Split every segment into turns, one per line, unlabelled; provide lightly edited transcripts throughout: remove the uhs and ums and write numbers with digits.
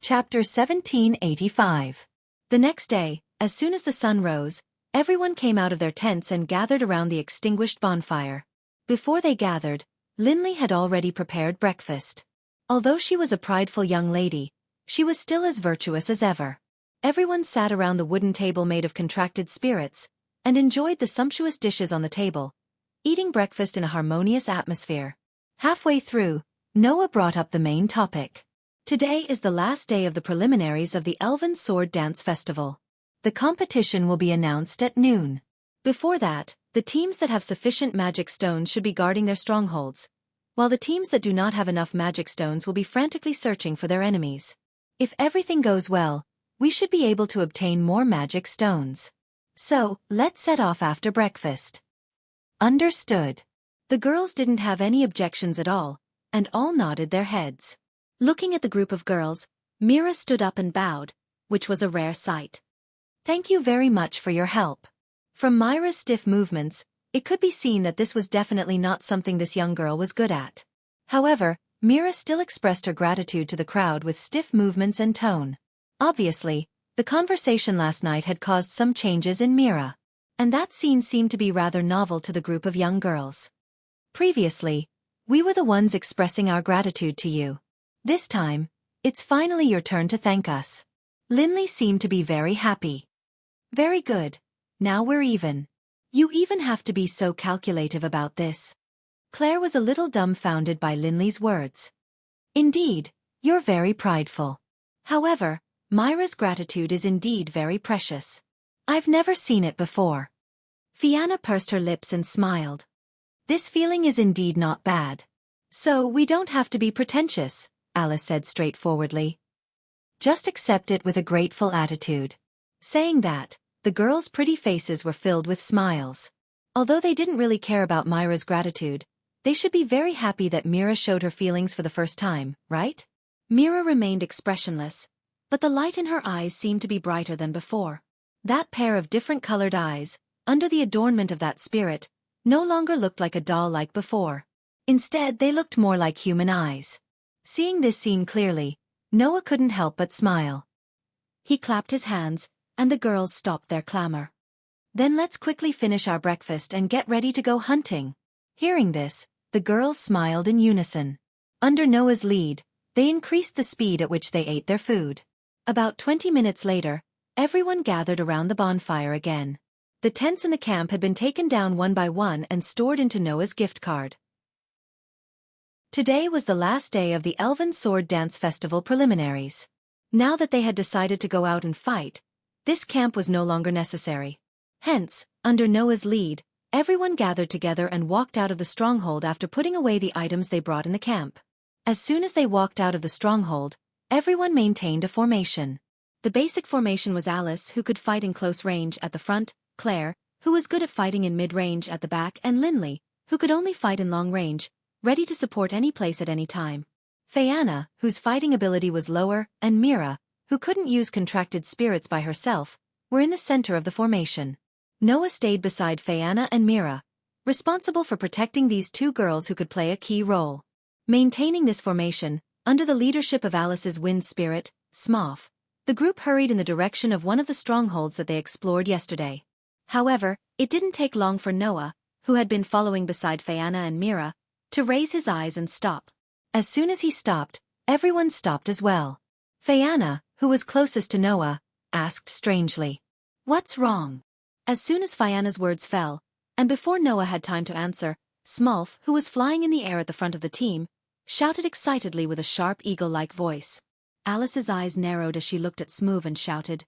Chapter 1785. The next day, as soon as the sun rose, everyone came out of their tents and gathered around the extinguished bonfire. Before they gathered, Linley had already prepared breakfast. Although she was a prideful young lady, she was still as virtuous as ever. Everyone sat around the wooden table made of contracted spirits, and enjoyed the sumptuous dishes on the table, eating breakfast in a harmonious atmosphere. Halfway through, Noah brought up the main topic. Today is the last day of the preliminaries of the Elven Sword Dance Festival. The competition will be announced at noon. Before that, the teams that have sufficient magic stones should be guarding their strongholds, while the teams that do not have enough magic stones will be frantically searching for their enemies. If everything goes well, we should be able to obtain more magic stones. So, let's set off after breakfast. Understood. The girls didn't have any objections at all, and all nodded their heads. Looking at the group of girls, Mira stood up and bowed, which was a rare sight. Thank you very much for your help. From Myra's stiff movements, it could be seen that this was definitely not something this young girl was good at. However, Mira still expressed her gratitude to the crowd with stiff movements and tone. Obviously, the conversation last night had caused some changes in Mira, and that scene seemed to be rather novel to the group of young girls. Previously, we were the ones expressing our gratitude to you. This time, it's finally your turn to thank us. Linley seemed to be very happy. Very good. Now we're even. You even have to be so calculative about this. Claire was a little dumbfounded by Linley's words. Indeed, you're very prideful. However, Myra's gratitude is indeed very precious. I've never seen it before. Fianna pursed her lips and smiled. This feeling is indeed not bad. So we don't have to be pretentious, Alice said straightforwardly. Just accept it with a grateful attitude. Saying that, the girls' pretty faces were filled with smiles. Although they didn't really care about Myra's gratitude, they should be very happy that Mira showed her feelings for the first time, right? Mira remained expressionless, but the light in her eyes seemed to be brighter than before. That pair of different-colored eyes, under the adornment of that spirit, no longer looked like a doll like before. Instead, they looked more like human eyes. Seeing this scene clearly, Noah couldn't help but smile. He clapped his hands, and the girls stopped their clamor. Then let's quickly finish our breakfast and get ready to go hunting. Hearing this, the girls smiled in unison. Under Noah's lead, they increased the speed at which they ate their food. About 20 minutes later, everyone gathered around the bonfire again. The tents in the camp had been taken down one by one and stored into Noah's gift card. Today was the last day of the Elven Sword Dance Festival preliminaries. Now that they had decided to go out and fight, this camp was no longer necessary. Hence, under Noah's lead, everyone gathered together and walked out of the stronghold after putting away the items they brought in the camp. As soon as they walked out of the stronghold, everyone maintained a formation. The basic formation was Alice, who could fight in close range at the front, Claire, who was good at fighting in mid-range at the back, and Linley, who could only fight in long range, ready to support any place at any time. Fianna, whose fighting ability was lower, and Mira, who couldn't use contracted spirits by herself, were in the center of the formation. Noah stayed beside Fianna and Mira, responsible for protecting these two girls who could play a key role. Maintaining this formation, under the leadership of Alice's wind spirit, Smough, the group hurried in the direction of one of the strongholds that they explored yesterday. However, it didn't take long for Noah, who had been following beside Fianna and Mira, to raise his eyes and stop. As soon as he stopped, everyone stopped as well. Fianna, who was closest to Noah, asked strangely, "What's wrong?" As soon as Fianna's words fell, and before Noah had time to answer, Smough, who was flying in the air at the front of the team, shouted excitedly with a sharp eagle-like voice. Alice's eyes narrowed as she looked at Smough and shouted,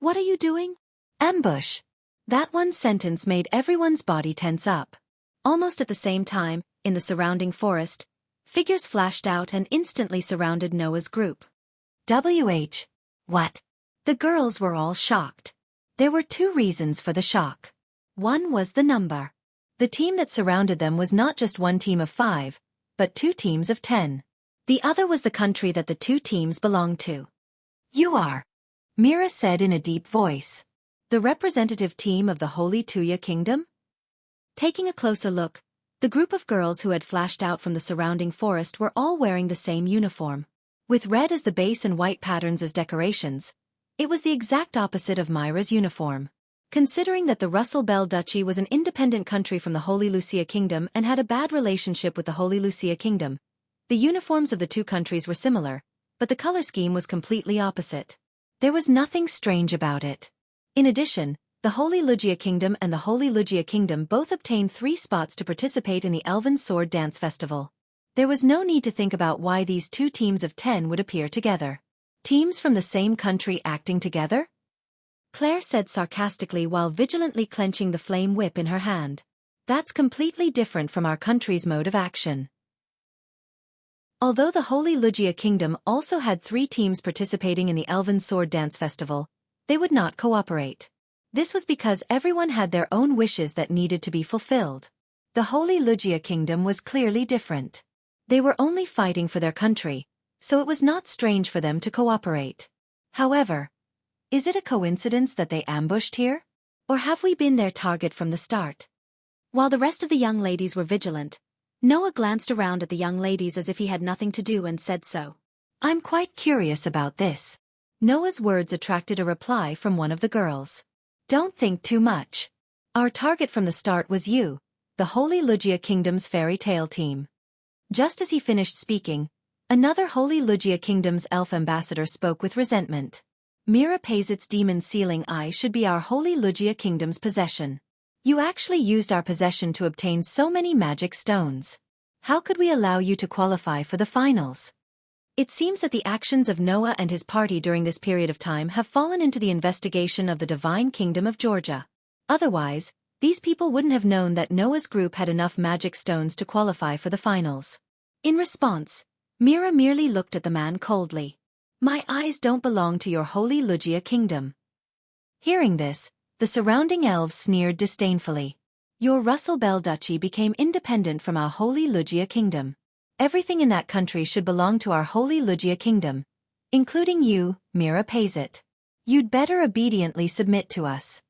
"What are you doing?" "Ambush." That one sentence made everyone's body tense up. Almost at the same time, in the surrounding forest, figures flashed out and instantly surrounded Noah's group. What? The girls were all shocked. There were two reasons for the shock. One was the number. The team that surrounded them was not just one team of 5, but 2 teams of 10. The other was the country that the 2 teams belonged to. "You are," Mira said in a deep voice. "The representative team of the Holy Tuya Kingdom?" Taking a closer look, the group of girls who had flashed out from the surrounding forest were all wearing the same uniform. With red as the base and white patterns as decorations. It was the exact opposite of Myra's uniform. Considering that the Russell Bell Duchy was an independent country from the Holy Lucia Kingdom and had a bad relationship with the Holy Lucia Kingdom, the uniforms of the two countries were similar, but the color scheme was completely opposite. There was nothing strange about it. In addition, the Holy Lugia Kingdom and the Holy Lugia Kingdom both obtained 3 spots to participate in the Elven Sword Dance Festival. There was no need to think about why these two teams of 10 would appear together. Teams from the same country acting together? Claire said sarcastically while vigilantly clenching the flame whip in her hand. That's completely different from our country's mode of action. Although the Holy Lugia Kingdom also had 3 teams participating in the Elven Sword Dance Festival, they would not cooperate. This was because everyone had their own wishes that needed to be fulfilled. The Holy Lugia Kingdom was clearly different. They were only fighting for their country, so it was not strange for them to cooperate. However, is it a coincidence that they ambushed here? Or have we been their target from the start? While the rest of the young ladies were vigilant, Noah glanced around at the young ladies as if he had nothing to do and said so. I'm quite curious about this. Noah's words attracted a reply from one of the girls. Don't think too much. Our target from the start was you, the Holy Lugia Kingdom's fairy tale team. Just as he finished speaking, another Holy Lugia Kingdom's elf ambassador spoke with resentment. Mira Payzit's demon sealing eye should be our Holy Lugia Kingdom's possession. You actually used our possession to obtain so many magic stones. How could we allow you to qualify for the finals? It seems that the actions of Noah and his party during this period of time have fallen into the investigation of the Divine Kingdom of Georgia. Otherwise, these people wouldn't have known that Noah's group had enough magic stones to qualify for the finals. In response, Mira merely looked at the man coldly. My eyes don't belong to your Holy Lugia Kingdom. Hearing this, the surrounding elves sneered disdainfully. Your Russell Bell Duchy became independent from our Holy Lugia Kingdom. Everything in that country should belong to our Holy Lugia Kingdom, including you, Mira Payzit. You'd better obediently submit to us.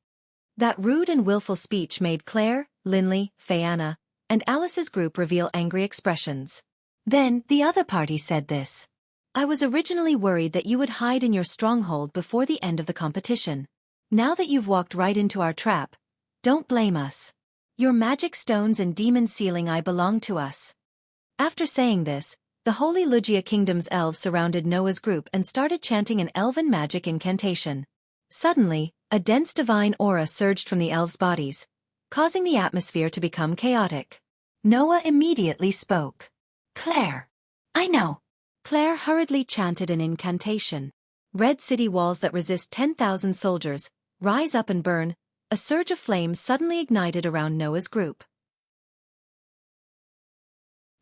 That rude and willful speech made Claire, Linley, Fayanna, and Alice's group reveal angry expressions. Then, the other party said this. I was originally worried that you would hide in your stronghold before the end of the competition. Now that you've walked right into our trap, don't blame us. Your magic stones and demon sealing eye belong to us. After saying this, the Holy Lugia Kingdom's elves surrounded Noah's group and started chanting an elven magic incantation. Suddenly, a dense divine aura surged from the elves' bodies, causing the atmosphere to become chaotic. Noah immediately spoke. Claire. I know. Claire hurriedly chanted an incantation. Red city walls that resist 10,000 soldiers, rise up and burn. A surge of flames suddenly ignited around Noah's group.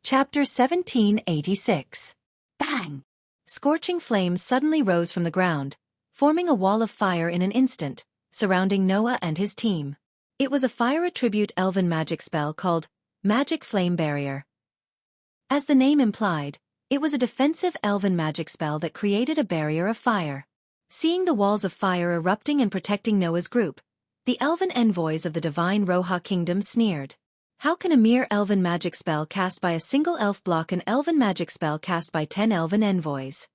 Chapter 1786. Bang! Scorching flames suddenly rose from the ground, forming a wall of fire in an instant, surrounding Noah and his team. It was a fire attribute elven magic spell called Magic Flame Barrier. As the name implied, it was a defensive elven magic spell that created a barrier of fire. Seeing the walls of fire erupting and protecting Noah's group, the elven envoys of the Divine Roha Kingdom sneered. How can a mere elven magic spell cast by a single elf block an elven magic spell cast by 10 elven envoys?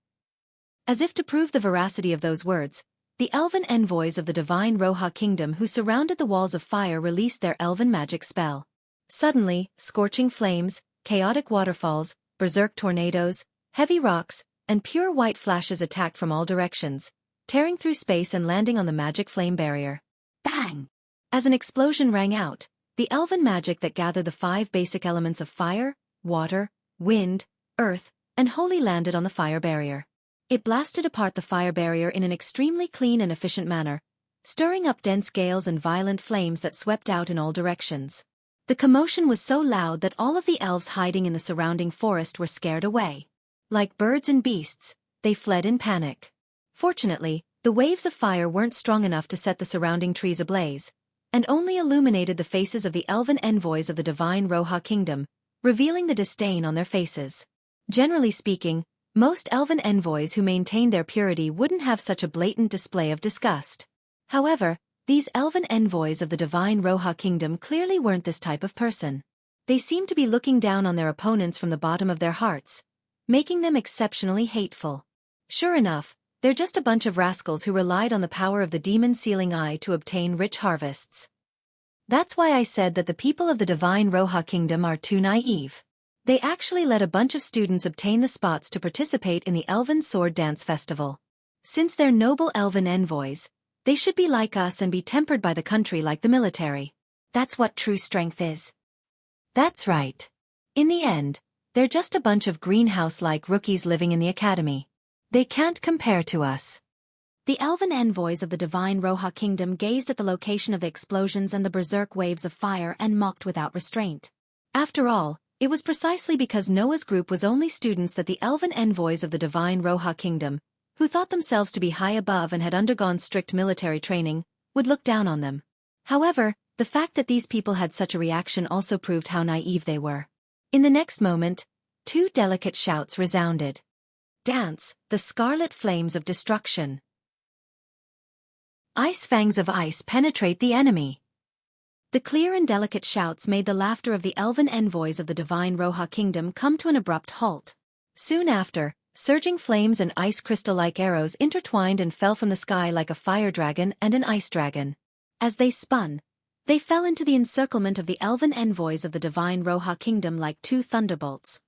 As if to prove the veracity of those words, the elven envoys of the Divine Roha Kingdom who surrounded the walls of fire released their elven magic spell. Suddenly, scorching flames, chaotic waterfalls, berserk tornadoes, heavy rocks, and pure white flashes attacked from all directions, tearing through space and landing on the magic flame barrier. Bang! As an explosion rang out, the elven magic that gathered the 5 basic elements of fire, water, wind, earth, and holy landed on the fire barrier. It blasted apart the fire barrier in an extremely clean and efficient manner, stirring up dense gales and violent flames that swept out in all directions. The commotion was so loud that all of the elves hiding in the surrounding forest were scared away. Like birds and beasts, they fled in panic. Fortunately, the waves of fire weren't strong enough to set the surrounding trees ablaze, and only illuminated the faces of the elven envoys of the Divine Roha Kingdom, revealing the disdain on their faces. Generally speaking, most elven envoys who maintained their purity wouldn't have such a blatant display of disgust. However, these elven envoys of the Divine Roha Kingdom clearly weren't this type of person. They seemed to be looking down on their opponents from the bottom of their hearts, making them exceptionally hateful. Sure enough, they're just a bunch of rascals who relied on the power of the demon's sealing eye to obtain rich harvests. That's why I said that the people of the divine Roha kingdom are too naive. They actually let a bunch of students obtain the spots to participate in the Elven Sword Dance Festival. Since they're noble elven envoys, they should be like us and be tempered by the country like the military. That's what true strength is. That's right. In the end, they're just a bunch of greenhouse-like rookies living in the academy. They can't compare to us. The elven envoys of the divine Roha kingdom gazed at the location of the explosions and the berserk waves of fire and mocked without restraint. After all, it was precisely because Noah's group was only students that the elven envoys of the divine Roha kingdom, who thought themselves to be high above and had undergone strict military training, would look down on them. However, the fact that these people had such a reaction also proved how naive they were. In the next moment, two delicate shouts resounded. Dance, the scarlet flames of destruction. Ice fangs of ice penetrate the enemy. The clear and delicate shouts made the laughter of the elven envoys of the divine Roha kingdom come to an abrupt halt. Soon after, surging flames and ice crystal-like arrows intertwined and fell from the sky like a fire dragon and an ice dragon. As they spun, they fell into the encirclement of the elven envoys of the divine Roha kingdom like two thunderbolts.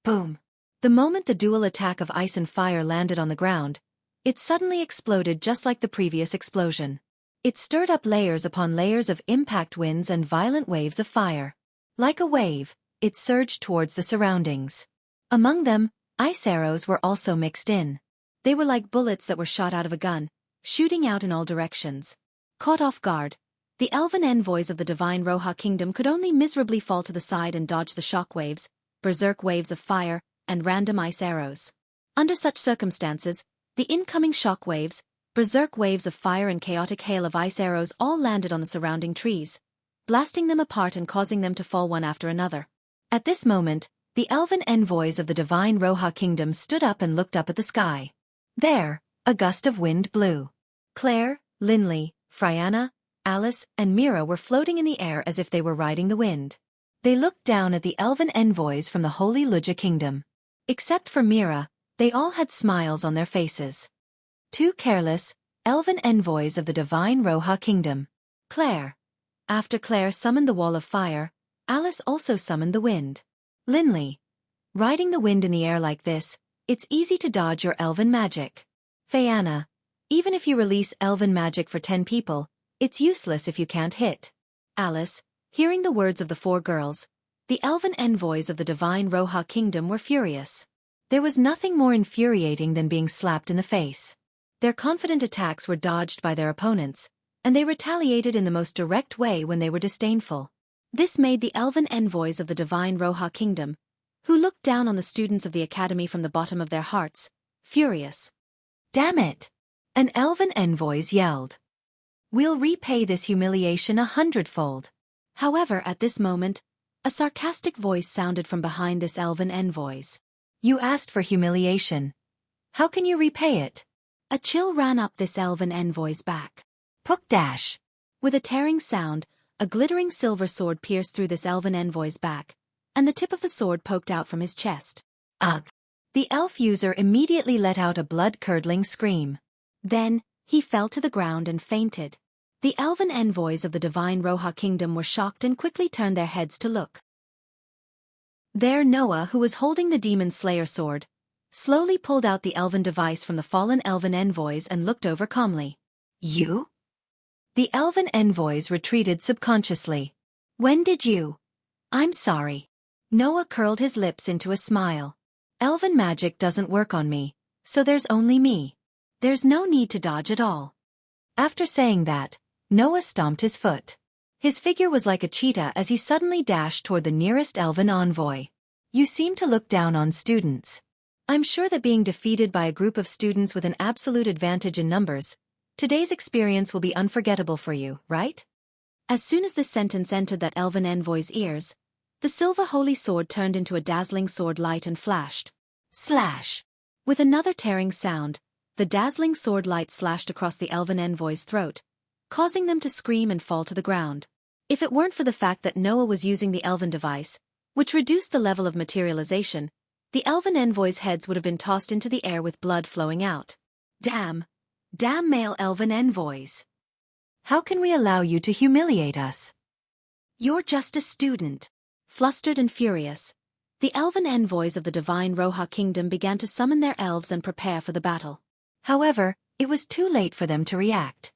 Boom! The moment the dual attack of ice and fire landed on the ground, it suddenly exploded just like the previous explosion. It stirred up layers upon layers of impact winds and violent waves of fire. Like a wave, it surged towards the surroundings. Among them, ice arrows were also mixed in. They were like bullets that were shot out of a gun, shooting out in all directions. Caught off guard, the elven envoys of the divine Roha kingdom could only miserably fall to the side and dodge the shock waves, berserk waves of fire, and random ice arrows. Under such circumstances, the incoming shock waves, berserk waves of fire and chaotic hail of ice arrows all landed on the surrounding trees, blasting them apart and causing them to fall one after another. At this moment, the elven envoys of the divine Roha kingdom stood up and looked up at the sky. There, a gust of wind blew. Claire, Linley, Friana, Alice, and Mira were floating in the air as if they were riding the wind. They looked down at the elven envoys from the Holy Luja kingdom. Except for Mira, they all had smiles on their faces. Two careless, elven envoys of the divine Roha kingdom. Claire. After Claire summoned the wall of fire, Alice also summoned the wind. Linley. Riding the wind in the air like this, it's easy to dodge your elven magic. Fianna. Even if you release elven magic for 10 people, it's useless if you can't hit. Alice. Hearing the words of the four girls, the elven envoys of the divine Roha kingdom were furious. There was nothing more infuriating than being slapped in the face. Their confident attacks were dodged by their opponents, and they retaliated in the most direct way when they were disdainful. This made the elven envoys of the divine Roha kingdom, who looked down on the students of the academy from the bottom of their hearts, furious. Damn it! An elven envoys yelled. We'll repay this humiliation 100-fold. However, at this moment, a sarcastic voice sounded from behind this elven envoys. You asked for humiliation. How can you repay it? A chill ran up this elven envoy's back. Puck dash! With a tearing sound, a glittering silver sword pierced through this elven envoy's back, and the tip of the sword poked out from his chest. Ugh! The elf user immediately let out a blood-curdling scream. Then, he fell to the ground and fainted. The elven envoys of the divine Roha kingdom were shocked and quickly turned their heads to look. There Noah, who was holding the demon slayer sword, slowly pulled out the elven device from the fallen elven envoys and looked over calmly. You? The elven envoys retreated subconsciously. When did you? I'm sorry. Noah curled his lips into a smile. Elven magic doesn't work on me, so there's only me. There's no need to dodge at all. After saying that, Noah stomped his foot. His figure was like a cheetah as he suddenly dashed toward the nearest elven envoy. You seem to look down on students. I'm sure that being defeated by a group of students with an absolute advantage in numbers, today's experience will be unforgettable for you, right? As soon as this sentence entered that elven envoy's ears, the silver holy sword turned into a dazzling sword light and flashed. Slash! With another tearing sound, the dazzling sword light slashed across the elven envoy's throat, causing them to scream and fall to the ground. If it weren't for the fact that Noah was using the elven device, which reduced the level of materialization, the elven envoys' heads would have been tossed into the air with blood flowing out. Damn male elven envoys. How can we allow you to humiliate us? You're just a student. Flustered and furious, the elven envoys of the divine Roha kingdom began to summon their elves and prepare for the battle. However, it was too late for them to react.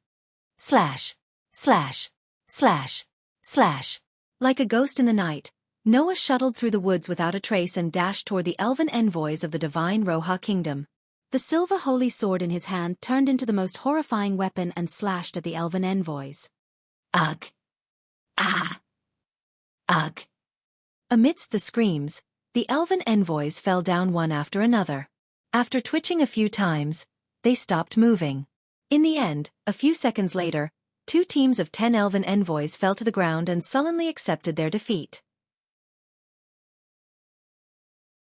Slash, slash, slash, slash. Like a ghost in the night, Noah shuttled through the woods without a trace and dashed toward the elven envoys of the divine Roha kingdom. The silver holy sword in his hand turned into the most horrifying weapon and slashed at the elven envoys. Ugh! Ah! Ugh! Amidst the screams, the elven envoys fell down one after another. After twitching a few times, they stopped moving. In the end, a few seconds later, 2 teams of 10 elven envoys fell to the ground and sullenly accepted their defeat.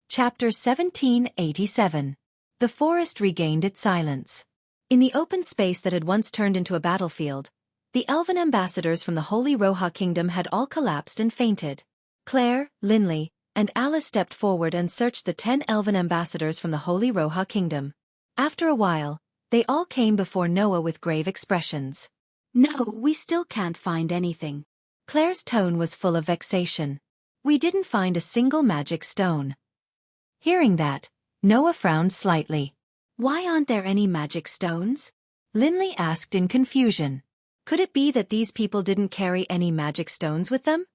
Chapter 1787. The forest regained its silence. In the open space that had once turned into a battlefield, the elven ambassadors from the Holy Roha Kingdom had all collapsed and fainted. Claire, Linley, and Alice stepped forward and searched the 10 elven ambassadors from the Holy Roha Kingdom. After a while, they all came before Noah with grave expressions. No, we still can't find anything. Claire's tone was full of vexation. We didn't find a single magic stone. Hearing that, Noah frowned slightly. Why aren't there any magic stones? Linley asked in confusion. Could it be that these people didn't carry any magic stones with them?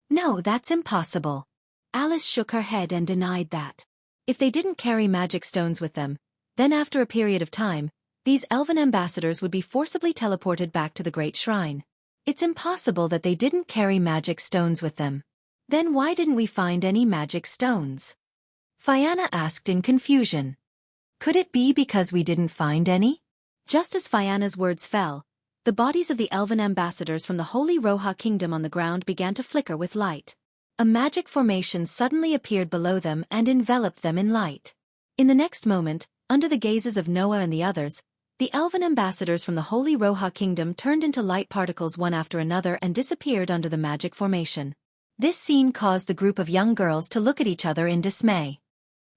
No, that's impossible. Alice shook her head and denied that. If they didn't carry magic stones with them, then after a period of time, these elven ambassadors would be forcibly teleported back to the Great Shrine. It's impossible that they didn't carry magic stones with them. Then why didn't we find any magic stones? Fianna asked in confusion. Could it be because we didn't find any? Just as Fianna's words fell, the bodies of the elven ambassadors from the Holy Roha Kingdom on the ground began to flicker with light. A magic formation suddenly appeared below them and enveloped them in light. In the next moment, under the gazes of Noah and the others, the elven ambassadors from the Holy Roha Kingdom turned into light particles one after another and disappeared under the magic formation. This scene caused the group of young girls to look at each other in dismay.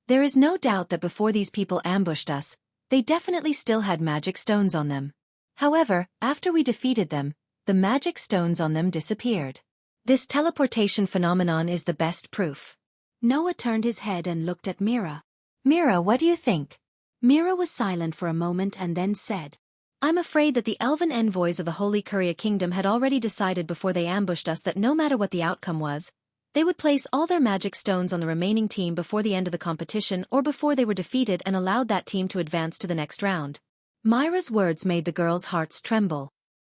There is no doubt that before these people ambushed us, they definitely still had magic stones on them. However, after we defeated them, the magic stones on them disappeared. This teleportation phenomenon is the best proof. Noah turned his head and looked at Mira. Mira, what do you think? Mira was silent for a moment and then said, I'm afraid that the elven envoys of the Holy Courier Kingdom had already decided before they ambushed us that no matter what the outcome was, they would place all their magic stones on the remaining team before the end of the competition or before they were defeated and allowed that team to advance to the next round. Myra's words made the girls' hearts tremble.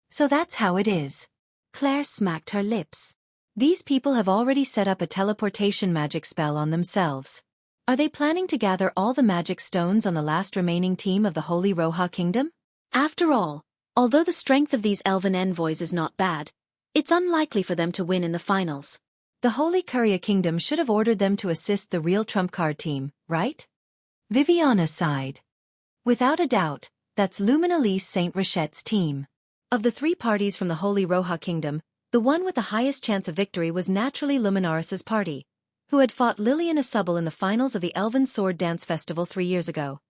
So that's how it is. Claire smacked her lips. These people have already set up a teleportation magic spell on themselves. Are they planning to gather all the magic stones on the last remaining team of the Holy Roha Kingdom? After all, although the strength of these elven envoys is not bad, it's unlikely for them to win in the finals. The Holy Courier Kingdom should have ordered them to assist the real trump card team, right? Viviana sighed. Without a doubt, that's Luminalise Saint Rachette's team. Of the 3 parties from the Holy Roha Kingdom, the one with the highest chance of victory was naturally Luminaris's party, who had fought Lillian Asubble in the finals of the Elven Sword Dance Festival 3 years ago.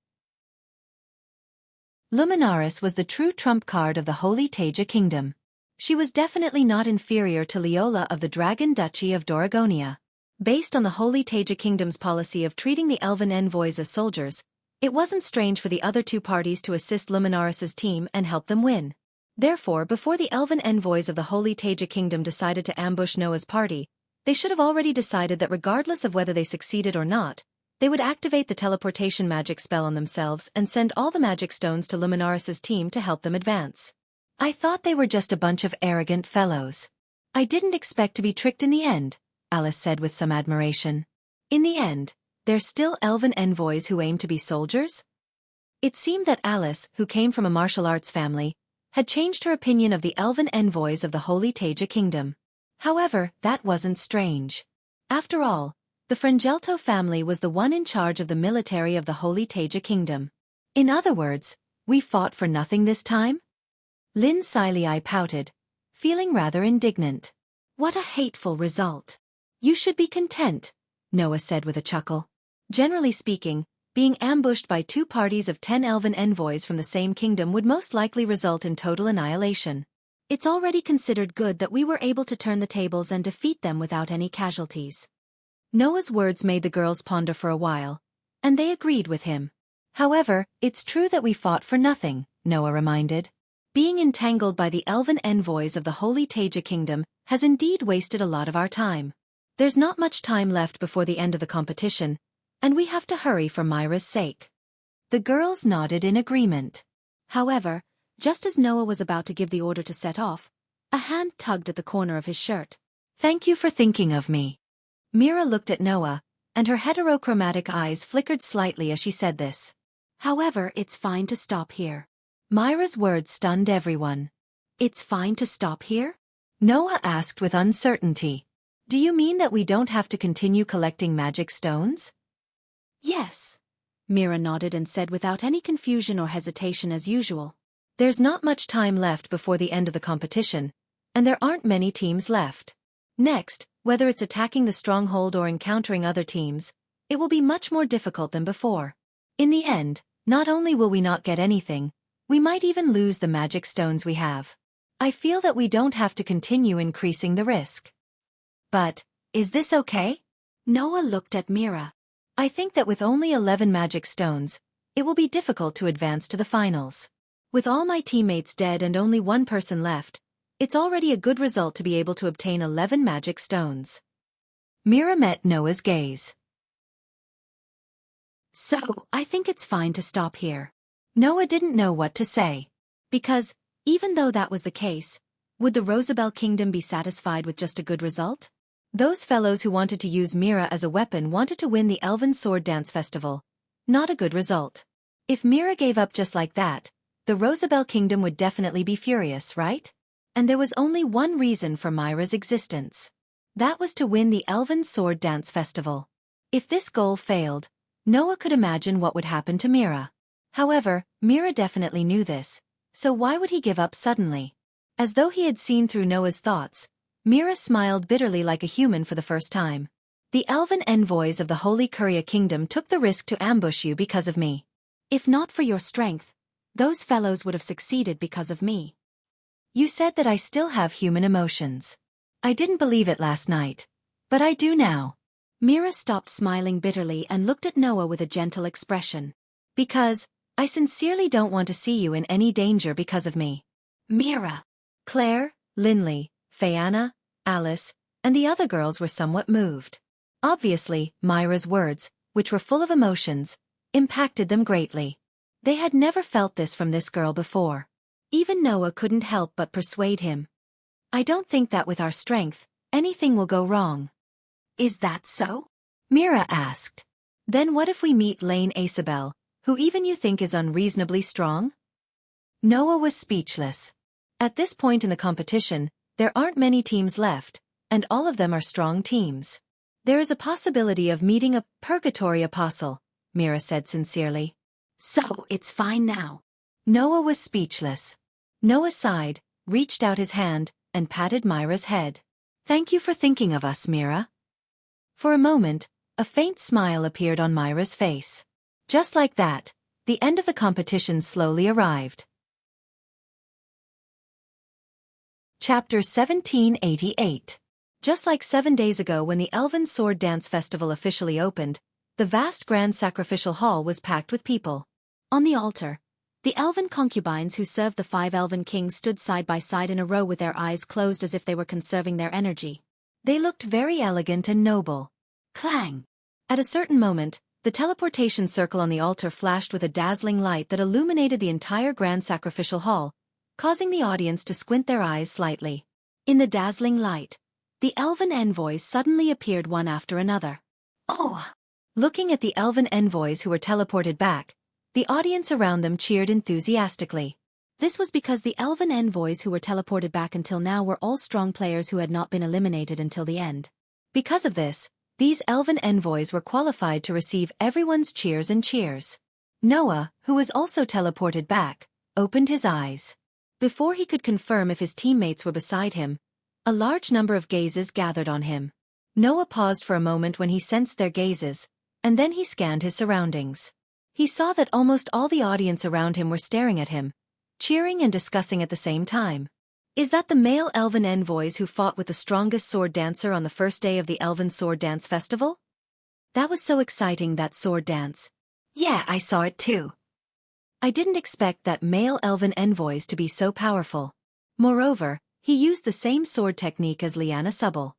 Luminaris was the true trump card of the Holy Teja Kingdom. She was definitely not inferior to Leola of the Dragon Duchy of Doragonia. Based on the Holy Teja Kingdom's policy of treating the elven envoys as soldiers, it wasn't strange for the other 2 parties to assist Luminaris's team and help them win. Therefore, before the elven envoys of the Holy Teja Kingdom decided to ambush Noah's party, they should have already decided that regardless of whether they succeeded or not, they would activate the teleportation magic spell on themselves and send all the magic stones to Luminaris's team to help them advance. I thought they were just a bunch of arrogant fellows. I didn't expect to be tricked in the end, Alice said with some admiration. In the end, they're still elven envoys who aim to be soldiers? It seemed that Alice, who came from a martial arts family, had changed her opinion of the elven envoys of the Holy Teja Kingdom. However, that wasn't strange. After all, the Frangelto family was the one in charge of the military of the Holy Teja Kingdom. In other words, we fought for nothing this time? Lynn Siley pouted, feeling rather indignant. What a hateful result. You should be content, Noah said with a chuckle. Generally speaking, being ambushed by two parties of 10 elven envoys from the same kingdom would most likely result in total annihilation. It's already considered good that we were able to turn the tables and defeat them without any casualties. Noah's words made the girls ponder for a while, and they agreed with him. However, it's true that we fought for nothing, Noah reminded. Being entangled by the elven envoys of the Holy Taja Kingdom has indeed wasted a lot of our time. There's not much time left before the end of the competition, and we have to hurry for Myra's sake. The girls nodded in agreement. However, just as Noah was about to give the order to set off, a hand tugged at the corner of his shirt. "Thank you for thinking of me." Mira looked at Noah, and her heterochromatic eyes flickered slightly as she said this. "However, it's fine to stop here." Myra's words stunned everyone. "It's fine to stop here?" Noah asked with uncertainty. "Do you mean that we don't have to continue collecting magic stones?" "Yes." Mira nodded and said without any confusion or hesitation as usual. "There's not much time left before the end of the competition, and there aren't many teams left. Next, whether it's attacking the stronghold or encountering other teams, it will be much more difficult than before. In the end, not only will we not get anything, we might even lose the magic stones we have. I feel that we don't have to continue increasing the risk." "But, is this okay?" Noah looked at Mira. "I think that with only 11 magic stones, it will be difficult to advance to the finals. With all my teammates dead and only one person left, it's already a good result to be able to obtain 11 magic stones." Mira met Noah's gaze. "So, I think it's fine to stop here." Noah didn't know what to say. Because, even though that was the case, would the Rosabelle Kingdom be satisfied with just a good result? Those fellows who wanted to use Mira as a weapon wanted to win the Elven Sword Dance Festival. Not a good result. If Mira gave up just like that, the Rosabelle Kingdom would definitely be furious, right? And there was only one reason for Myra's existence. That was to win the Elven Sword Dance Festival. If this goal failed, Noah could imagine what would happen to Mira. However, Mira definitely knew this, so why would he give up suddenly? As though he had seen through Noah's thoughts, Mira smiled bitterly like a human for the first time. "The elven envoys of the Holy Kuria Kingdom took the risk to ambush you because of me. If not for your strength, those fellows would have succeeded because of me. You said that I still have human emotions. I didn't believe it last night, but I do now." Mira stopped smiling bitterly and looked at Noah with a gentle expression. "Because, I sincerely don't want to see you in any danger because of me." Mira, Claire, Linley, Fayana, Alice, and the other girls were somewhat moved. Obviously, Myra's words, which were full of emotions, impacted them greatly. They had never felt this from this girl before. Even Noah couldn't help but persuade him. "I don't think that with our strength, anything will go wrong." "Is that so?" Mira asked. "Then what if we meet Lane Isabel, who even you think is unreasonably strong?" Noah was speechless. At this point in the competition, there aren't many teams left, and all of them are strong teams. "There is a possibility of meeting a purgatory apostle," Mira said sincerely. "So, it's fine now." Noah was speechless. Noah sighed, reached out his hand, and patted Myra's head. "Thank you for thinking of us, Mira." For a moment, a faint smile appeared on Myra's face. Just like that, the end of the competition slowly arrived. Chapter 1788. Just like 7 days ago when the Elven Sword Dance Festival officially opened, the vast grand sacrificial hall was packed with people. On the altar, the elven concubines who served the 5 elven kings stood side by side in a row with their eyes closed as if they were conserving their energy. They looked very elegant and noble. Clang! At a certain moment, the teleportation circle on the altar flashed with a dazzling light that illuminated the entire grand sacrificial hall, causing the audience to squint their eyes slightly. In the dazzling light, the elven envoys suddenly appeared one after another. "Oh!" Looking at the elven envoys who were teleported back, the audience around them cheered enthusiastically. This was because the elven envoys who were teleported back until now were all strong players who had not been eliminated until the end. Because of this, these elven envoys were qualified to receive everyone's cheers and cheers. Noah, who was also teleported back, opened his eyes. Before he could confirm if his teammates were beside him, a large number of gazes gathered on him. Noah paused for a moment when he sensed their gazes, and then he scanned his surroundings. He saw that almost all the audience around him were staring at him, cheering and discussing at the same time. Is that the male elven envoys who fought with the strongest sword dancer on the first day of the Elven Sword Dance Festival? That was so exciting, that sword dance. Yeah, I saw it too. I didn't expect that male elven envoys to be so powerful. Moreover, he used the same sword technique as Liana Subble.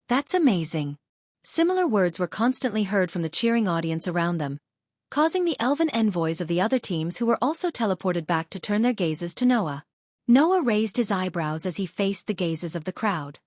That's amazing. Similar words were constantly heard from the cheering audience around them, causing the elven envoys of the other teams who were also teleported back to turn their gazes to Noah. Noah raised his eyebrows as he faced the gazes of the crowd.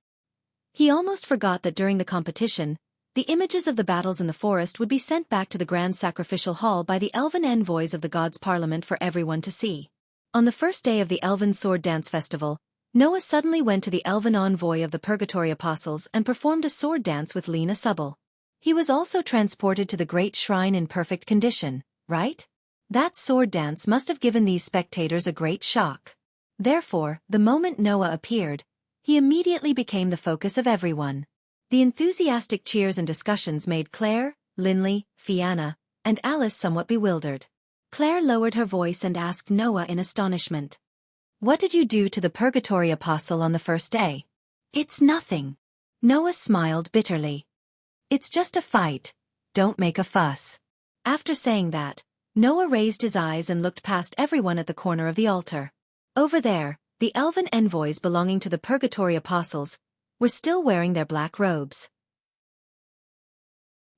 He almost forgot that during the competition, the images of the battles in the forest would be sent back to the grand sacrificial hall by the elven envoys of the gods' parliament for everyone to see. On the first day of the Elven Sword Dance Festival, Noah suddenly went to the elven envoy of the Purgatory Apostles and performed a sword dance with Lena Subble. He was also transported to the great shrine in perfect condition, right? That sword dance must have given these spectators a great shock. Therefore, the moment Noah appeared, he immediately became the focus of everyone. The enthusiastic cheers and discussions made Claire, Linley, Fianna, and Alice somewhat bewildered. Claire lowered her voice and asked Noah in astonishment. What did you do to the Purgatory Apostle on the first day? It's nothing. Noah smiled bitterly. It's just a fight. Don't make a fuss. After saying that, Noah raised his eyes and looked past everyone at the corner of the altar. Over there, the elven envoys belonging to the Purgatory Apostles were still wearing their black robes.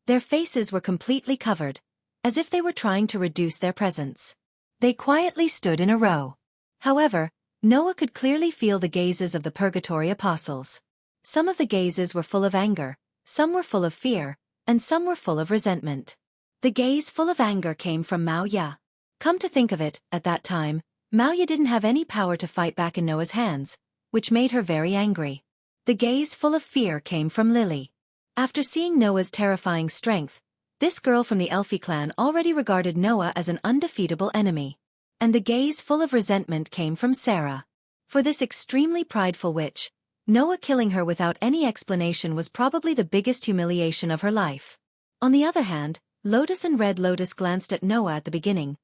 Their faces were completely covered, as if they were trying to reduce their presence. They quietly stood in a row. However, Noah could clearly feel the gazes of the Purgatory Apostles. Some of the gazes were full of anger, some were full of fear, and some were full of resentment. The gaze full of anger came from Mao Ya. Come to think of it, at that time, Mao Ya didn't have any power to fight back in Noah's hands, which made her very angry. The gaze full of fear came from Lily. After seeing Noah's terrifying strength, this girl from the Elfie clan already regarded Noah as an undefeatable enemy. And the gaze full of resentment came from Sarah. For this extremely prideful witch, Noah killing her without any explanation was probably the biggest humiliation of her life. On the other hand, Lotus and Red Lotus glanced at Noah at the beginning,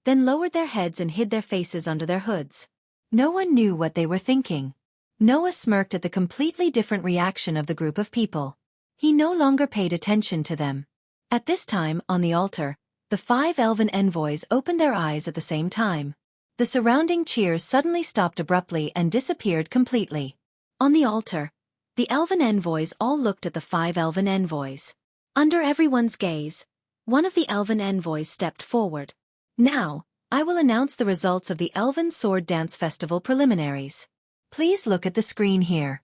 then lowered their heads and hid their faces under their hoods. No one knew what they were thinking. Noah smirked at the completely different reaction of the group of people. He no longer paid attention to them. At this time, on the altar, the 5 elven envoys opened their eyes at the same time. The surrounding cheers suddenly stopped abruptly and disappeared completely. On the altar, the elven envoys all looked at the 5 elven envoys. Under everyone's gaze, one of the elven envoys stepped forward. Now, I will announce the results of the Elven Sword Dance Festival preliminaries. Please look at the screen here.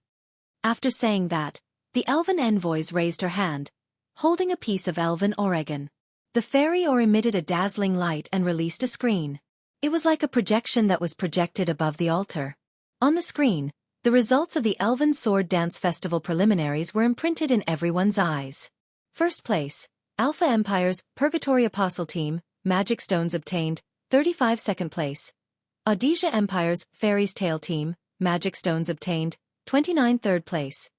After saying that, the elven envoys raised her hand, holding a piece of elven oregon. The fairy ore emitted a dazzling light and released a screen. It was like a projection that was projected above the altar. On the screen, the results of the Elven Sword Dance Festival preliminaries were imprinted in everyone's eyes. First place, Alpha Empire's Purgatory Apostle Team, Magic Stones obtained, 35. Second place, Audisia Empire's Fairy's Tale Team, Magic Stones obtained, 29. Third place,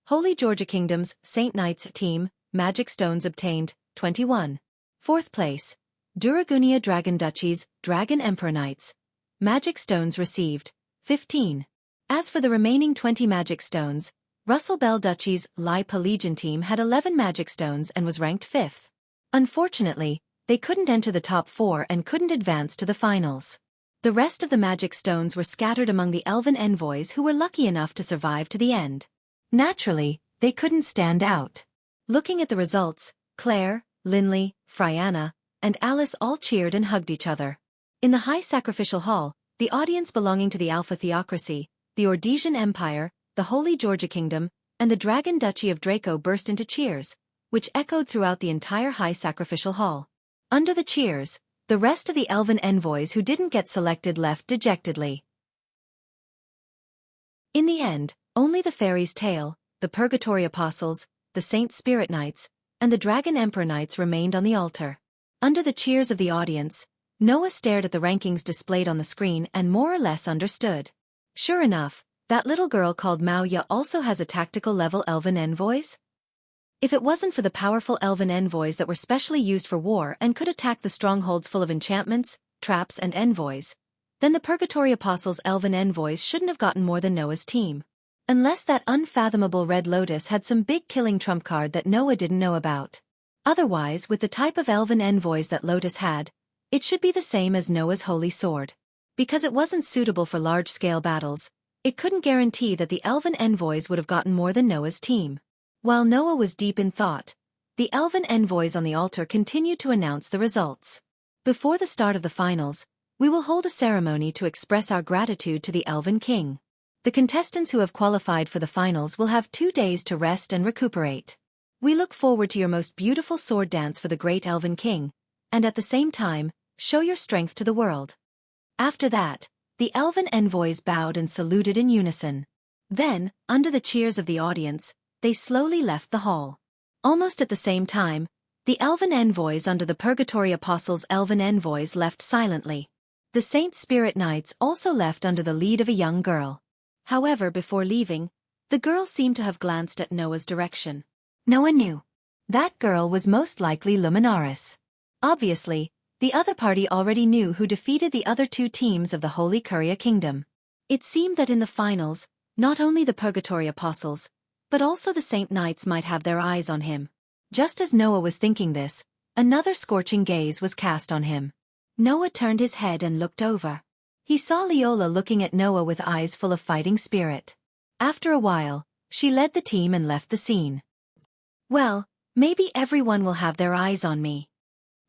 Holy Georgia Kingdom's Saint Knights Team, Magic Stones obtained, 21. Fourth place, Duragunia Dragon Duchy's Dragon Emperor Knights, Magic Stones received, 15. As for the remaining 20 Magic Stones, Russell Bell Duchy's Lipa Legion team had 11 Magic Stones and was ranked 5th. Unfortunately, they couldn't enter the top 4 and couldn't advance to the finals. The rest of the Magic Stones were scattered among the elven envoys who were lucky enough to survive to the end. Naturally, they couldn't stand out. Looking at the results, Claire, Linley, Frianna, and Alice all cheered and hugged each other. In the high sacrificial hall, the audience belonging to the Alpha Theocracy, the Ordesian Empire, the Holy Georgia Kingdom, and the Dragon Duchy of Draco burst into cheers, which echoed throughout the entire high sacrificial hall. Under the cheers, the rest of the elven envoys who didn't get selected left dejectedly. In the end, only the Fairy's Tale, the Purgatory Apostles, the Saint Spirit Knights, and the Dragon Emperor Knights remained on the altar. Under the cheers of the audience, Noah stared at the rankings displayed on the screen and more or less understood. Sure enough, that little girl called Mao Ya also has a tactical level elven envoys? If it wasn't for the powerful elven envoys that were specially used for war and could attack the strongholds full of enchantments, traps and envoys, then the Purgatory Apostles' elven envoys shouldn't have gotten more than Noah's team. Unless that unfathomable Red Lotus had some big killing trump card that Noah didn't know about. Otherwise, with the type of elven envoys that Lotus had, it should be the same as Noah's holy sword. Because it wasn't suitable for large-scale battles, it couldn't guarantee that the elven envoys would have gotten more than Noah's team. While Noah was deep in thought, the elven envoys on the altar continued to announce the results. Before the start of the finals, we will hold a ceremony to express our gratitude to the Elven King. The contestants who have qualified for the finals will have 2 days to rest and recuperate. We look forward to your most beautiful sword dance for the great Elven King, and at the same time, show your strength to the world. After that, the elven envoys bowed and saluted in unison. Then, under the cheers of the audience, they slowly left the hall. Almost at the same time, the elven envoys under the Purgatory Apostles' elven envoys left silently. The Saint Spirit Knights also left under the lead of a young girl. However, before leaving, the girl seemed to have glanced at Noah's direction. Noah knew. That girl was most likely Luminaris. Obviously, the other party already knew who defeated the other 2 teams of the Holy Curia Kingdom. It seemed that in the finals, not only the Purgatory Apostles, but also the Saint Knights might have their eyes on him. Just as Noah was thinking this, another scorching gaze was cast on him. Noah turned his head and looked over. He saw Leola looking at Noah with eyes full of fighting spirit. After a while, she led the team and left the scene. Well, maybe everyone will have their eyes on me.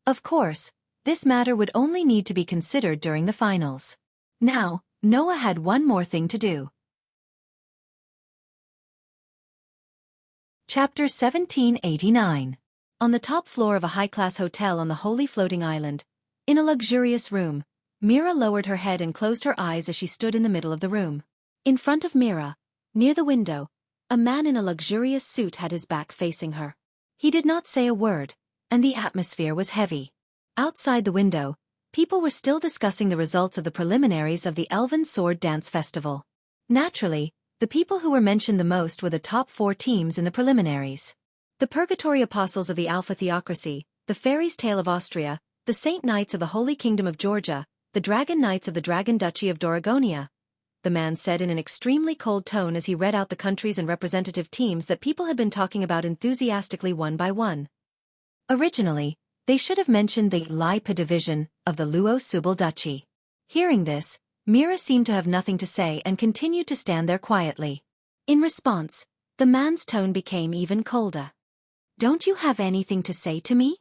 Of course, this matter would only need to be considered during the finals. Now, Noah had one more thing to do. Chapter 1789. On the top floor of a high-class hotel on the Holy Floating Island, in a luxurious room, Mira lowered her head and closed her eyes as she stood in the middle of the room. In front of Mira, near the window, a man in a luxurious suit had his back facing her. He did not say a word, and the atmosphere was heavy. Outside the window, people were still discussing the results of the preliminaries of the Elven Sword Dance Festival. Naturally, the people who were mentioned the most were the top 4 teams in the preliminaries. The Purgatory Apostles of the Alpha Theocracy, the Fairies' Tale of Austria, the Saint Knights of the Holy Kingdom of Georgia, the Dragon Knights of the Dragon Duchy of Doragonia, the man said in an extremely cold tone as he read out the countries and representative teams that people had been talking about enthusiastically one by one. Originally, they should have mentioned the Lipa division of the Luo-Subal Duchy. Hearing this, Mira seemed to have nothing to say and continued to stand there quietly. In response, the man's tone became even colder. "Don't you have anything to say to me?"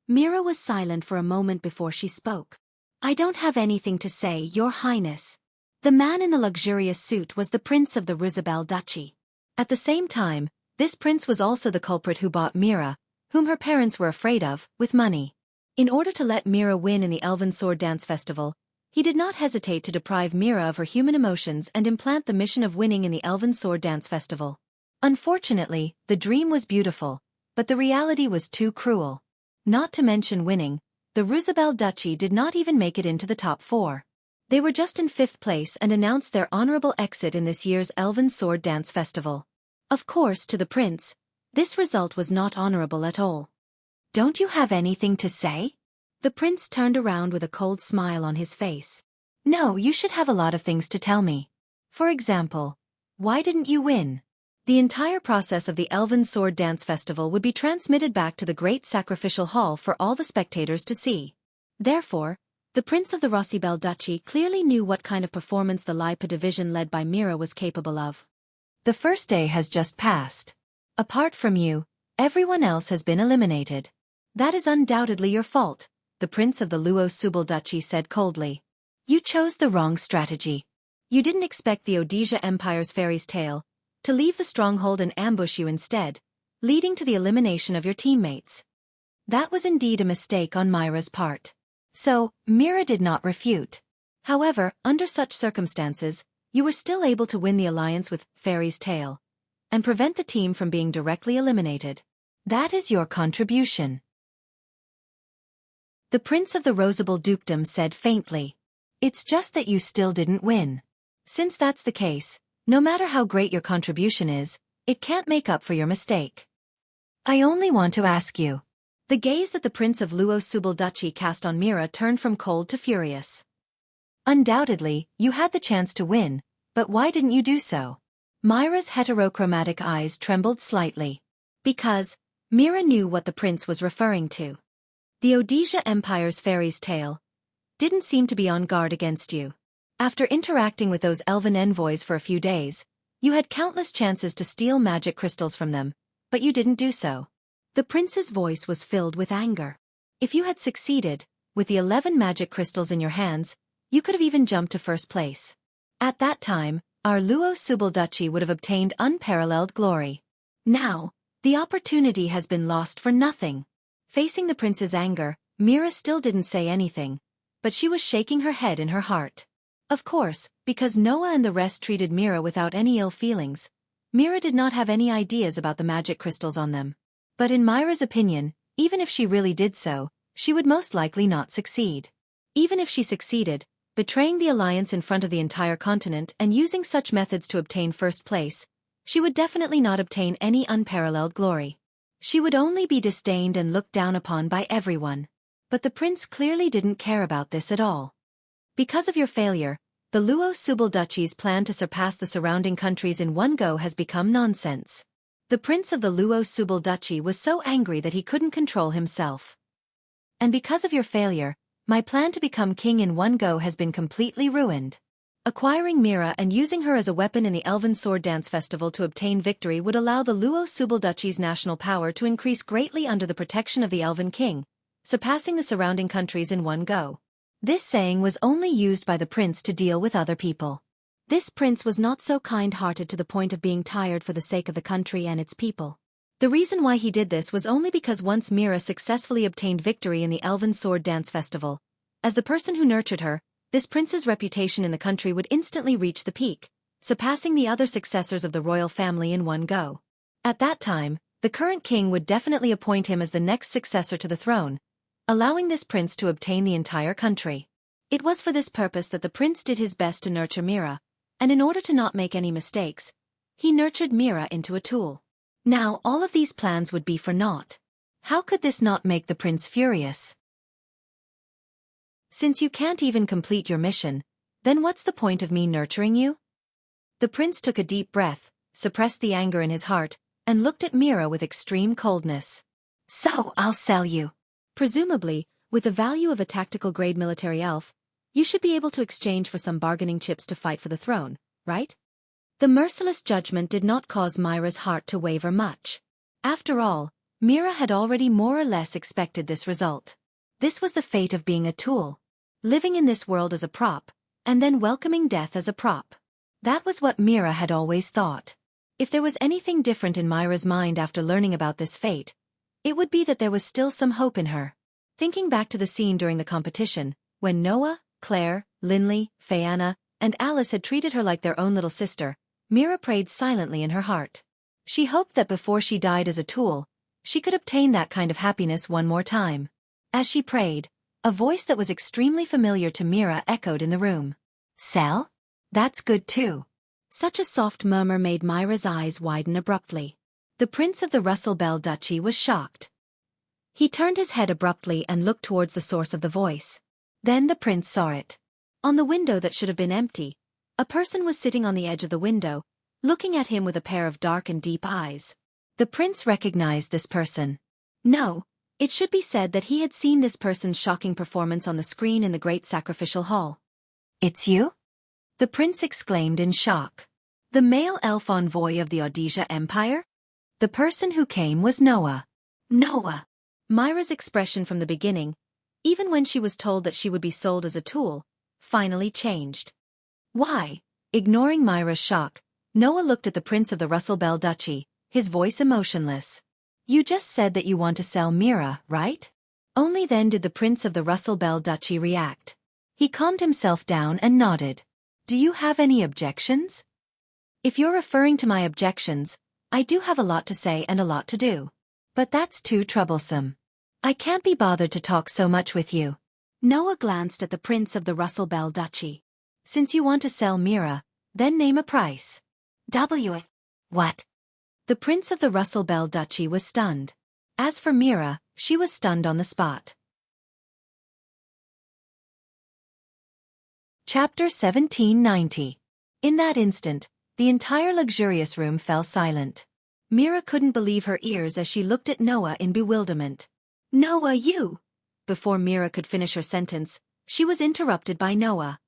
Mira was silent for a moment before she spoke. "I don't have anything to say, Your Highness." The man in the luxurious suit was the Prince of the Ruzabel Duchy. At the same time, this prince was also the culprit who bought Mira, whom her parents were afraid of, with money. In order to let Mira win in the Elven Sword Dance Festival, he did not hesitate to deprive Mira of her human emotions and implant the mission of winning in the Elven Sword Dance Festival. Unfortunately, the dream was beautiful, but the reality was too cruel. Not to mention winning, the Ruzabel Duchy did not even make it into the top 4. They were just in 5th place and announced their honorable exit in this year's Elven Sword Dance Festival. Of course, to the prince, this result was not honorable at all. "Don't you have anything to say?" The prince turned around with a cold smile on his face. "No, you should have a lot of things to tell me. For example, why didn't you win?" The entire process of the Elven Sword Dance Festival would be transmitted back to the Great Sacrificial Hall for all the spectators to see. Therefore, the Prince of the Rosibel Duchy clearly knew what kind of performance the Lipa division led by Mira was capable of. "The first day has just passed. Apart from you, everyone else has been eliminated. That is undoubtedly your fault," the Prince of the Luo-Subal Duchy said coldly. "You chose the wrong strategy. You didn't expect the Odisha Empire's Fairy's Tale to leave the stronghold and ambush you instead, leading to the elimination of your teammates. That was indeed a mistake on Myra's part." So, Mira did not refute. However, under such circumstances, you were still able to win the alliance with Fairy's Tale and prevent the team from being directly eliminated. That is your contribution. The Prince of the Rosabel Dukedom said faintly. "It's just that you still didn't win. Since that's the case, no matter how great your contribution is, it can't make up for your mistake." I only want to ask you. The gaze that the Prince of Luo-Subal Duchy cast on Mira turned from cold to furious. Undoubtedly, you had the chance to win, but why didn't you do so? Mira's heterochromatic eyes trembled slightly. Because Mira knew what the prince was referring to. The Odisha Empire's fairy's tale didn't seem to be on guard against you. After interacting with those elven envoys for a few days, you had countless chances to steal magic crystals from them, but you didn't do so. The prince's voice was filled with anger. If you had succeeded, with the 11 magic crystals in your hands, you could have even jumped to first place. At that time, our Luo-Subal Duchy would have obtained unparalleled glory. Now, the opportunity has been lost for nothing. Facing the prince's anger, Mira still didn't say anything, but she was shaking her head in her heart. Of course, because Noah and the rest treated Mira without any ill feelings, Mira did not have any ideas about the magic crystals on them. But in Mira's opinion, even if she really did so, she would most likely not succeed. Even if she succeeded, betraying the alliance in front of the entire continent and using such methods to obtain first place, she would definitely not obtain any unparalleled glory. She would only be disdained and looked down upon by everyone. But the prince clearly didn't care about this at all. Because of your failure, the Luo-Subal Duchy's plan to surpass the surrounding countries in one go has become nonsense. The prince of the Luo-Subal Duchy was so angry that he couldn't control himself. And because of your failure, my plan to become king in one go has been completely ruined. Acquiring Mira and using her as a weapon in the Elven Sword Dance Festival to obtain victory would allow the Luo-Subal Duchy's national power to increase greatly under the protection of the Elven King, surpassing the surrounding countries in one go. This saying was only used by the prince to deal with other people. This prince was not so kind-hearted to the point of being tired for the sake of the country and its people. The reason why he did this was only because once Mira successfully obtained victory in the Elven Sword Dance Festival, as the person who nurtured her, this prince's reputation in the country would instantly reach the peak, surpassing the other successors of the royal family in one go. At that time, the current king would definitely appoint him as the next successor to the throne, allowing this prince to obtain the entire country. It was for this purpose that the prince did his best to nurture Mira, and in order to not make any mistakes, he nurtured Mira into a tool. Now all of these plans would be for naught. How could this not make the prince furious? Since you can't even complete your mission, then what's the point of me nurturing you? The prince took a deep breath, suppressed the anger in his heart, and looked at Mira with extreme coldness. So, I'll sell you. Presumably, with the value of a tactical-grade military elf, you should be able to exchange for some bargaining chips to fight for the throne, right? The merciless judgment did not cause Mira's heart to waver much. After all, Mira had already more or less expected this result. This was the fate of being a tool. Living in this world as a prop, and then welcoming death as a prop. That was what Mira had always thought. If there was anything different in Mira's mind after learning about this fate, it would be that there was still some hope in her. Thinking back to the scene during the competition, when Noah, Claire, Linley, Fayanna, and Alice had treated her like their own little sister, Mira prayed silently in her heart. She hoped that before she died as a tool, she could obtain that kind of happiness one more time. As she prayed, a voice that was extremely familiar to Mira echoed in the room. Sell? That's good too. Such a soft murmur made Mira's eyes widen abruptly. The prince of the Russell Bell Duchy was shocked. He turned his head abruptly and looked towards the source of the voice. Then the prince saw it. On the window that should have been empty, a person was sitting on the edge of the window, looking at him with a pair of dark and deep eyes. The prince recognized this person. No, it should be said that he had seen this person's shocking performance on the screen in the Great Sacrificial Hall. It's you? The prince exclaimed in shock. The male elf envoy of the Odisha Empire? The person who came was Noah. Noah! Mira's expression from the beginning, even when she was told that she would be sold as a tool, finally changed. Why? Ignoring Mira's shock, Noah looked at the prince of the Russell Bell Duchy, his voice emotionless. You just said that you want to sell Mira, right? Only then did the prince of the Russell Bell Duchy react. He calmed himself down and nodded. Do you have any objections? If you're referring to my objections, I do have a lot to say and a lot to do. But that's too troublesome. I can't be bothered to talk so much with you. Noah glanced at the prince of the Russell Bell Duchy. Since you want to sell Mira, then name a price. What? The Prince of the Russell Bell Duchy was stunned. As for Mira, she was stunned on the spot. Chapter 1790. In that instant, the entire luxurious room fell silent. Mira couldn't believe her ears as she looked at Noah in bewilderment. "Noah, you!" Before Mira could finish her sentence, she was interrupted by Noah.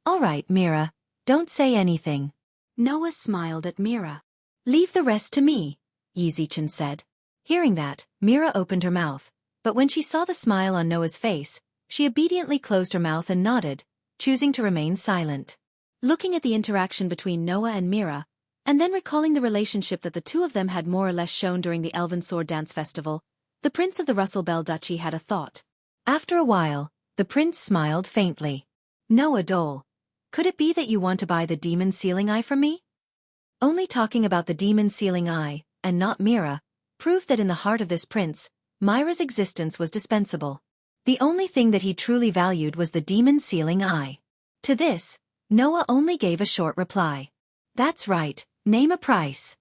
"All right, Mira, don't say anything." Noah smiled at Mira. "Leave the rest to me," Yizichin said. Hearing that, Mira opened her mouth, but when she saw the smile on Noah's face, she obediently closed her mouth and nodded, choosing to remain silent. Looking at the interaction between Noah and Mira, and then recalling the relationship that the two of them had more or less shown during the Elven Sword Dance Festival, the Prince of the Russell Bell Duchy had a thought. After a while, the prince smiled faintly. "Noah Dole, could it be that you want to buy the demon sealing eye from me?" Only talking about the demon sealing eye, and not Mira, proved that in the heart of this prince, Mira's existence was dispensable. The only thing that he truly valued was the demon sealing eye. To this, Noah only gave a short reply. "That's right, name a price."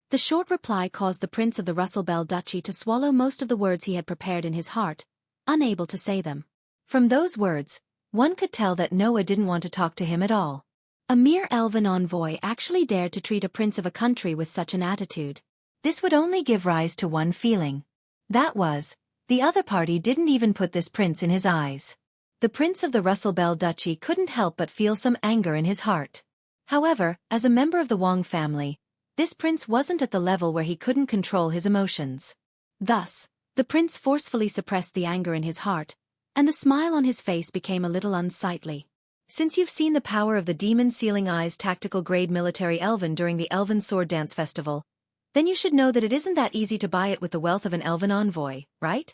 The short reply caused the Prince of the Russell Bell Duchy to swallow most of the words he had prepared in his heart, unable to say them. From those words, one could tell that Noah didn't want to talk to him at all. A mere elven envoy actually dared to treat a prince of a country with such an attitude. This would only give rise to one feeling. That was, the other party didn't even put this prince in his eyes. The Prince of the Russell Bell Duchy couldn't help but feel some anger in his heart. However, as a member of the Wong family, this prince wasn't at the level where he couldn't control his emotions. Thus, the prince forcefully suppressed the anger in his heart, and the smile on his face became a little unsightly. "Since you've seen the power of the Demon Sealing Eye's tactical grade military elven during the Elven Sword Dance Festival, then you should know that it isn't that easy to buy it with the wealth of an elven envoy, right?"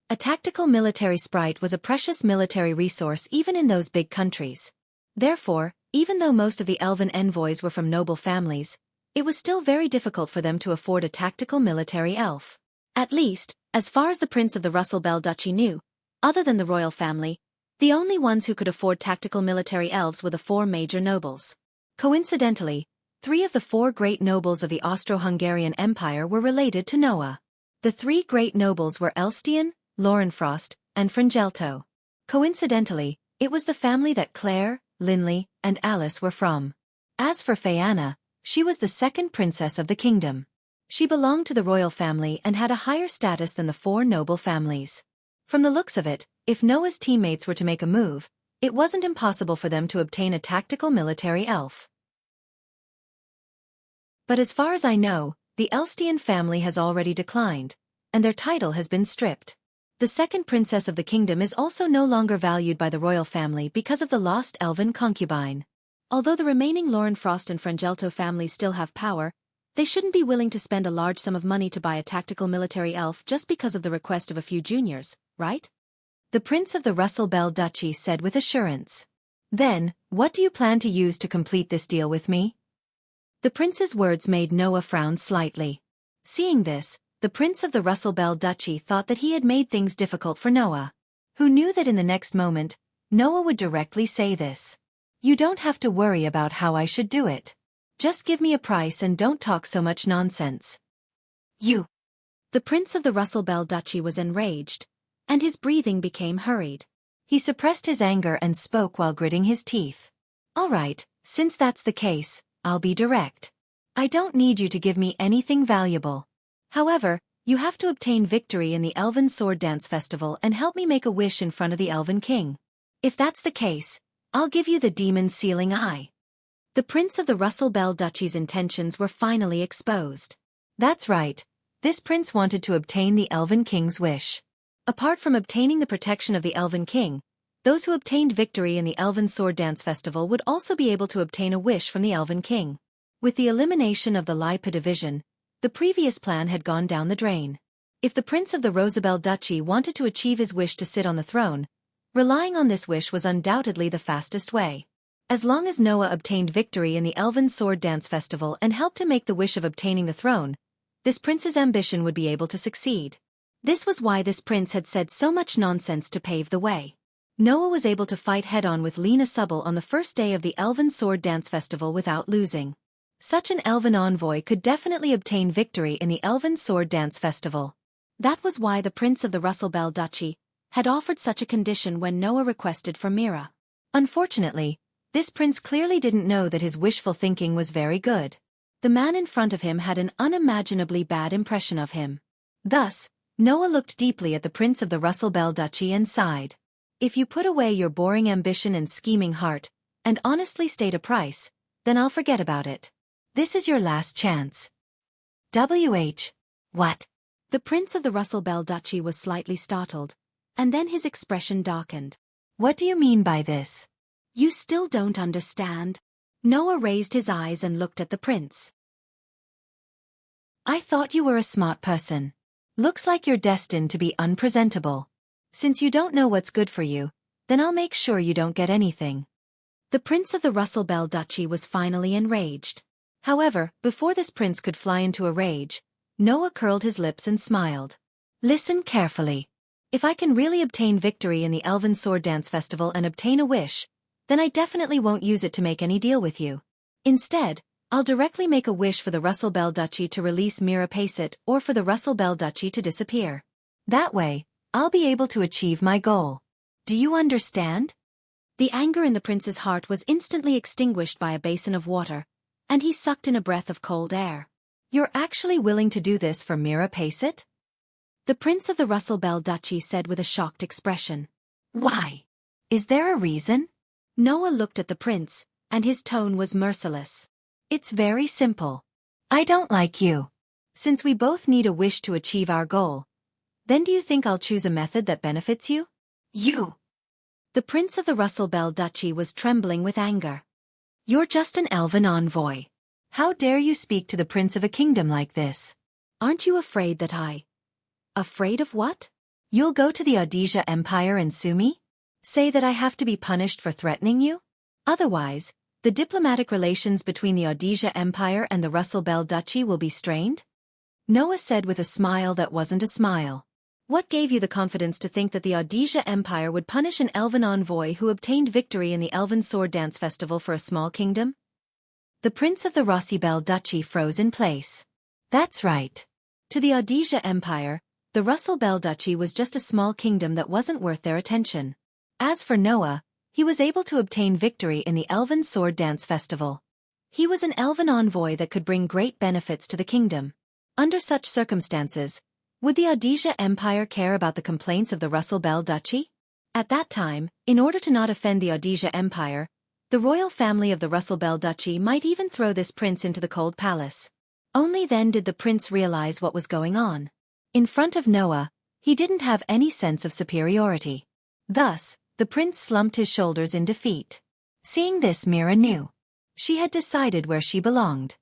A tactical military sprite was a precious military resource even in those big countries. Therefore, even though most of the elven envoys were from noble families, it was still very difficult for them to afford a tactical military elf. At least, as far as the Prince of the Russell Bell Duchy knew, other than the royal family, the only ones who could afford tactical military elves were the four major nobles. Coincidentally, 3 of the 4 great nobles of the Austro-Hungarian Empire were related to Noah. The 3 great nobles were Elstian, Laurenfrost, and Frangelto. Coincidentally, it was the family that Claire, Linley, and Alice were from. As for Fayanna, she was the second princess of the kingdom. She belonged to the royal family and had a higher status than the 4 noble families. From the looks of it, if Noah's teammates were to make a move, it wasn't impossible for them to obtain a tactical military elf. But as far as I know, the Elstian family has already declined, and their title has been stripped. The second princess of the kingdom is also no longer valued by the royal family because of the lost elven concubine. Although the remaining Laurenfrost and Frangelto families still have power, they shouldn't be willing to spend a large sum of money to buy a tactical military elf just because of the request of a few juniors, right? The Prince of the Russell Bell Duchy said with assurance. "Then, what do you plan to use to complete this deal with me?" The prince's words made Noah frown slightly. Seeing this, the Prince of the Russell Bell Duchy thought that he had made things difficult for Noah. Who knew that in the next moment, Noah would directly say this. "You don't have to worry about how I should do it. Just give me a price and don't talk so much nonsense." "You!" The Prince of the Russell Bell Duchy was enraged, and his breathing became hurried. He suppressed his anger and spoke while gritting his teeth. "All right, since that's the case, I'll be direct. I don't need you to give me anything valuable. However, you have to obtain victory in the Elven Sword Dance Festival and help me make a wish in front of the Elven King. If that's the case, I'll give you the Demon Sealing Eye." The Prince of the Russell Bell Duchy's intentions were finally exposed. That's right, this prince wanted to obtain the Elven King's wish. Apart from obtaining the protection of the Elven King, those who obtained victory in the Elven Sword Dance Festival would also be able to obtain a wish from the Elven King. With the elimination of the Lipa division, the previous plan had gone down the drain. If the Prince of the Rosabelle Duchy wanted to achieve his wish to sit on the throne, relying on this wish was undoubtedly the fastest way. As long as Noah obtained victory in the Elven Sword Dance Festival and helped him make the wish of obtaining the throne, this prince's ambition would be able to succeed. This was why this prince had said so much nonsense to pave the way. Noah was able to fight head-on with Lena Subble on the first day of the Elven Sword Dance Festival without losing. Such an elven envoy could definitely obtain victory in the Elven Sword Dance Festival. That was why the Prince of the Russelbell Duchy had offered such a condition when Noah requested for Mira. Unfortunately, this prince clearly didn't know that his wishful thinking was very good. The man in front of him had an unimaginably bad impression of him. Thus, Noah looked deeply at the Prince of the Russelbell Duchy and sighed. If you put away your boring ambition and scheming heart, and honestly state a price, then I'll forget about it. This is your last chance. What? The Prince of the Russelbell Duchy was slightly startled, and then his expression darkened. What do you mean by this? You still don't understand? Noah raised his eyes and looked at the prince. I thought you were a smart person. Looks like you're destined to be unpresentable. Since you don't know what's good for you, then I'll make sure you don't get anything. The Prince of the Russelbell Duchy was finally enraged. However, before this prince could fly into a rage, Noah curled his lips and smiled. Listen carefully. If I can really obtain victory in the Elven Sword Dance Festival and obtain a wish, then I definitely won't use it to make any deal with you. Instead, I'll directly make a wish for the Russelbell Duchy to release Mira Pacet or for the Russelbell Duchy to disappear. That way, I'll be able to achieve my goal. Do you understand? The anger in the prince's heart was instantly extinguished by a basin of water, and he sucked in a breath of cold air. You're actually willing to do this for Mira Pacet? The Prince of the Russelbell Duchy said with a shocked expression. Why? Is there a reason? Noah looked at the prince, and his tone was merciless. It's very simple. I don't like you. Since we both need a wish to achieve our goal, then do you think I'll choose a method that benefits you? You! The Prince of the Russelbell Duchy was trembling with anger. You're just an elven envoy. How dare you speak to the prince of a kingdom like this? Aren't you afraid that Afraid of what? You'll go to the Audisia Empire and sue me? Say that I have to be punished for threatening you? Otherwise, the diplomatic relations between the Audisia Empire and the Russelbell Duchy will be strained? Noah said with a smile that wasn't a smile. What gave you the confidence to think that the Audisia Empire would punish an elven envoy who obtained victory in the Elven Sword Dance Festival for a small kingdom? The Prince of the Russelbell Duchy froze in place. That's right. To the Audisia Empire, the Russelbell Duchy was just a small kingdom that wasn't worth their attention. As for Noah, he was able to obtain victory in the Elven Sword Dance Festival. He was an elven envoy that could bring great benefits to the kingdom. Under such circumstances, would the Audisia Empire care about the complaints of the Russelbell Duchy? At that time, in order to not offend the Audisia Empire, the royal family of the Russelbell Duchy might even throw this prince into the cold palace. Only then did the prince realize what was going on. In front of Noah, he didn't have any sense of superiority. Thus, the prince slumped his shoulders in defeat. Seeing this, Mira knew. She had decided where she belonged.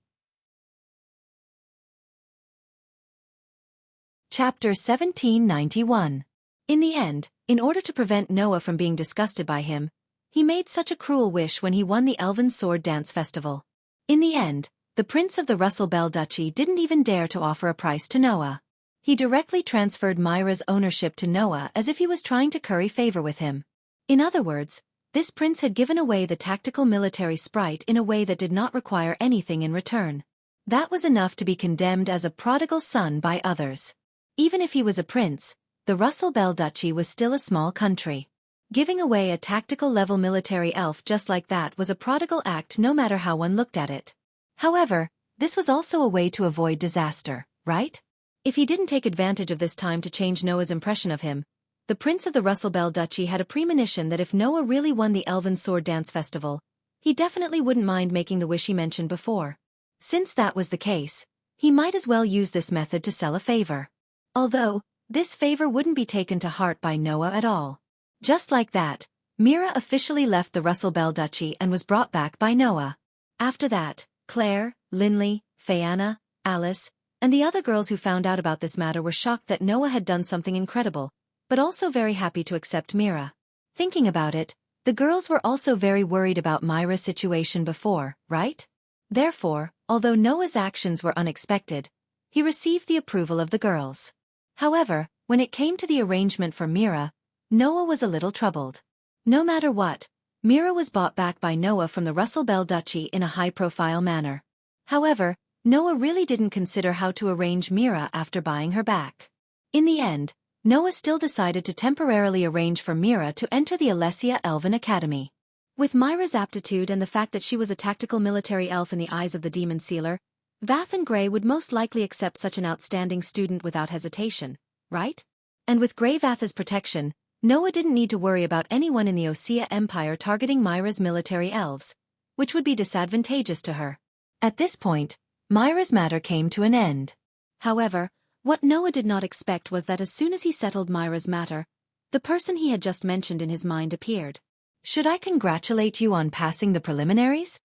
Chapter 1791. In the end, in order to prevent Noah from being disgusted by him, he made such a cruel wish when he won the Elven Sword Dance Festival. In the end, the Prince of the Russelbell Duchy didn't even dare to offer a price to Noah. He directly transferred Mira's ownership to Noah as if he was trying to curry favor with him. In other words, this prince had given away the tactical military sprite in a way that did not require anything in return. That was enough to be condemned as a prodigal son by others. Even if he was a prince, the Russelbell Duchy was still a small country. Giving away a tactical-level military elf just like that was a prodigal act no matter how one looked at it. However, this was also a way to avoid disaster, right? If he didn't take advantage of this time to change Noah's impression of him, the Prince of the Russelbell Duchy had a premonition that if Noah really won the Elven Sword Dance Festival, he definitely wouldn't mind making the wish he mentioned before. Since that was the case, he might as well use this method to sell a favor. Although, this favor wouldn't be taken to heart by Noah at all. Just like that, Mira officially left the Russelbell Duchy and was brought back by Noah. After that, Claire, Linley, Fayanna, Alice, and the other girls who found out about this matter were shocked that Noah had done something incredible, but also very happy to accept Mira. Thinking about it, the girls were also very worried about Mira's situation before, right? Therefore, although Noah's actions were unexpected, he received the approval of the girls. However, when it came to the arrangement for Mira, Noah was a little troubled. No matter what, Mira was bought back by Noah from the Russelbell Duchy in a high-profile manner. However, Noah really didn't consider how to arrange Mira after buying her back. In the end, Noah still decided to temporarily arrange for Mira to enter the Alessia Elven Academy. With Myra's aptitude and the fact that she was a tactical military elf in the eyes of the demon sealer, Vath and Grey would most likely accept such an outstanding student without hesitation, right? And with Grey Vath's protection, Noah didn't need to worry about anyone in the Osea Empire targeting Myra's military elves, which would be disadvantageous to her. At this point, Myra's matter came to an end. However, what Noah did not expect was that as soon as he settled Myra's matter, the person he had just mentioned in his mind appeared. Should I congratulate you on passing the preliminaries?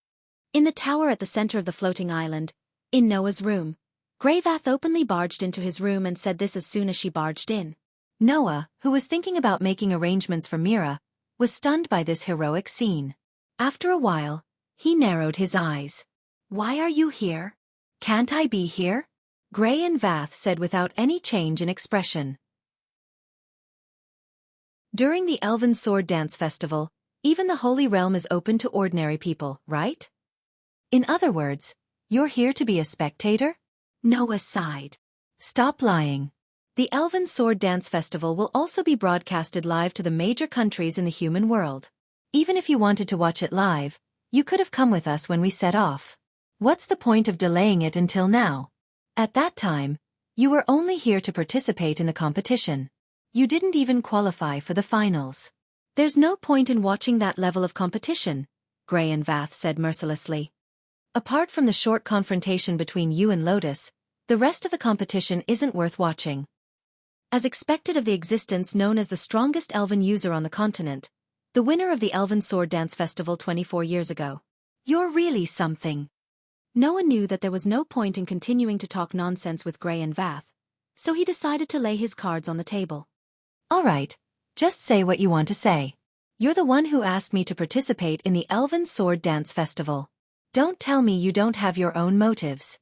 In the tower at the center of the floating island, in Noah's room, Grey Vath openly barged into his room and said this as soon as she barged in. Noah, who was thinking about making arrangements for Mira, was stunned by this heroic scene. After a while, he narrowed his eyes. Why are you here? Can't I be here? Grey and Vath said without any change in expression. During the Elven Sword Dance Festival, even the Holy Realm is open to ordinary people, right? In other words, you're here to be a spectator? Noah sighed. Stop lying. The Elven Sword Dance Festival will also be broadcasted live to the major countries in the human world. Even if you wanted to watch it live, you could have come with us when we set off. What's the point of delaying it until now? At that time, you were only here to participate in the competition. You didn't even qualify for the finals. There's no point in watching that level of competition, Grey and Vath said mercilessly. Apart from the short confrontation between you and Lotus, the rest of the competition isn't worth watching. As expected of the existence known as the strongest elven user on the continent, the winner of the Elven Sword Dance Festival 24 years ago. You're really something. Noah knew that there was no point in continuing to talk nonsense with Grey and Vath, so he decided to lay his cards on the table. All right, just say what you want to say. You're the one who asked me to participate in the Elven Sword Dance Festival. Don't tell me you don't have your own motives.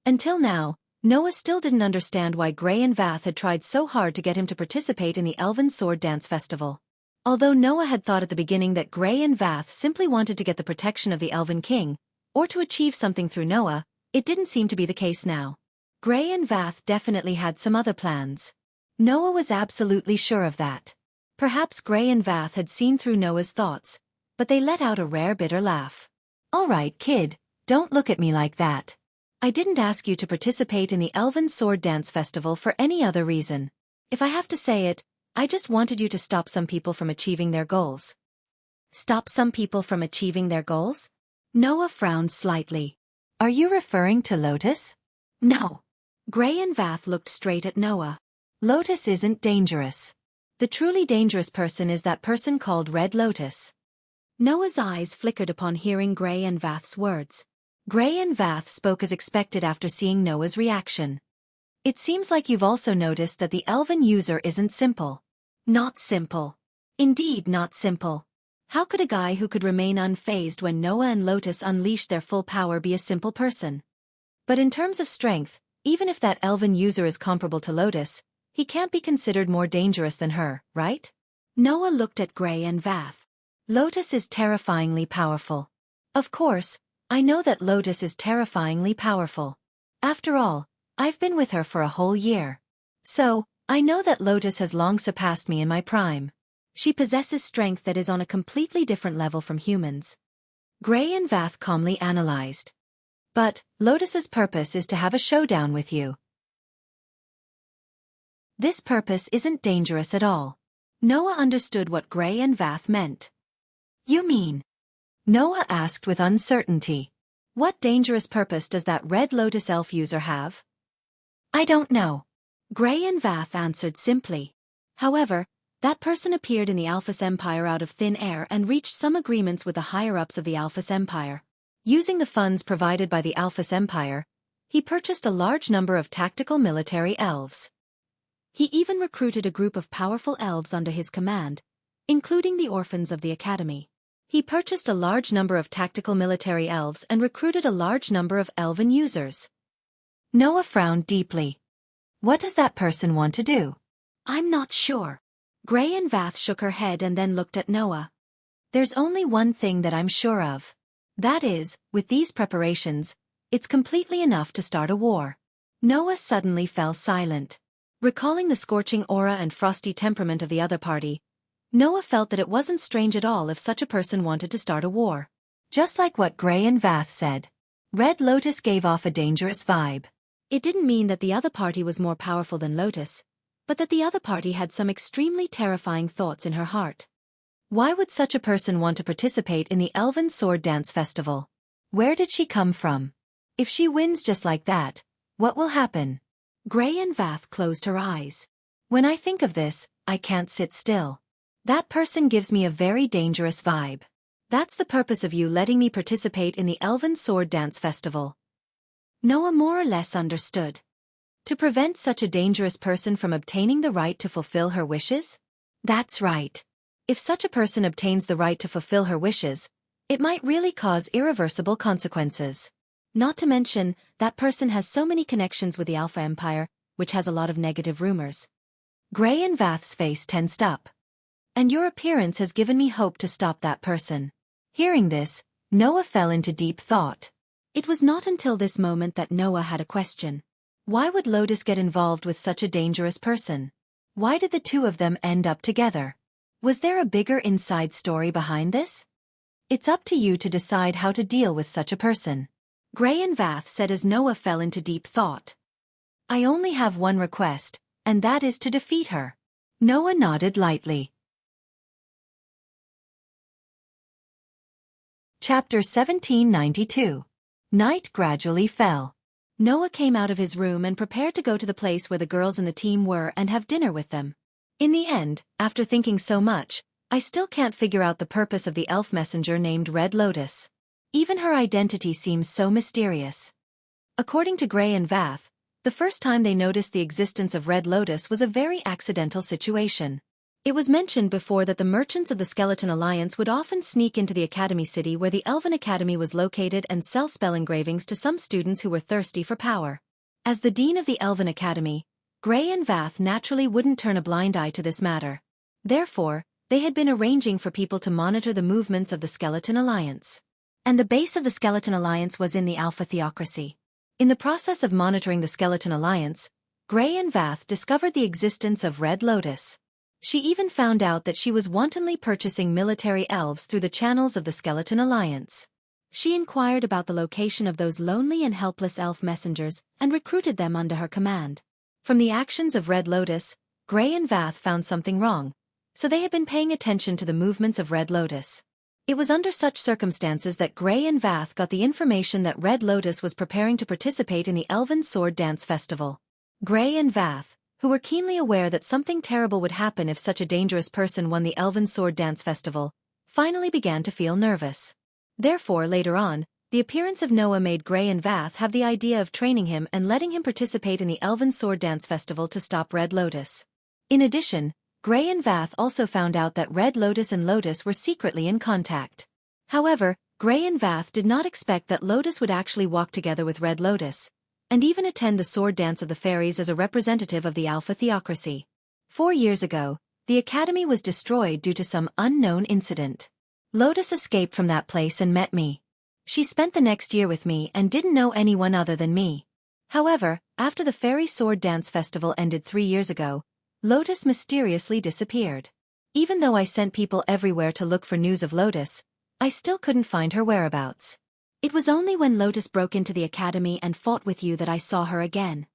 Until now, Noah still didn't understand why Grey and Vath had tried so hard to get him to participate in the Elven Sword Dance Festival. Although Noah had thought at the beginning that Grey and Vath simply wanted to get the protection of the Elven King, or to achieve something through Noah, it didn't seem to be the case now. Grey and Vath definitely had some other plans. Noah was absolutely sure of that. Perhaps Grey and Vath had seen through Noah's thoughts, but they let out a rare bitter laugh. All right, kid, don't look at me like that. I didn't ask you to participate in the Elven Sword Dance Festival for any other reason. If I have to say it, I just wanted you to stop some people from achieving their goals. Stop some people from achieving their goals? Noah frowned slightly. Are you referring to Lotus? No. Grey and Vath looked straight at Noah. Lotus isn't dangerous. The truly dangerous person is that person called Red Lotus. Noah's eyes flickered upon hearing Grey and Vath's words. Grey and Vath spoke as expected after seeing Noah's reaction. It seems like you've also noticed that the elven user isn't simple. Not simple. Indeed not simple. How could a guy who could remain unfazed when Noah and Lotus unleashed their full power be a simple person? But in terms of strength, even if that elven user is comparable to Lotus, he can't be considered more dangerous than her, right? Noah looked at Grey and Vath. Lotus is terrifyingly powerful. Of course, I know that Lotus is terrifyingly powerful. After all, I've been with her for a whole year. So, I know that Lotus has long surpassed me in my prime. She possesses strength that is on a completely different level from humans. Grey and Vath calmly analyzed. But, Lotus's purpose is to have a showdown with you. This purpose isn't dangerous at all. Noah understood what Grey and Vath meant. You mean? Noah asked with uncertainty. What dangerous purpose does that Red Lotus elf user have? I don't know. Grey and Vath answered simply. However, that person appeared in the Alphys Empire out of thin air and reached some agreements with the higher-ups of the Alphys Empire. Using the funds provided by the Alphys Empire, he purchased a large number of tactical military elves. He even recruited a group of powerful elves under his command, including the orphans of the academy. He purchased a large number of tactical military elves and recruited a large number of elven users. Noah frowned deeply. What does that person want to do? I'm not sure. Grey and Vath shook her head and then looked at Noah. There's only one thing that I'm sure of. That is, with these preparations, It's completely enough to start a war. Noah suddenly fell silent. Recalling the scorching aura and frosty temperament of the other party, Noah felt that it wasn't strange at all if such a person wanted to start a war. Just like what Gray and Vath said, Red Lotus gave off a dangerous vibe. It didn't mean that the other party was more powerful than Lotus, but that the other party had some extremely terrifying thoughts in her heart. Why would such a person want to participate in the Elven Sword Dance Festival? Where did she come from? If she wins just like that, what will happen? Gray and Vath closed her eyes. When I think of this, I can't sit still. That person gives me a very dangerous vibe. That's the purpose of you letting me participate in the Elven Sword Dance Festival. Noah more or less understood. To prevent such a dangerous person from obtaining the right to fulfill her wishes? That's right. If such a person obtains the right to fulfill her wishes, it might really cause irreversible consequences. Not to mention, that person has so many connections with the Alpha Empire, which has a lot of negative rumors. Gray and Vath's face tensed up. And your appearance has given me hope to stop that person. Hearing this, Noah fell into deep thought. It was not until this moment that Noah had a question. Why would Lotus get involved with such a dangerous person? Why did the two of them end up together? Was there a bigger inside story behind this? It's up to you to decide how to deal with such a person. Gray and Vath said as Noah fell into deep thought. I only have one request, and that is to defeat her. Noah nodded lightly. Chapter 1792. Night gradually fell. Noah came out of his room and prepared to go to the place where the girls in the team were and have dinner with them. In the end, after thinking so much, I still can't figure out the purpose of the elf messenger named Red Lotus. Even her identity seems so mysterious. According to Gray and Vath, the first time they noticed the existence of Red Lotus was a very accidental situation. It was mentioned before that the merchants of the Skeleton Alliance would often sneak into the Academy City where the Elven Academy was located and sell spell engravings to some students who were thirsty for power. As the Dean of the Elven Academy, Gray and Vath naturally wouldn't turn a blind eye to this matter. Therefore, they had been arranging for people to monitor the movements of the Skeleton Alliance. And the base of the Skeleton Alliance was in the Alpha Theocracy. In the process of monitoring the Skeleton Alliance, Gray and Vath discovered the existence of Red Lotus. She even found out that she was wantonly purchasing military elves through the channels of the Skeleton Alliance. She inquired about the location of those lonely and helpless elf messengers and recruited them under her command. From the actions of Red Lotus, Gray and Vath found something wrong, so they had been paying attention to the movements of Red Lotus. It was under such circumstances that Gray and Vath got the information that Red Lotus was preparing to participate in the Elven Sword Dance Festival. Gray and Vath, who were keenly aware that something terrible would happen if such a dangerous person won the Elven Sword Dance Festival, finally began to feel nervous. Therefore, later on, the appearance of Noah made Gray and Vath have the idea of training him and letting him participate in the Elven Sword Dance Festival to stop Red Lotus. In addition, Gray and Vath also found out that Red Lotus and Lotus were secretly in contact. However, Gray and Vath did not expect that Lotus would actually walk together with Red Lotus, and even attend the Sword Dance of the Fairies as a representative of the Alpha Theocracy. 4 years ago, the Academy was destroyed due to some unknown incident. Lotus escaped from that place and met me. She spent the next year with me and didn't know anyone other than me. However, after the Fairy Sword Dance Festival ended 3 years ago, Lotus mysteriously disappeared. Even though I sent people everywhere to look for news of Lotus, I still couldn't find her whereabouts. It was only when Lotus broke into the Academy and fought with you that I saw her again.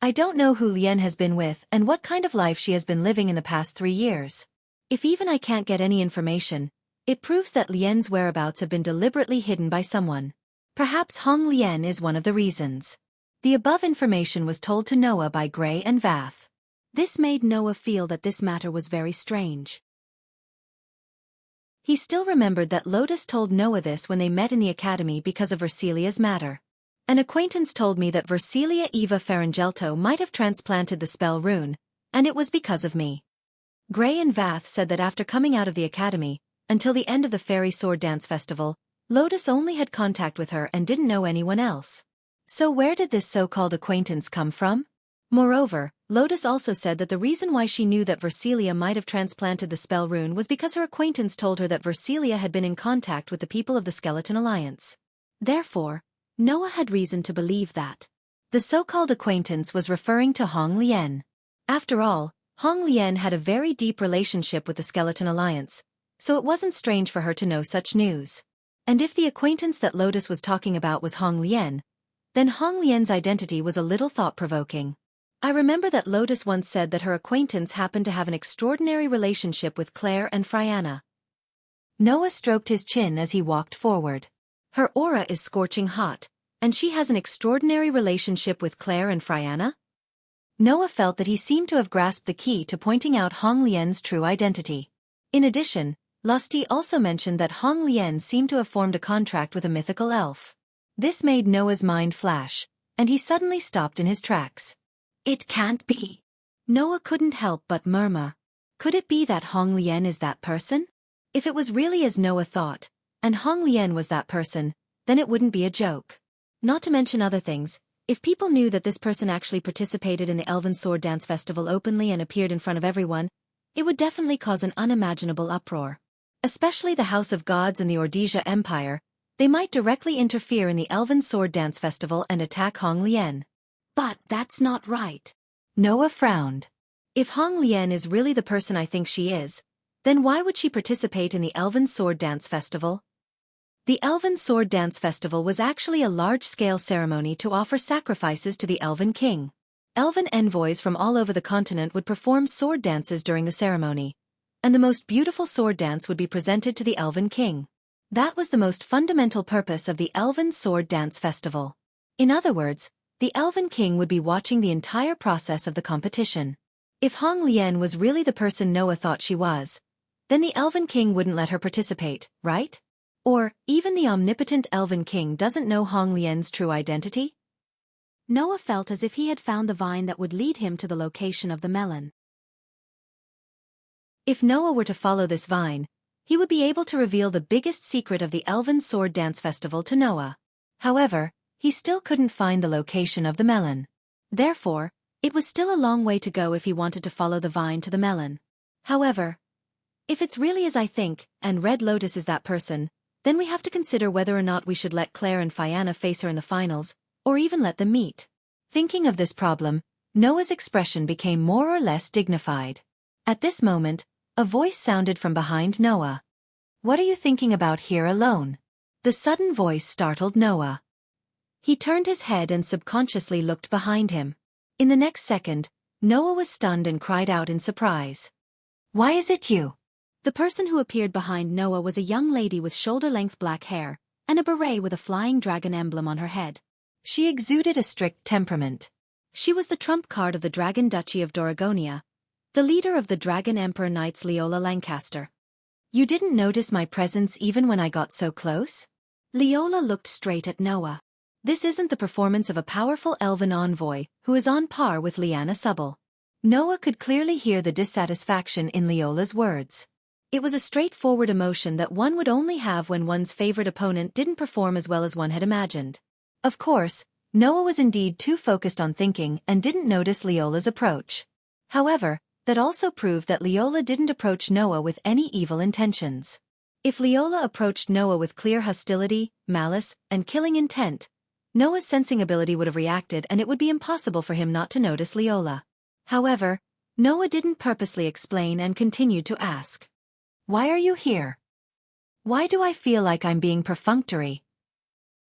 I don't know who Lien has been with and what kind of life she has been living in the past 3 years. If even I can't get any information, it proves that Lien's whereabouts have been deliberately hidden by someone. Perhaps Hong Lien is one of the reasons. The above information was told to Noah by Gray and Vath. This made Noah feel that this matter was very strange. He still remembered that Lotus told Noah this when they met in the Academy because of Versilia's matter. An acquaintance told me that Versilia Eva Farangelto might have transplanted the spell rune, and it was because of me. Gray and Vath said that after coming out of the Academy, until the end of the Fairy Sword Dance Festival, Lotus only had contact with her and didn't know anyone else. So where did this so-called acquaintance come from? Moreover, Lotus also said that the reason why she knew that Versilia might have transplanted the spell rune was because her acquaintance told her that Versilia had been in contact with the people of the Skeleton Alliance. Therefore, Noah had reason to believe that. The so-called acquaintance was referring to Hong Lien. After all, Hong Lien had a very deep relationship with the Skeleton Alliance, so it wasn't strange for her to know such news. And if the acquaintance that Lotus was talking about was Hong Lien, then Hong Lien's identity was a little thought-provoking. I remember that Lotus once said that her acquaintance happened to have an extraordinary relationship with Claire and Friana. Noah stroked his chin as he walked forward. Her aura is scorching hot, and she has an extraordinary relationship with Claire and Friana? Noah felt that he seemed to have grasped the key to pointing out Hong Lien's true identity. In addition, Lusty also mentioned that Hong Lien seemed to have formed a contract with a mythical elf. This made Noah's mind flash, and he suddenly stopped in his tracks. It can't be. Noah couldn't help but murmur. Could it be that Hong Lien is that person? If it was really as Noah thought, and Hong Lien was that person, then it wouldn't be a joke. Not to mention other things, if people knew that this person actually participated in the Elven Sword Dance Festival openly and appeared in front of everyone, it would definitely cause an unimaginable uproar. Especially the House of Gods and the Ordesia Empire, they might directly interfere in the Elven Sword Dance Festival and attack Hong Lien. But that's not right. Noah frowned. If Hong Lien is really the person I think she is, then why would she participate in the Elven Sword Dance Festival? The Elven Sword Dance Festival was actually a large-scale ceremony to offer sacrifices to the Elven King. Elven envoys from all over the continent would perform sword dances during the ceremony, and the most beautiful sword dance would be presented to the Elven King. That was the most fundamental purpose of the Elven Sword Dance Festival. In other words, the Elven King would be watching the entire process of the competition. If Hong Lien was really the person Noah thought she was, then the Elven King wouldn't let her participate, right? Or, even the omnipotent Elven King doesn't know Hong Lien's true identity? Noah felt as if he had found the vine that would lead him to the location of the melon. If Noah were to follow this vine, he would be able to reveal the biggest secret of the Elven Sword Dance Festival to Noah. However, he still couldn't find the location of the melon. Therefore, it was still a long way to go if he wanted to follow the vine to the melon. However, if it's really as I think, and Red Lotus is that person, then we have to consider whether or not we should let Claire and Fianna face her in the finals, or even let them meet. Thinking of this problem, Noah's expression became more or less dignified. At this moment, a voice sounded from behind Noah. "What are you thinking about here alone?" The sudden voice startled Noah. He turned his head and subconsciously looked behind him. In the next second, Noah was stunned and cried out in surprise. "Why is it you?" The person who appeared behind Noah was a young lady with shoulder-length black hair, and a beret with a flying dragon emblem on her head. She exuded a strict temperament. She was the trump card of the Dragon Duchy of Doragonia, the leader of the Dragon Emperor Knights Leola Lancaster. "You didn't notice my presence even when I got so close?" Leola looked straight at Noah. This isn't the performance of a powerful elven envoy who is on par with Lyanna Subble. Noah could clearly hear the dissatisfaction in Leola's words. It was a straightforward emotion that one would only have when one's favorite opponent didn't perform as well as one had imagined. Of course, Noah was indeed too focused on thinking and didn't notice Leola's approach. However, that also proved that Leola didn't approach Noah with any evil intentions. If Leola approached Noah with clear hostility, malice, and killing intent, Noah's sensing ability would have reacted and it would be impossible for him not to notice Leola. However, Noah didn't purposely explain and continued to ask. "Why are you here? Why do I feel like I'm being perfunctory?"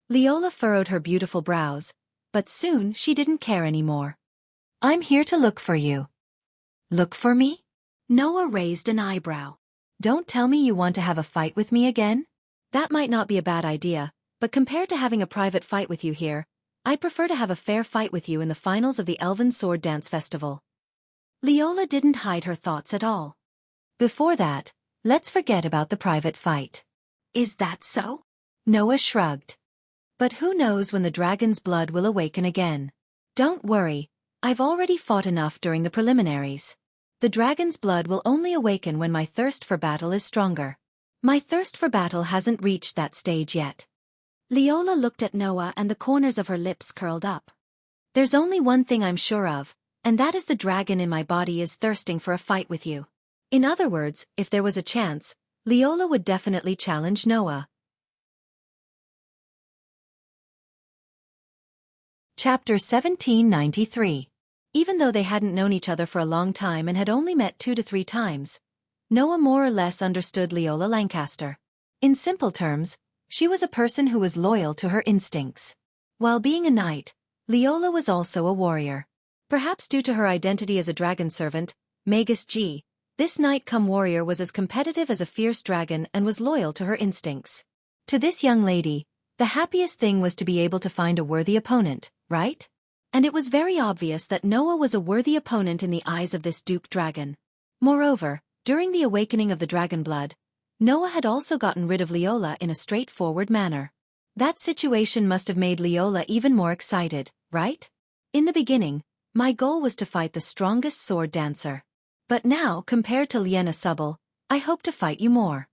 Leola furrowed her beautiful brows, but soon she didn't care anymore. "I'm here to look for you." "Look for me?" Noah raised an eyebrow. "Don't tell me you want to have a fight with me again? That might not be a bad idea, but compared to having a private fight with you here, I'd prefer to have a fair fight with you in the finals of the Elven Sword Dance Festival." Leola didn't hide her thoughts at all. "Before that, let's forget about the private fight." "Is that so?" Noah shrugged. "But who knows when the dragon's blood will awaken again. Don't worry, I've already fought enough during the preliminaries. The dragon's blood will only awaken when my thirst for battle is stronger. My thirst for battle hasn't reached that stage yet." Leola looked at Noah and the corners of her lips curled up. "There's only one thing I'm sure of, and that is the dragon in my body is thirsting for a fight with you." In other words, if there was a chance, Leola would definitely challenge Noah. Chapter 1793. Even though they hadn't known each other for a long time and had only met 2 to 3 times, Noah more or less understood Leola Lancaster. In simple terms, she was a person who was loyal to her instincts. While being a knight, Leola was also a warrior. Perhaps due to her identity as a dragon servant, Magus G, this knight-come-warrior was as competitive as a fierce dragon and was loyal to her instincts. To this young lady, the happiest thing was to be able to find a worthy opponent, right? And it was very obvious that Noah was a worthy opponent in the eyes of this Duke Dragon. Moreover, during the awakening of the dragon blood, Noah had also gotten rid of Leola in a straightforward manner. That situation must have made Leola even more excited, right? In the beginning, my goal was to fight the strongest sword dancer. But now, compared to Liena Subble, I hope to fight you more.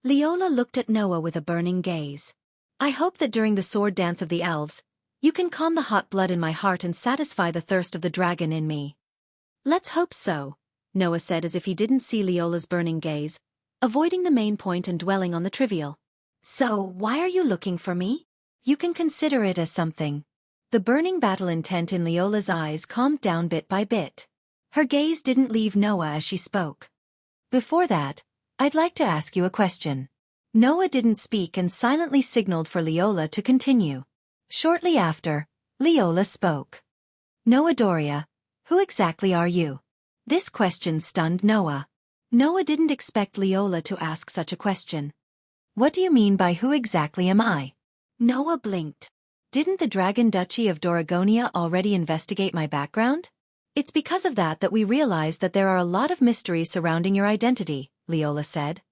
Leola looked at Noah with a burning gaze. I hope that during the sword dance of the elves, you can calm the hot blood in my heart and satisfy the thirst of the dragon in me. Let's hope so, Noah said as if he didn't see Leola's burning gaze, avoiding the main point and dwelling on the trivial. So, why are you looking for me? You can consider it as something. The burning battle intent in Leola's eyes calmed down bit by bit. Her gaze didn't leave Noah as she spoke. Before that, I'd like to ask you a question. Noah didn't speak and silently signaled for Leola to continue. Shortly after, Leola spoke. Noah Doria, who exactly are you? This question stunned Noah. Noah didn't expect Leola to ask such a question. What do you mean by who exactly am I? Noah blinked. Didn't the Dragon Duchy of Doragonia already investigate my background? It's because of that we realized that there are a lot of mysteries surrounding your identity, Leola said.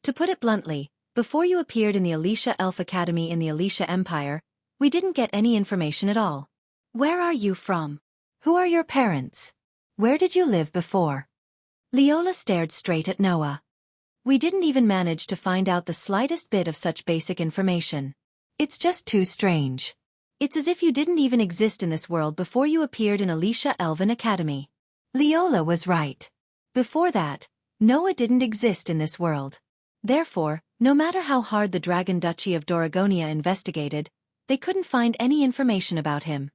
To put it bluntly, before you appeared in the Alicia Elf Academy in the Alicia Empire, we didn't get any information at all. Where are you from? Who are your parents? Where did you live before? Leola stared straight at Noah. We didn't even manage to find out the slightest bit of such basic information. It's just too strange. It's as if you didn't even exist in this world before you appeared in Alicia Elven Academy. Leola was right. Before that, Noah didn't exist in this world. Therefore, no matter how hard the Dragon Duchy of Doragonia investigated, they couldn't find any information about him.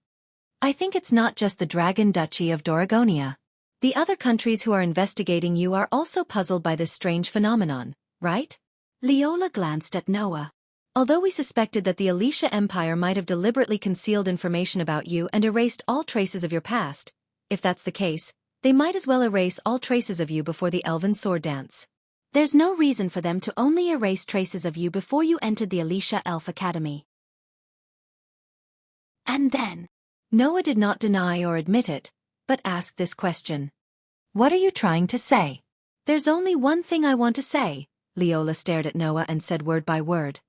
I think it's not just the Dragon Duchy of Doragonia. The other countries who are investigating you are also puzzled by this strange phenomenon, right? Leola glanced at Noah. Although we suspected that the Alicia Empire might have deliberately concealed information about you and erased all traces of your past, if that's the case, they might as well erase all traces of you before the Elven Sword Dance. There's no reason for them to only erase traces of you before you entered the Alicia Elf Academy. And then, Noah did not deny or admit it, but asked this question. What are you trying to say? There's only one thing I want to say, Leola stared at Noah and said word by word.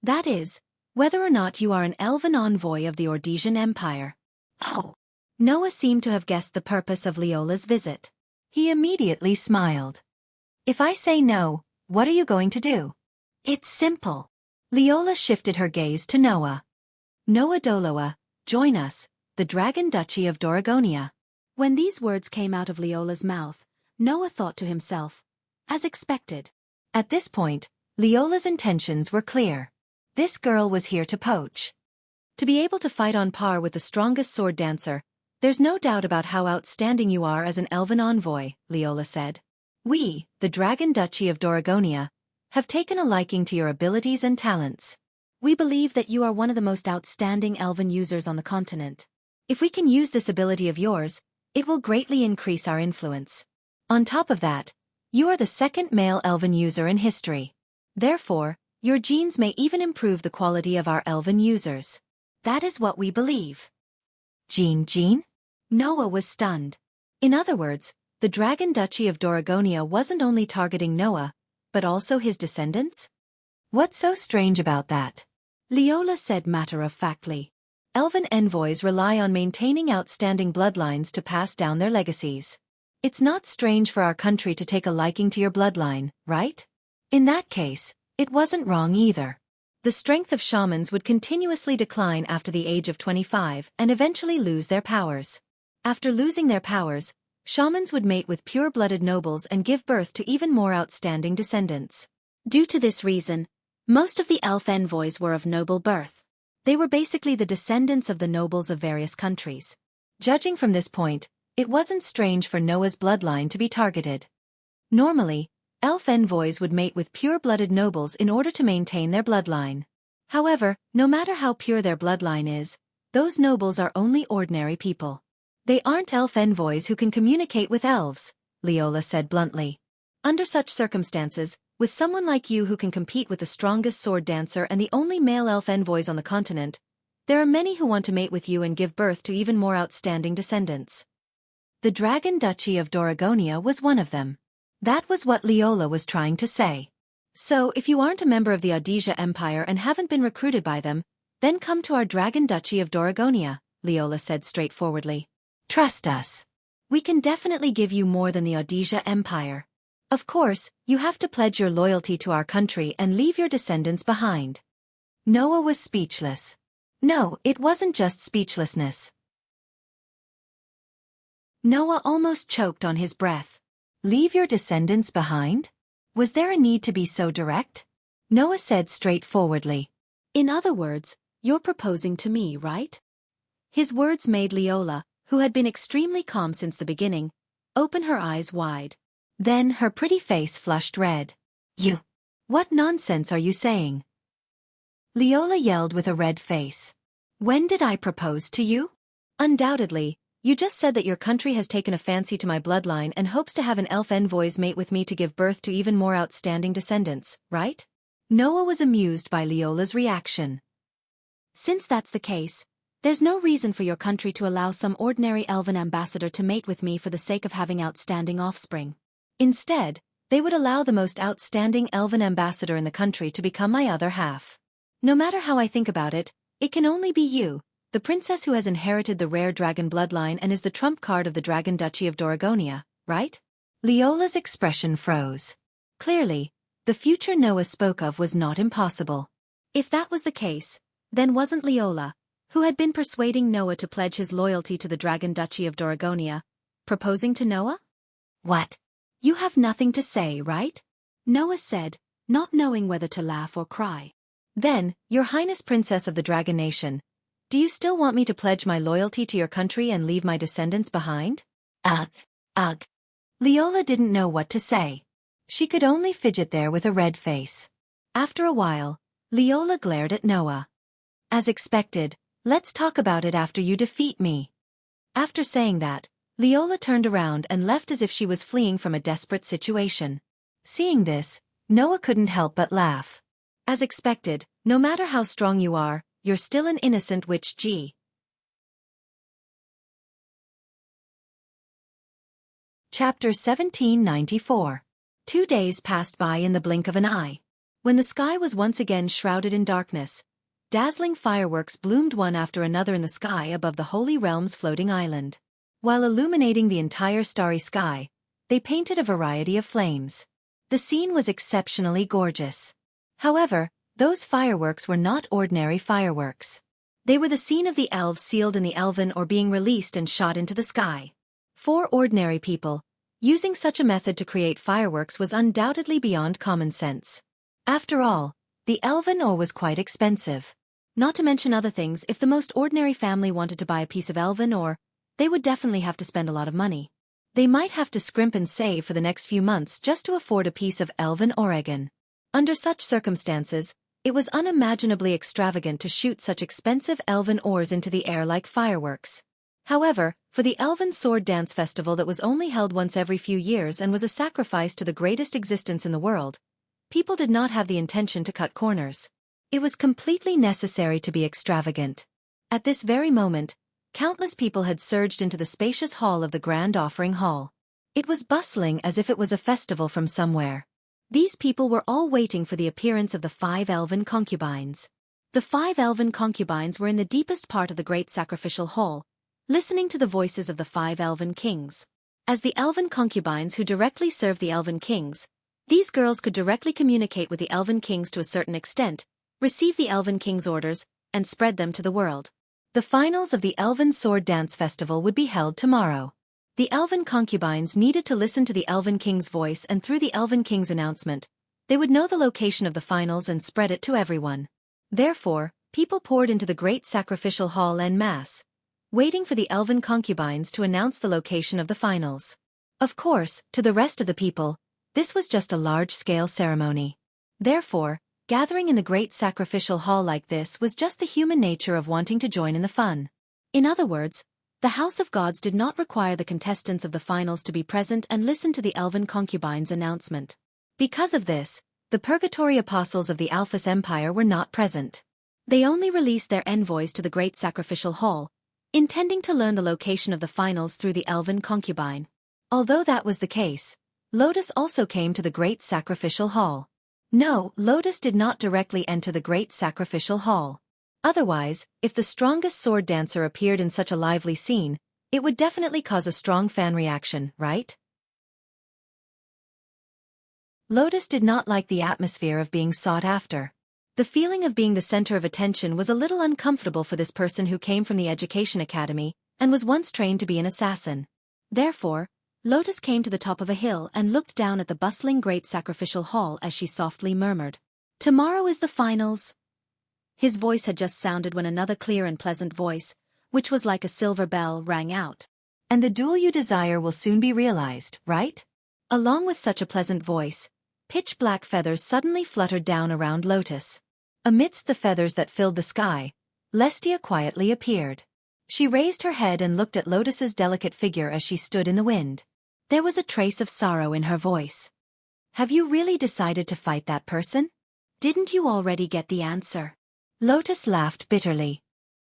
That is, whether or not you are an elven envoy of the Ordesian Empire. Oh. Noah seemed to have guessed the purpose of Leola's visit. He immediately smiled. If I say no, what are you going to do? It's simple. Leola shifted her gaze to Noah. Noah Doloa, join us, the Dragon Duchy of Doragonia. When these words came out of Leola's mouth, Noah thought to himself, as expected. At this point, Leola's intentions were clear. This girl was here to poach. To be able to fight on par with the strongest sword dancer, there's no doubt about how outstanding you are as an elven envoy, Leola said. We, the Dragon Duchy of Doragonia, have taken a liking to your abilities and talents. We believe that you are one of the most outstanding elven users on the continent. If we can use this ability of yours, it will greatly increase our influence. On top of that, you are the second male elven user in history. Therefore, your genes may even improve the quality of our elven users. That is what we believe. Gene? Noah was stunned. In other words, the Dragon Duchy of Doragonia wasn't only targeting Noah, but also his descendants? What's so strange about that? Leola said matter-of-factly. Elven envoys rely on maintaining outstanding bloodlines to pass down their legacies. It's not strange for our country to take a liking to your bloodline, right? In that case, it wasn't wrong either. The strength of shamans would continuously decline after the age of 25 and eventually lose their powers. After losing their powers, shamans would mate with pure-blooded nobles and give birth to even more outstanding descendants. Due to this reason, most of the elf envoys were of noble birth. They were basically the descendants of the nobles of various countries. Judging from this point, it wasn't strange for Noah's bloodline to be targeted. Normally, elf envoys would mate with pure-blooded nobles in order to maintain their bloodline. However, no matter how pure their bloodline is, those nobles are only ordinary people. They aren't elf envoys who can communicate with elves, Leola said bluntly. Under such circumstances, with someone like you who can compete with the strongest sword dancer and the only male elf envoys on the continent, there are many who want to mate with you and give birth to even more outstanding descendants. The Dragon Duchy of Doragonia was one of them. That was what Leola was trying to say. So, if you aren't a member of the Audisia Empire and haven't been recruited by them, then come to our Dragon Duchy of Doragonia, Leola said straightforwardly. Trust us. We can definitely give you more than the Audisia Empire. Of course, you have to pledge your loyalty to our country and leave your descendants behind. Noah was speechless. No, it wasn't just speechlessness. Noah almost choked on his breath. Leave your descendants behind? Was there a need to be so direct? Noah said straightforwardly. In other words, you're proposing to me, right? His words made Leola, who had been extremely calm since the beginning, open her eyes wide. Then her pretty face flushed red. You! What nonsense are you saying? Leola yelled with a red face. When did I propose to you? Undoubtedly, you just said that your country has taken a fancy to my bloodline and hopes to have an elf envoys mate with me to give birth to even more outstanding descendants, right? Noah was amused by Leola's reaction. Since that's the case, there's no reason for your country to allow some ordinary elven ambassador to mate with me for the sake of having outstanding offspring. Instead, they would allow the most outstanding elven ambassador in the country to become my other half. No matter how I think about it, it can only be you, the princess who has inherited the rare dragon bloodline and is the trump card of the Dragon Duchy of Doragonia, right? Leola's expression froze. Clearly, the future Noah spoke of was not impossible. If that was the case, then wasn't Leola, who had been persuading Noah to pledge his loyalty to the Dragon Duchy of Doragonia, proposing to Noah? What? You have nothing to say, right? Noah said, not knowing whether to laugh or cry. Then, Your Highness Princess of the Dragon Nation, do you still want me to pledge my loyalty to your country and leave my descendants behind? Ugh. Leola didn't know what to say. She could only fidget there with a red face. After a while, Leola glared at Noah. As expected, let's talk about it after you defeat me. After saying that, Leola turned around and left as if she was fleeing from a desperate situation. Seeing this, Noah couldn't help but laugh. As expected, no matter how strong you are, you're still an innocent witch. Chapter 1794. 2 days passed by in the blink of an eye. When the sky was once again shrouded in darkness, dazzling fireworks bloomed one after another in the sky above the Holy Realm's floating island. While illuminating the entire starry sky, they painted a variety of flames. The scene was exceptionally gorgeous. However, those fireworks were not ordinary fireworks. They were the scene of the elves sealed in the elven or being released and shot into the sky. For ordinary people, using such a method to create fireworks was undoubtedly beyond common sense. After all, the elven ore was quite expensive. Not to mention other things, if the most ordinary family wanted to buy a piece of elven ore, they would definitely have to spend a lot of money. They might have to scrimp and save for the next few months just to afford a piece of elven Oregon. Under such circumstances, it was unimaginably extravagant to shoot such expensive elven ores into the air like fireworks. However, for the Elven Sword Dance Festival that was only held once every few years and was a sacrifice to the greatest existence in the world, people did not have the intention to cut corners. It was completely necessary to be extravagant. At this very moment, countless people had surged into the spacious hall of the Grand Offering Hall. It was bustling as if it was a festival from somewhere. These people were all waiting for the appearance of the 5 elven concubines. The 5 elven concubines were in the deepest part of the great sacrificial hall, listening to the voices of the 5 elven kings. As the elven concubines who directly served the elven kings, these girls could directly communicate with the elven kings to a certain extent, receive the elven king's orders, and spread them to the world. The finals of the Elven Sword Dance Festival would be held tomorrow. The elven concubines needed to listen to the elven king's voice, and through the elven king's announcement, they would know the location of the finals and spread it to everyone. Therefore, People poured into the great sacrificial hall en masse, waiting for the elven concubines to announce the location of the finals. Of course, to the rest of the people, this was just a large-scale ceremony. Therefore, gathering in the great sacrificial hall like this was just the human nature of wanting to join in the fun. In other words, the House of Gods did not require the contestants of the finals to be present and listen to the elven concubines' announcement. Because of this, the Purgatory Apostles of the Alphys Empire were not present. They only released their envoys to the great sacrificial hall, intending to learn the location of the finals through the elven concubine. Although that was the case, Lotus also came to the great sacrificial hall. No, Lotus did not directly enter the great sacrificial hall. Otherwise, if the strongest sword dancer appeared in such a lively scene, it would definitely cause a strong fan reaction, right? Lotus did not like the atmosphere of being sought after. The feeling of being the center of attention was a little uncomfortable for this person who came from the Education Academy and was once trained to be an assassin. Therefore, Lotus came to the top of a hill and looked down at the bustling great sacrificial hall as she softly murmured, "Tomorrow is the finals." His voice had just sounded when another clear and pleasant voice, which was like a silver bell, rang out. "And the duel you desire will soon be realized, right?" Along with such a pleasant voice, pitch-black feathers suddenly fluttered down around Lotus. Amidst the feathers that filled the sky, Lestia quietly appeared. She raised her head and looked at Lotus's delicate figure as she stood in the wind. There was a trace of sorrow in her voice. "Have you really decided to fight that person? Didn't you already get the answer?" Lotus laughed bitterly.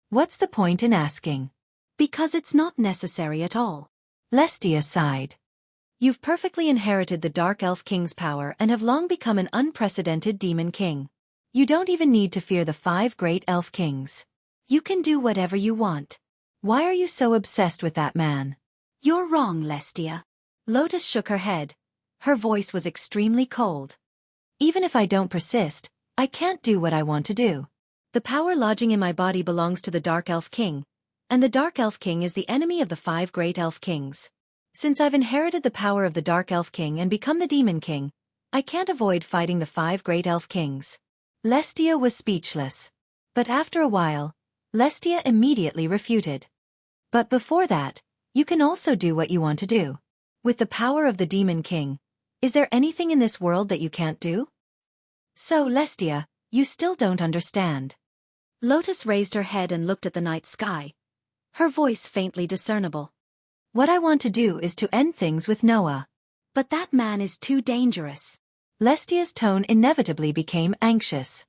"What's the point in asking?" "Because it's not necessary at all." Lestia sighed. "You've perfectly inherited the Dark Elf King's power and have long become an unprecedented demon king. You don't even need to fear the 5 great elf kings. You can do whatever you want. Why are you so obsessed with that man?" "You're wrong, Lestia." Lotus shook her head. Her voice was extremely cold. "Even if I don't persist, I can't do what I want to do. The power lodging in my body belongs to the Dark Elf King, and the Dark Elf King is the enemy of the 5 great elf kings. Since I've inherited the power of the Dark Elf King and become the Demon King, I can't avoid fighting the 5 great elf kings." Lestia was speechless. But after a while, Lestia immediately refuted. "But before that, you can also do what you want to do. With the power of the Demon King, is there anything in this world that you can't do?" "So, Lestia, you still don't understand." Lotus raised her head and looked at the night sky, her voice faintly discernible. "What I want to do is to end things with Noah." "But that man is too dangerous." Lestia's tone inevitably became anxious.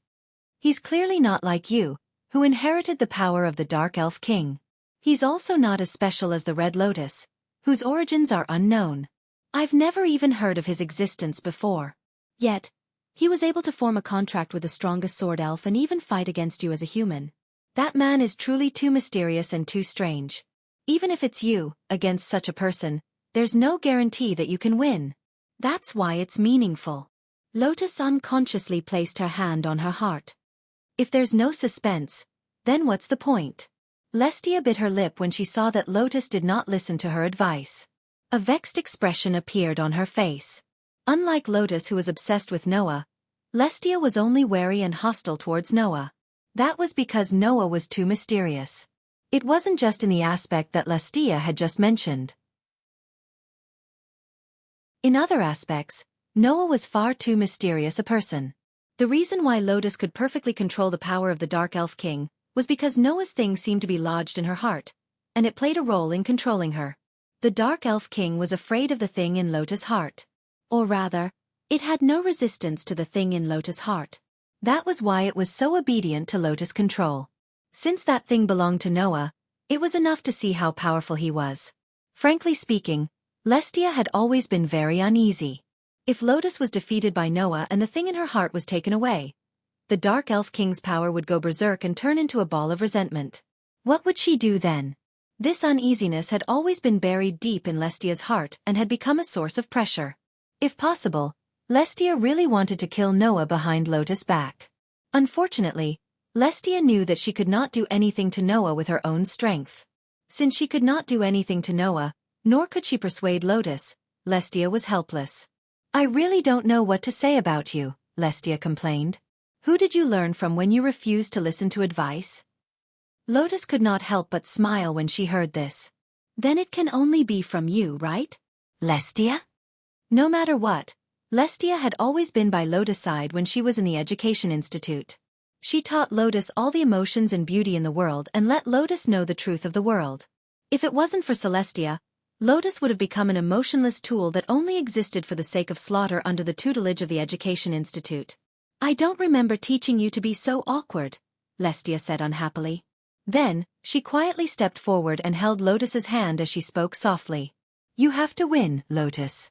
"He's clearly not like you, who inherited the power of the Dark Elf King. He's also not as special as the Red Lotus, whose origins are unknown. I've never even heard of his existence before. Yet, he was able to form a contract with the strongest sword elf and even fight against you as a human. That man is truly too mysterious and too strange. Even if it's you, against such a person, there's no guarantee that you can win. That's why it's meaningful." Lotus unconsciously placed her hand on her heart. If there's no suspense, then what's the point? Lestia bit her lip when she saw that Lotus did not listen to her advice. A vexed expression appeared on her face. Unlike Lotus, who was obsessed with Noah, Lestia was only wary and hostile towards Noah. That was because Noah was too mysterious. It wasn't just in the aspect that Lestia had just mentioned. In other aspects, Noah was far too mysterious a person. The reason why Lotus could perfectly control the power of the Dark Elf King was because Noah's thing seemed to be lodged in her heart, and it played a role in controlling her. The Dark Elf King was afraid of the thing in Lotus' heart. Or rather, it had no resistance to the thing in Lotus' heart. That was why it was so obedient to Lotus' control. Since that thing belonged to Noah, it was enough to see how powerful he was. Frankly speaking, Lestia had always been very uneasy. If Lotus was defeated by Noah and the thing in her heart was taken away, the Dark Elf King's power would go berserk and turn into a ball of resentment. What would she do then? This uneasiness had always been buried deep in Lestia's heart and had become a source of pressure. If possible, Lestia really wanted to kill Noah behind Lotus' back. Unfortunately, Lestia knew that she could not do anything to Noah with her own strength. Since she could not do anything to Noah, nor could she persuade Lotus, Lestia was helpless. "I really don't know what to say about you," Lestia complained. Who did you learn from when you refused to listen to advice? Lotus could not help but smile when she heard this. Then it can only be from you, right? Lestia? No matter what, Lestia had always been by Lotus' side when she was in the Education Institute. She taught Lotus all the emotions and beauty in the world and let Lotus know the truth of the world. If it wasn't for Celestia, Lotus would have become an emotionless tool that only existed for the sake of slaughter under the tutelage of the Education Institute. I don't remember teaching you to be so awkward, Lestia said unhappily. Then, she quietly stepped forward and held Lotus's hand as she spoke softly. You have to win, Lotus.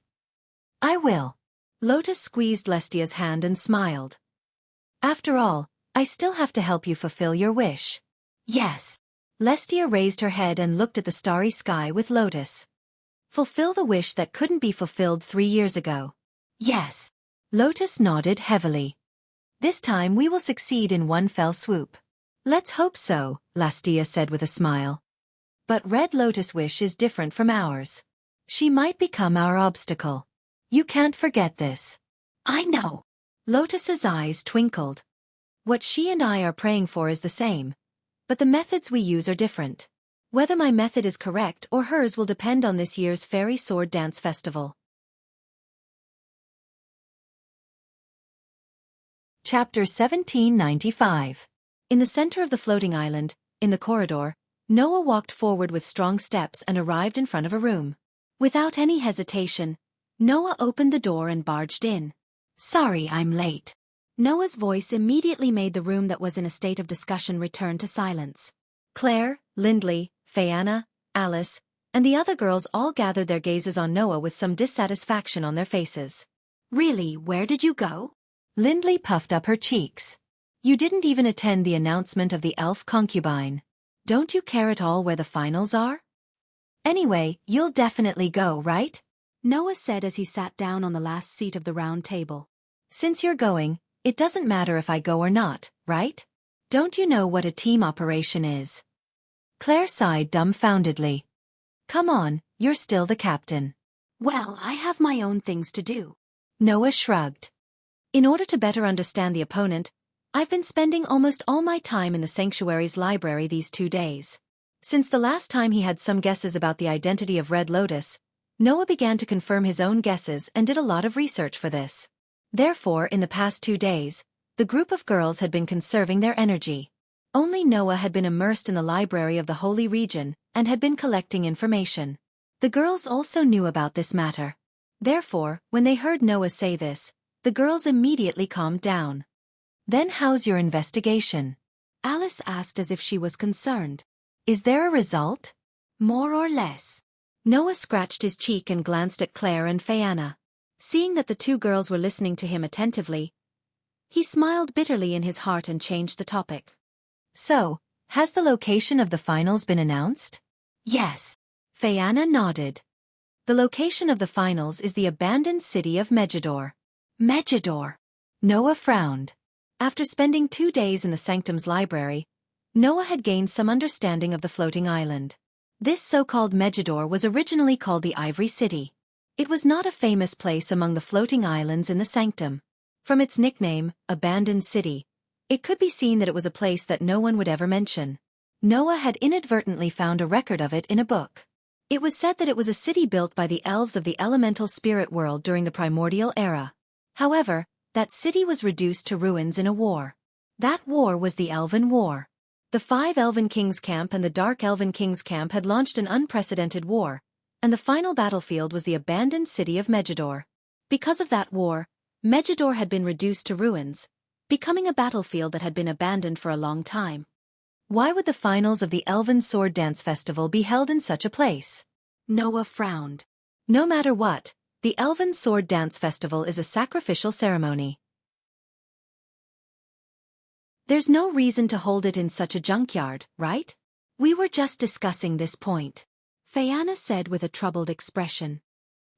I will. Lotus squeezed Lestia's hand and smiled. After all, I still have to help you fulfill your wish. Yes. Lestia raised her head and looked at the starry sky with Lotus. Fulfill the wish that couldn't be fulfilled 3 years ago. Yes. Lotus nodded heavily. This time we will succeed in one fell swoop. Let's hope so, Lestia said with a smile. But Red Lotus' wish is different from ours. She might become our obstacle. You can't forget this. I know. Lotus's eyes twinkled. What she and I are praying for is the same, but the methods we use are different. Whether my method is correct or hers will depend on this year's Fairy Sword Dance Festival. Chapter 1795. In the center of the floating island, in the corridor, Noah walked forward with strong steps and arrived in front of a room. Without any hesitation, Noah opened the door and barged in. Sorry I'm late. Noah's voice immediately made the room that was in a state of discussion return to silence. Claire, Lindley, Fayanna, Alice, and the other girls all gathered their gazes on Noah with some dissatisfaction on their faces. Really, where did you go? Lindley puffed up her cheeks. You didn't even attend the announcement of the elf concubine. Don't you care at all where the finals are? Anyway, you'll definitely go, right? Noah said as he sat down on the last seat of the round table. Since you're going, it doesn't matter if I go or not, right? Don't you know what a team operation is? Claire sighed dumbfoundedly. Come on, you're still the captain. Well, I have my own things to do. Noah shrugged. In order to better understand the opponent, I've been spending almost all my time in the sanctuary's library these 2 days. Since the last time he had some guesses about the identity of Red Lotus, Noah began to confirm his own guesses and did a lot of research for this. Therefore, in the past 2 days, the group of girls had been conserving their energy. Only Noah had been immersed in the library of the Holy Region and had been collecting information. The girls also knew about this matter. Therefore, when they heard Noah say this, the girls immediately calmed down. Then how's your investigation? Alice asked as if she was concerned. Is there a result? More or less. Noah scratched his cheek and glanced at Claire and Fayanna. Seeing that the 2 girls were listening to him attentively, he smiled bitterly in his heart and changed the topic. So, has the location of the finals been announced? Yes. Fayanna nodded. The location of the finals is the abandoned city of Megidor. Megidor. Noah frowned. After spending 2 days in the Sanctum's library, Noah had gained some understanding of the floating island. This so-called Megidor was originally called the Ivory City. It was not a famous place among the floating islands in the Sanctum. From its nickname, Abandoned City, it could be seen that it was a place that no one would ever mention. Noah had inadvertently found a record of it in a book. It was said that it was a city built by the elves of the elemental spirit world during the primordial era. However, that city was reduced to ruins in a war. That war was the Elven War. The 5 Elven Kings Camp and the Dark Elven Kings Camp had launched an unprecedented war, and the final battlefield was the abandoned city of Megidor. Because of that war, Megidor had been reduced to ruins, becoming a battlefield that had been abandoned for a long time. Why would the finals of the Elven Sword Dance Festival be held in such a place? Noah frowned. No matter what, the Elven Sword Dance Festival is a sacrificial ceremony. There's no reason to hold it in such a junkyard, right? We were just discussing this point, Fayanna said with a troubled expression.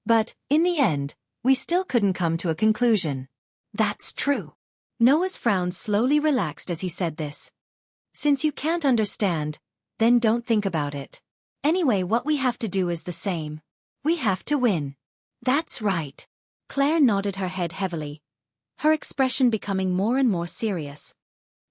But, in the end, we still couldn't come to a conclusion. That's true. Noah's frown slowly relaxed as he said this. Since you can't understand, then don't think about it. Anyway, what we have to do is the same. We have to win. That's right. Claire nodded her head heavily. her expression becoming more and more serious.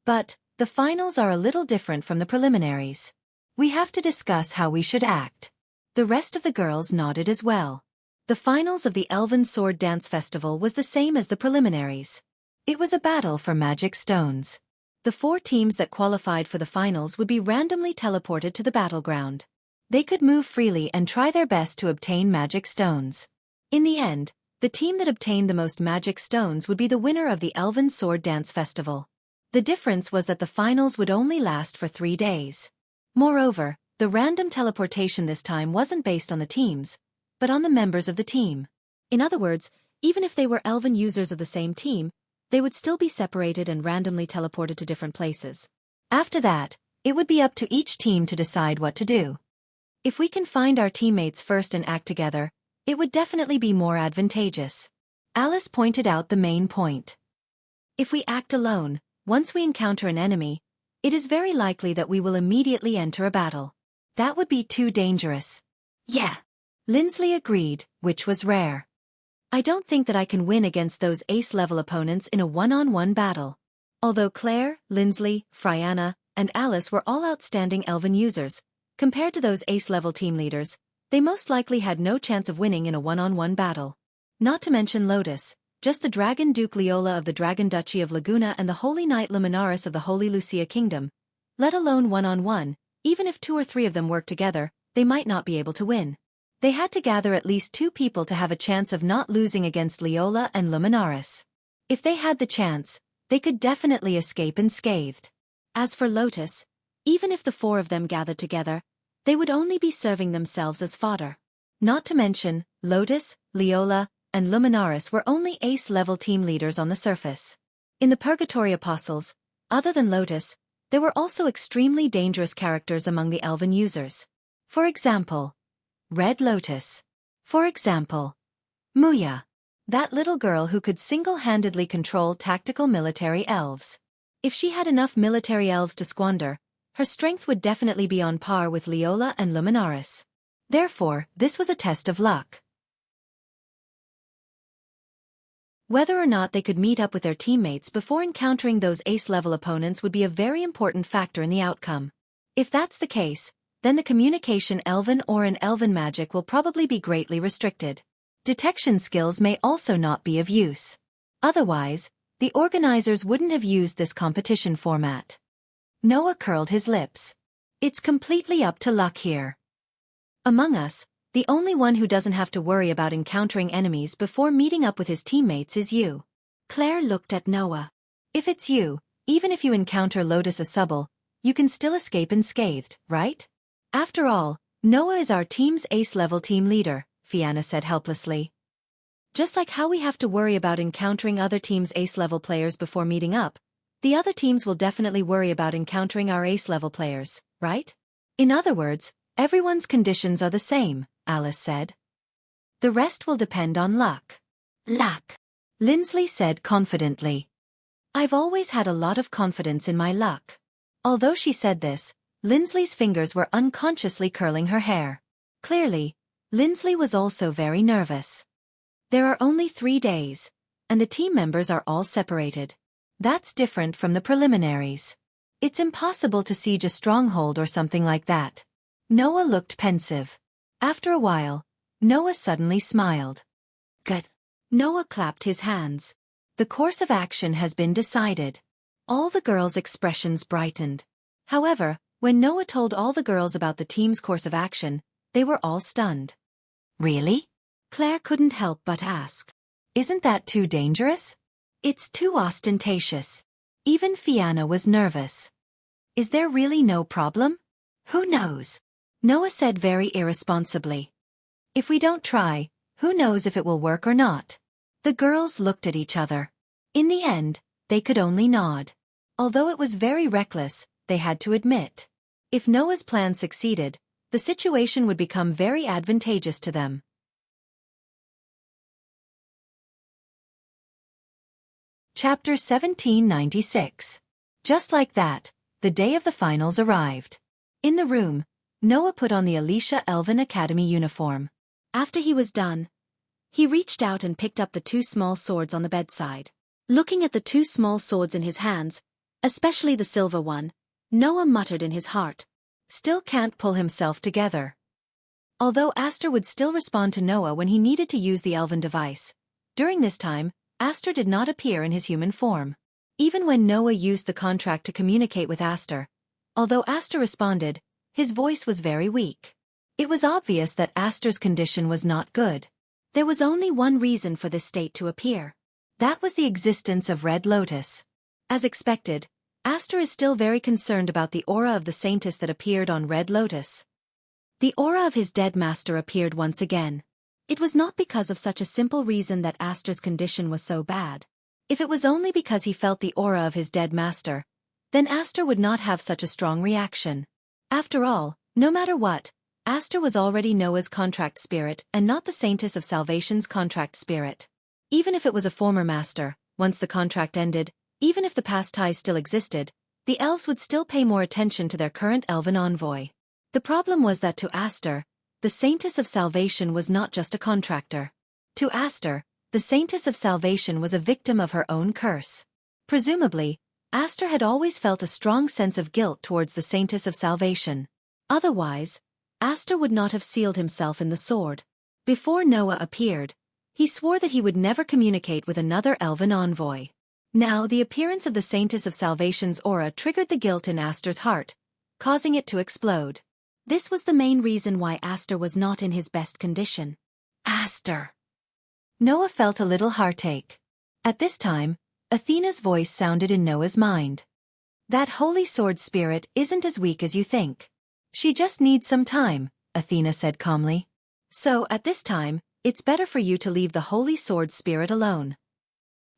But, the finals are a little different from the preliminaries. We have to discuss how we should act. The rest of the girls nodded as well. The finals of the Elven Sword Dance Festival was the same as the preliminaries. It was a battle for magic stones. The 4 teams that qualified for the finals would be randomly teleported to the battleground. They could move freely and try their best to obtain magic stones. In the end, the team that obtained the most magic stones would be the winner of the Elven Sword Dance Festival. The difference was that the finals would only last for 3 days. Moreover, the random teleportation this time wasn't based on the teams, but on the members of the team. In other words, even if they were elven users of the same team, they would still be separated and randomly teleported to different places. After that, it would be up to each team to decide what to do. If we can find our teammates first and act together, it would definitely be more advantageous. Alice pointed out the main point. If we act alone, once we encounter an enemy, it is very likely that we will immediately enter a battle. That would be too dangerous. Yeah. Lindsley agreed, which was rare. I don't think that I can win against those ace-level opponents in a one-on-one battle. Although Claire, Lindsley, Frianna, and Alice were all outstanding elven users, compared to those ace-level team leaders, they most likely had no chance of winning in a one-on-one battle. Not to mention Lotus, just the Dragon Duke Leola of the Dragon Duchy of Laguna and the Holy Knight Luminaris of the Holy Lucia Kingdom. Let alone one-on-one, even if 2 or 3 of them worked together, they might not be able to win. They had to gather at least 2 people to have a chance of not losing against Leola and Luminaris. If they had the chance, they could definitely escape unscathed. As for Lotus, even if the 4 of them gathered together, they would only be serving themselves as fodder. Not to mention, Lotus, Leola, and Luminaris were only ace-level team leaders on the surface. In the Purgatory Apostles, other than Lotus, there were also extremely dangerous characters among the elven users. For example, Red Lotus. For example, Muya. That little girl who could single-handedly control tactical military elves. If she had enough military elves to squander, her strength would definitely be on par with Leola and Luminaris. Therefore, this was a test of luck. Whether or not they could meet up with their teammates before encountering those ace-level opponents would be a very important factor in the outcome. If that's the case, then the communication elven or an elven magic will probably be greatly restricted. Detection skills may also not be of use. Otherwise, the organizers wouldn't have used this competition format. Noah curled his lips. It's completely up to luck here. Among us, the only one who doesn't have to worry about encountering enemies before meeting up with his teammates is you. Claire looked at Noah. If it's you, even if you encounter Lotus Asubble, you can still escape unscathed, right? After all, Noah is our team's ace-level team leader, Fianna said helplessly. Just like how we have to worry about encountering other teams' ace-level players before meeting up, the other teams will definitely worry about encountering our ace-level players, right? In other words, everyone's conditions are the same, Alice said. The rest will depend on luck. Luck, Lindsley said confidently. I've always had a lot of confidence in my luck. Although she said this, Lindsley's fingers were unconsciously curling her hair. Clearly, Lindsley was also very nervous. There are only 3 days, and the team members are all separated. That's different from the preliminaries. It's impossible to siege a stronghold or something like that. Noah looked pensive. After a while, Noah suddenly smiled. Good. Noah clapped his hands. The course of action has been decided. All the girls' expressions brightened. However, when Noah told all the girls about the team's course of action, they were all stunned. Really? Claire couldn't help but ask. Isn't that too dangerous? It's too ostentatious. Even Fianna was nervous. Is there really no problem? Who knows? Noah said very irresponsibly. If we don't try, who knows if it will work or not? The girls looked at each other. In the end, they could only nod. Although it was very reckless, they had to admit. If Noah's plan succeeded, the situation would become very advantageous to them. Chapter 1796. Just like that, the day of the finals arrived. In the room, Noah put on the Alicia Elven Academy uniform. After he was done, he reached out and picked up the 2 small swords on the bedside. Looking at the two small swords in his hands, especially the silver one, Noah muttered in his heart, "Still can't pull himself together." Although Aster would still respond to Noah when he needed to use the elven device, during this time, Aster did not appear in his human form. Even when Noah used the contract to communicate with Aster, although Aster responded, his voice was very weak. It was obvious that Aster's condition was not good. There was only one reason for this state to appear. That was the existence of Red Lotus. As expected, Aster is still very concerned about the aura of the Saintess that appeared on Red Lotus. The aura of his dead master appeared once again. It was not because of such a simple reason that Aster's condition was so bad. If it was only because he felt the aura of his dead master, then Aster would not have such a strong reaction. After all, no matter what, Aster was already Noah's contract spirit and not the Saintess of Salvation's contract spirit. Even if it was a former master, once the contract ended, even if the past ties still existed, the elves would still pay more attention to their current elven envoy. The problem was that to Aster, the Saintess of Salvation was not just a contractor. To Aster, the Saintess of Salvation was a victim of her own curse. Presumably, Aster had always felt a strong sense of guilt towards the Saintess of Salvation. Otherwise, Aster would not have sealed himself in the sword. Before Noah appeared, he swore that he would never communicate with another elven envoy. Now the appearance of the Saintess of Salvation's aura triggered the guilt in Aster's heart, causing it to explode. This was the main reason why Aster was not in his best condition. Aster! Noah felt a little heartache. At this time, Athena's voice sounded in Noah's mind. That holy sword spirit isn't as weak as you think. She just needs some time, Athena said calmly. So, at this time, it's better for you to leave the holy sword spirit alone.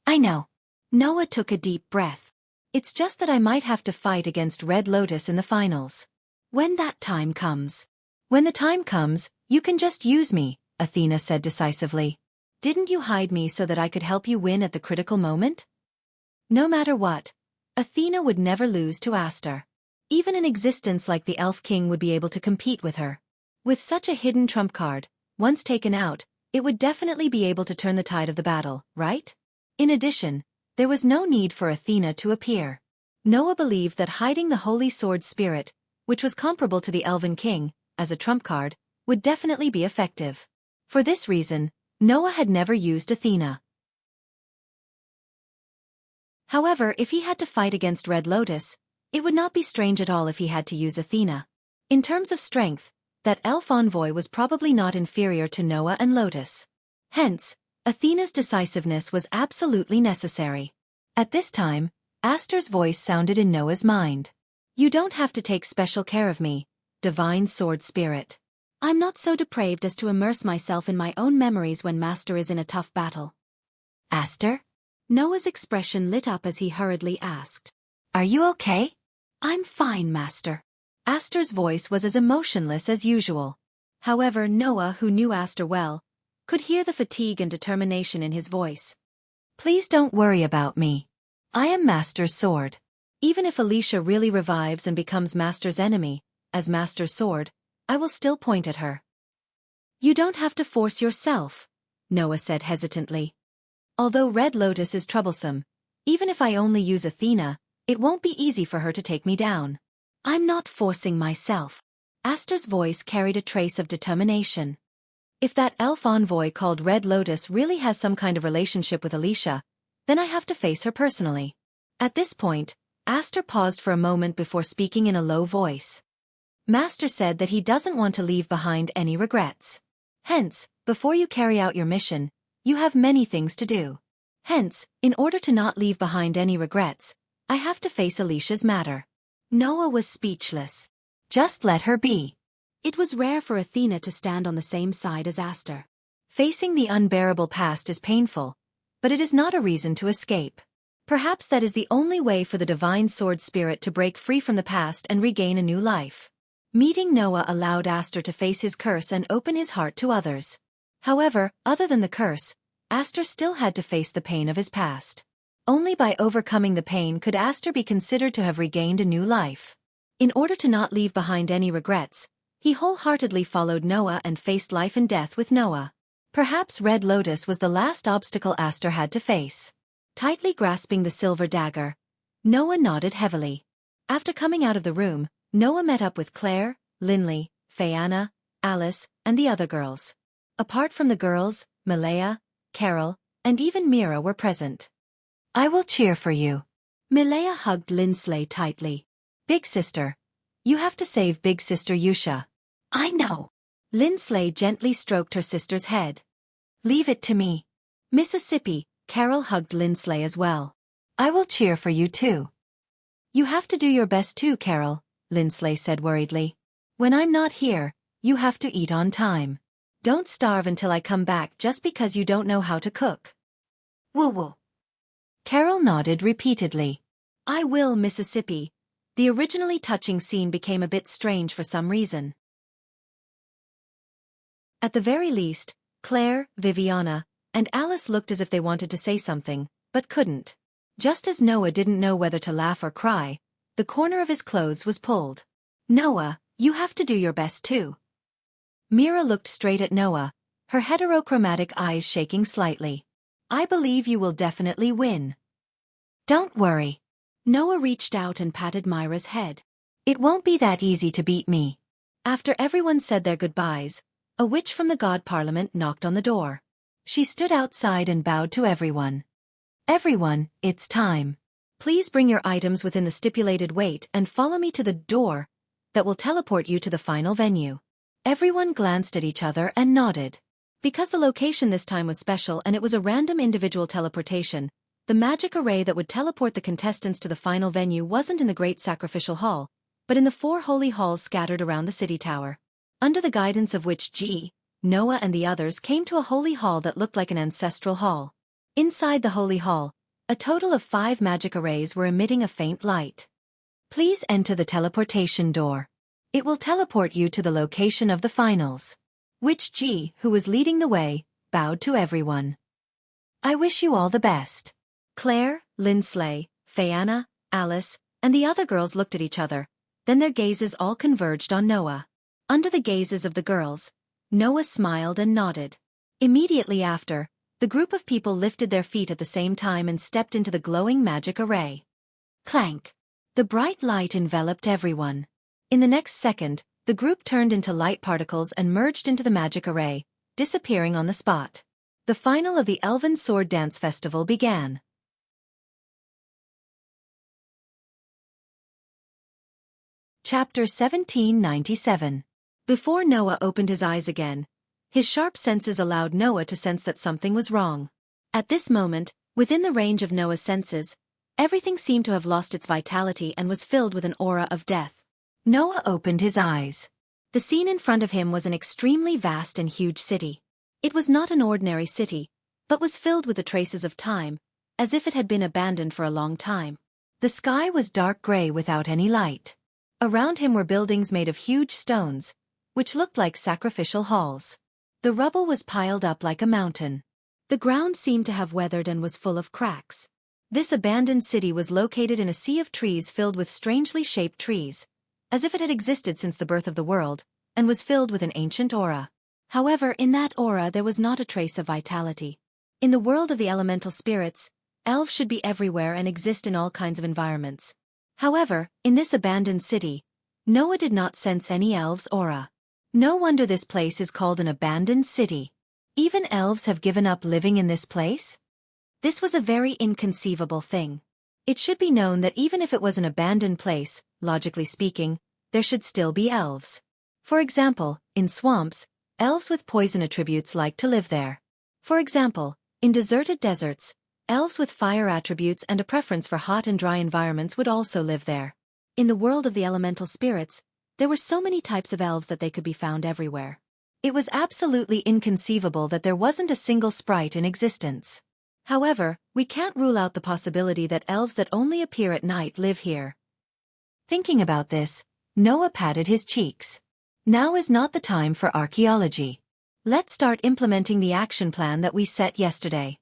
I know. Noah took a deep breath. It's just that I might have to fight against Red Lotus in the finals. When that time comes. When the time comes, you can just use me, Athena said decisively. Didn't you hide me so that I could help you win at the critical moment? No matter what, Athena would never lose to Aster. Even an existence like the Elf King would be able to compete with her. With such a hidden trump card, once taken out, it would definitely be able to turn the tide of the battle, right? In addition, there was no need for Athena to appear. Noah believed that hiding the holy sword spirit, which was comparable to the Elven King, as a trump card, would definitely be effective. For this reason, Noah had never used Athena. However, if he had to fight against Red Lotus, it would not be strange at all if he had to use Athena. In terms of strength, that elf envoy was probably not inferior to Noah and Lotus. Hence, Athena's decisiveness was absolutely necessary. At this time, Aster's voice sounded in Noah's mind. You don't have to take special care of me, divine sword spirit. I'm not so depraved as to immerse myself in my own memories when Master is in a tough battle. Aster? Noah's expression lit up as he hurriedly asked. Are you okay? I'm fine, Master. Aster's voice was as emotionless as usual. However, Noah, who knew Aster well, could hear the fatigue and determination in his voice. Please don't worry about me. I am Master's sword. Even if Alicia really revives and becomes Master's enemy, as Master's sword, I will still point at her. You don't have to force yourself, Noah said hesitantly. Although Red Lotus is troublesome, even if I only use Athena, it won't be easy for her to take me down. I'm not forcing myself. Aster's voice carried a trace of determination. If that elf envoy called Red Lotus really has some kind of relationship with Alicia, then I have to face her personally. At this point, Aster paused for a moment before speaking in a low voice. Master said that he doesn't want to leave behind any regrets. Hence, before you carry out your mission, you have many things to do. Hence, in order to not leave behind any regrets, I have to face Alicia's matter. Noah was speechless. Just let her be. It was rare for Athena to stand on the same side as Aster. Facing the unbearable past is painful, but it is not a reason to escape. Perhaps that is the only way for the divine sword spirit to break free from the past and regain a new life. Meeting Noah allowed Aster to face his curse and open his heart to others. However, other than the curse, Aster still had to face the pain of his past. Only by overcoming the pain could Aster be considered to have regained a new life. In order to not leave behind any regrets, he wholeheartedly followed Noah and faced life and death with Noah. Perhaps Red Lotus was the last obstacle Aster had to face. tightly grasping the silver dagger. Noah nodded heavily. After coming out of the room, Noah met up with Claire, Linley, Fayana, Alice, and the other girls. Apart from the girls, Malaya, Carol, and even Mira were present. "I will cheer for you." Malaya hugged Linsley tightly. "Big sister. You have to save big sister Yusha." "I know." Linsley gently stroked her sister's head. "Leave it to me." Mississippi, Carol hugged Linsley as well. "I will cheer for you too." "You have to do your best too, Carol," Linsley said worriedly. "When I'm not here, you have to eat on time. Don't starve until I come back just because you don't know how to cook." "Woo-woo." Carol nodded repeatedly. "I will, Mississippi." The originally touching scene became a bit strange for some reason. At the very least, Claire, Viviana, and Alice looked as if they wanted to say something, but couldn't. Just as Noah didn't know whether to laugh or cry, the corner of his clothes was pulled. "Noah, you have to do your best too." Mira looked straight at Noah, her heterochromatic eyes shaking slightly. "I believe you will definitely win." "Don't worry." Noah reached out and patted Myra's head. "It won't be that easy to beat me." After everyone said their goodbyes, a witch from the God Parliament knocked on the door. She stood outside and bowed to everyone. "Everyone, it's time. Please bring your items within the stipulated weight and follow me to the door that will teleport you to the final venue." Everyone glanced at each other and nodded. Because the location this time was special and it was a random individual teleportation, the magic array that would teleport the contestants to the final venue wasn't in the Great Sacrificial Hall, but in the 4 holy halls scattered around the city tower. Under the guidance of which Noah and the others came to a holy hall that looked like an ancestral hall. Inside the holy hall, a total of 5 magic arrays were emitting a faint light. "Please enter the teleportation door. It will teleport you to the location of the finals." Witch who was leading the way, bowed to everyone. "I wish you all the best." Claire, Linsley, Fayana, Alice, and the other girls looked at each other, then their gazes all converged on Noah. Under the gazes of the girls, Noah smiled and nodded. Immediately after, the group of people lifted their feet at the same time and stepped into the glowing magic array. Clank! The bright light enveloped everyone. In the next second, the group turned into light particles and merged into the magic array, disappearing on the spot. The final of the Elven Sword Dance Festival began. Chapter 1797. Before Noah opened his eyes again, his sharp senses allowed Noah to sense that something was wrong. At this moment, within the range of Noah's senses, everything seemed to have lost its vitality and was filled with an aura of death. Noah opened his eyes. The scene in front of him was an extremely vast and huge city. It was not an ordinary city, but was filled with the traces of time, as if it had been abandoned for a long time. The sky was dark gray without any light. Around him were buildings made of huge stones, which looked like sacrificial halls. The rubble was piled up like a mountain. The ground seemed to have weathered and was full of cracks. This abandoned city was located in a sea of trees filled with strangely shaped trees, as if it had existed since the birth of the world, and was filled with an ancient aura. However, in that aura there was not a trace of vitality. In the world of the elemental spirits, elves should be everywhere and exist in all kinds of environments. However, in this abandoned city, Noah did not sense any elves' aura. No wonder this place is called an abandoned city. Even elves have given up living in this place? This was a very inconceivable thing. It should be known that even if it was an abandoned place, logically speaking, there should still be elves. For example, in swamps, elves with poison attributes like to live there. For example, in deserted deserts, elves with fire attributes and a preference for hot and dry environments would also live there. In the world of the elemental spirits, there were so many types of elves that they could be found everywhere. It was absolutely inconceivable that there wasn't a single sprite in existence. However, we can't rule out the possibility that elves that only appear at night live here. Thinking about this, Noah patted his cheeks. Now is not the time for archaeology. Let's start implementing the action plan that we set yesterday.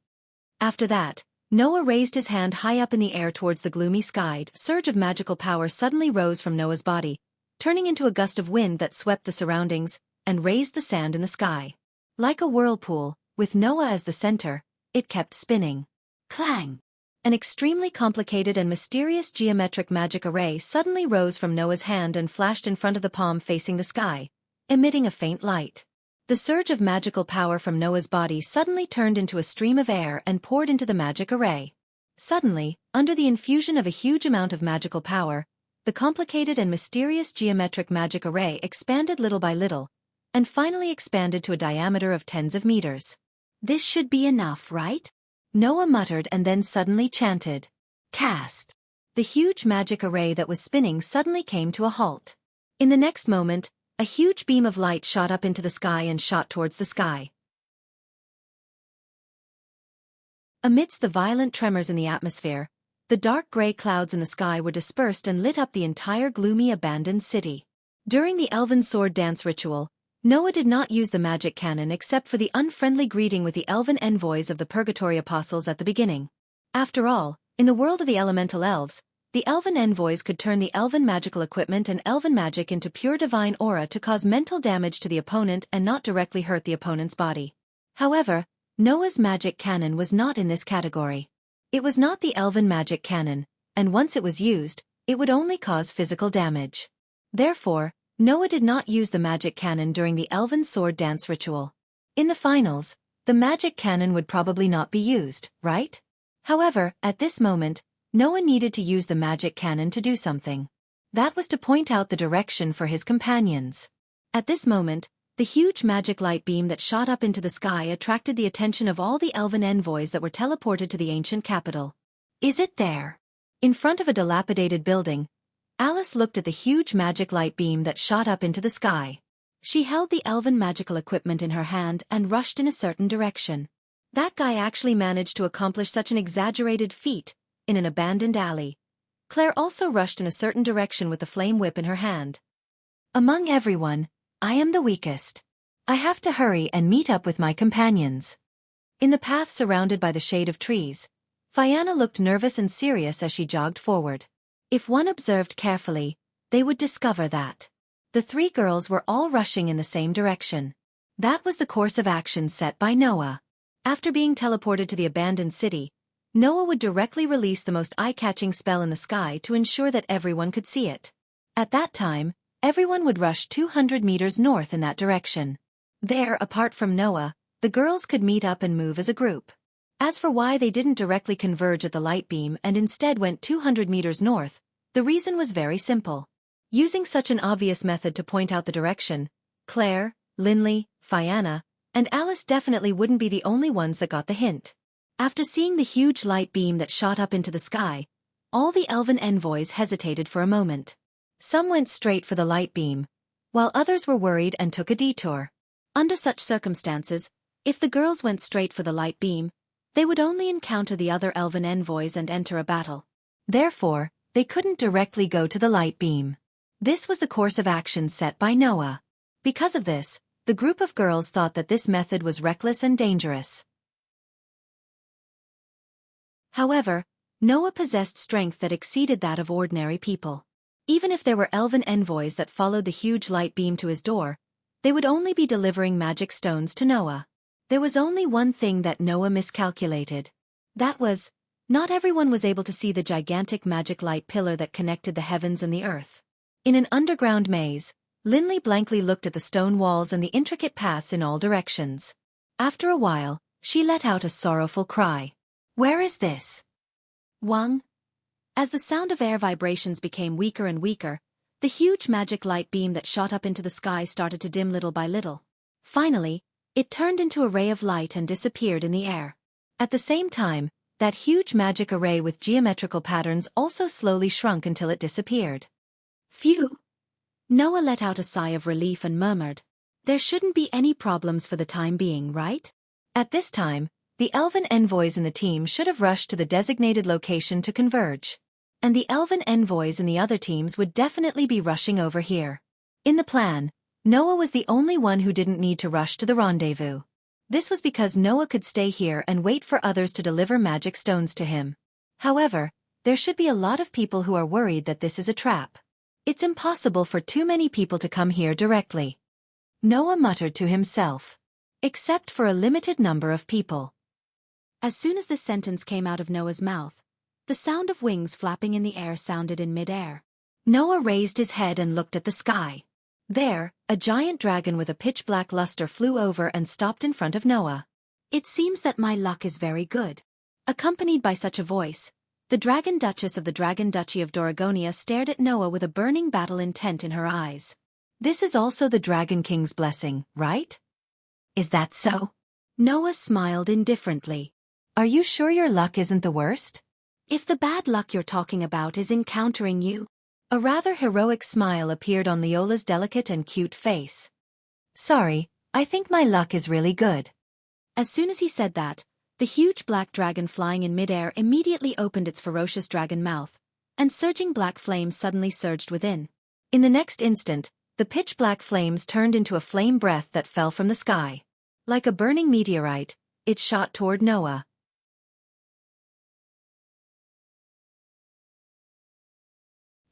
After that, Noah raised his hand high up in the air towards the gloomy sky. A surge of magical power suddenly rose from Noah's body, turning into a gust of wind that swept the surroundings and raised the sand in the sky. Like a whirlpool, with Noah as the center, it kept spinning. Clang! An extremely complicated and mysterious geometric magic array suddenly rose from Noah's hand and flashed in front of the palm facing the sky, emitting a faint light. The surge of magical power from Noah's body suddenly turned into a stream of air and poured into the magic array. Suddenly, under the infusion of a huge amount of magical power, the complicated and mysterious geometric magic array expanded little by little, and finally expanded to a diameter of tens of meters. "This should be enough, right?" Noah muttered and then suddenly chanted, "Cast." The huge magic array that was spinning suddenly came to a halt. In the next moment, a huge beam of light shot up into the sky and shot towards the sky. Amidst the violent tremors in the atmosphere, the dark gray clouds in the sky were dispersed and lit up the entire gloomy abandoned city. During the elven sword dance ritual, Noah did not use the magic cannon except for the unfriendly greeting with the elven envoys of the Purgatory Apostles at the beginning. After all, in the world of the elemental elves, the elven envoys could turn the elven magical equipment and elven magic into pure divine aura to cause mental damage to the opponent and not directly hurt the opponent's body. However, Noah's magic cannon was not in this category. It was not the elven magic cannon, and once it was used, it would only cause physical damage. Therefore, Noah did not use the magic cannon during the elven sword dance ritual. In the finals, the magic cannon would probably not be used, right? However, at this moment, Noah needed to use the magic cannon to do something. That was to point out the direction for his companions. At this moment, the huge magic light beam that shot up into the sky attracted the attention of all the elven envoys that were teleported to the ancient capital. "Is it there?" In front of a dilapidated building, Alice looked at the huge magic light beam that shot up into the sky. She held the elven magical equipment in her hand and rushed in a certain direction. That guy actually managed to accomplish such an exaggerated feat in an abandoned alley. Claire also rushed in a certain direction with the flame whip in her hand. "Among everyone, I am the weakest. I have to hurry and meet up with my companions." In the path surrounded by the shade of trees, Fianna looked nervous and serious as she jogged forward. If one observed carefully, they would discover that the three girls were all rushing in the same direction. That was the course of action set by Noah. After being teleported to the abandoned city, Noah would directly release the most eye-catching spell in the sky to ensure that everyone could see it. At that time, everyone would rush 200 meters north in that direction. There, apart from Noah, the girls could meet up and move as a group. As for why they didn't directly converge at the light beam and instead went 200 meters north, the reason was very simple. Using such an obvious method to point out the direction, Claire, Linley, Fianna, and Alice definitely wouldn't be the only ones that got the hint. After seeing the huge light beam that shot up into the sky, all the elven envoys hesitated for a moment. Some went straight for the light beam, while others were worried and took a detour. Under such circumstances, if the girls went straight for the light beam, they would only encounter the other elven envoys and enter a battle. Therefore, they couldn't directly go to the light beam. This was the course of action set by Noah. Because of this, the group of girls thought that this method was reckless and dangerous. However, Noah possessed strength that exceeded that of ordinary people. Even if there were elven envoys that followed the huge light beam to his door, they would only be delivering magic stones to Noah. There was only one thing that Noah miscalculated. That was, not everyone was able to see the gigantic magic light pillar that connected the heavens and the earth. In an underground maze, Linley blankly looked at the stone walls and the intricate paths in all directions. After a while, she let out a sorrowful cry. "Where is this?" "Wang?" As the sound of air vibrations became weaker and weaker, the huge magic light beam that shot up into the sky started to dim little by little. Finally, it turned into a ray of light and disappeared in the air. At the same time, that huge magic array with geometrical patterns also slowly shrunk until it disappeared. "Phew!" Noah let out a sigh of relief and murmured, "There shouldn't be any problems for the time being, right?" At this time, the elven envoys in the team should have rushed to the designated location to converge. And the elven envoys in the other teams would definitely be rushing over here. In the plan, Noah was the only one who didn't need to rush to the rendezvous. This was because Noah could stay here and wait for others to deliver magic stones to him. However, there should be a lot of people who are worried that this is a trap. It's impossible for too many people to come here directly. Noah muttered to himself. Except for a limited number of people. As soon as this sentence came out of Noah's mouth, The sound of wings flapping in the air sounded in mid-air. Noah raised his head and looked at the sky. There, a giant dragon with a pitch-black luster flew over and stopped in front of Noah. "It seems that my luck is very good." Accompanied by such a voice, the Dragon Duchess of the Dragon Duchy of Doragonia stared at Noah with a burning battle intent in her eyes. "This is also the Dragon King's blessing, right? Is that so?" Noah smiled indifferently. "Are you sure your luck isn't the worst? If the bad luck you're talking about is encountering you." A rather heroic smile appeared on Leola's delicate and cute face. "Sorry, I think my luck is really good." As soon as he said that, the huge black dragon flying in midair immediately opened its ferocious dragon mouth, and surging black flames suddenly surged within. In the next instant, the pitch-black flames turned into a flame breath that fell from the sky. Like a burning meteorite, it shot toward Noah.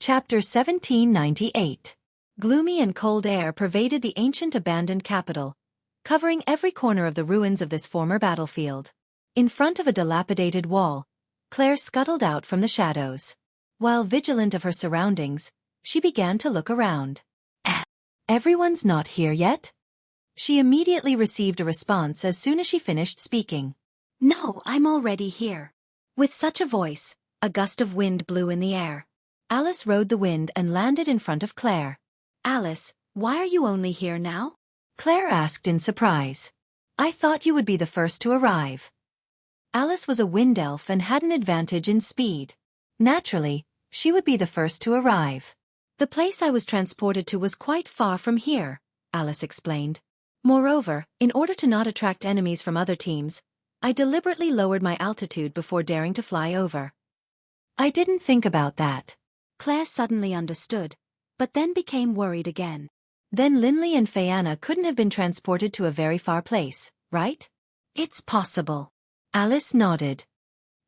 Chapter 1798. Gloomy and cold air pervaded the ancient abandoned capital, covering every corner of the ruins of this former battlefield. In front of a dilapidated wall, Claire scuttled out from the shadows. While vigilant of her surroundings, she began to look around. "Everyone's not here yet?" She immediately received a response as soon as she finished speaking. "No, I'm already here." With such a voice, a gust of wind blew in the air. Alice rode the wind and landed in front of Claire. "Alice, why are you only here now?" Claire asked in surprise. "I thought you would be the first to arrive." Alice was a wind elf and had an advantage in speed. Naturally, she would be the first to arrive. "The place I was transported to was quite far from here," Alice explained. "Moreover, in order to not attract enemies from other teams, I deliberately lowered my altitude before daring to fly over." "I didn't think about that." Claire suddenly understood, but then became worried again. "Then Linley and Fayanna couldn't have been transported to a very far place, right?" "It's possible." Alice nodded.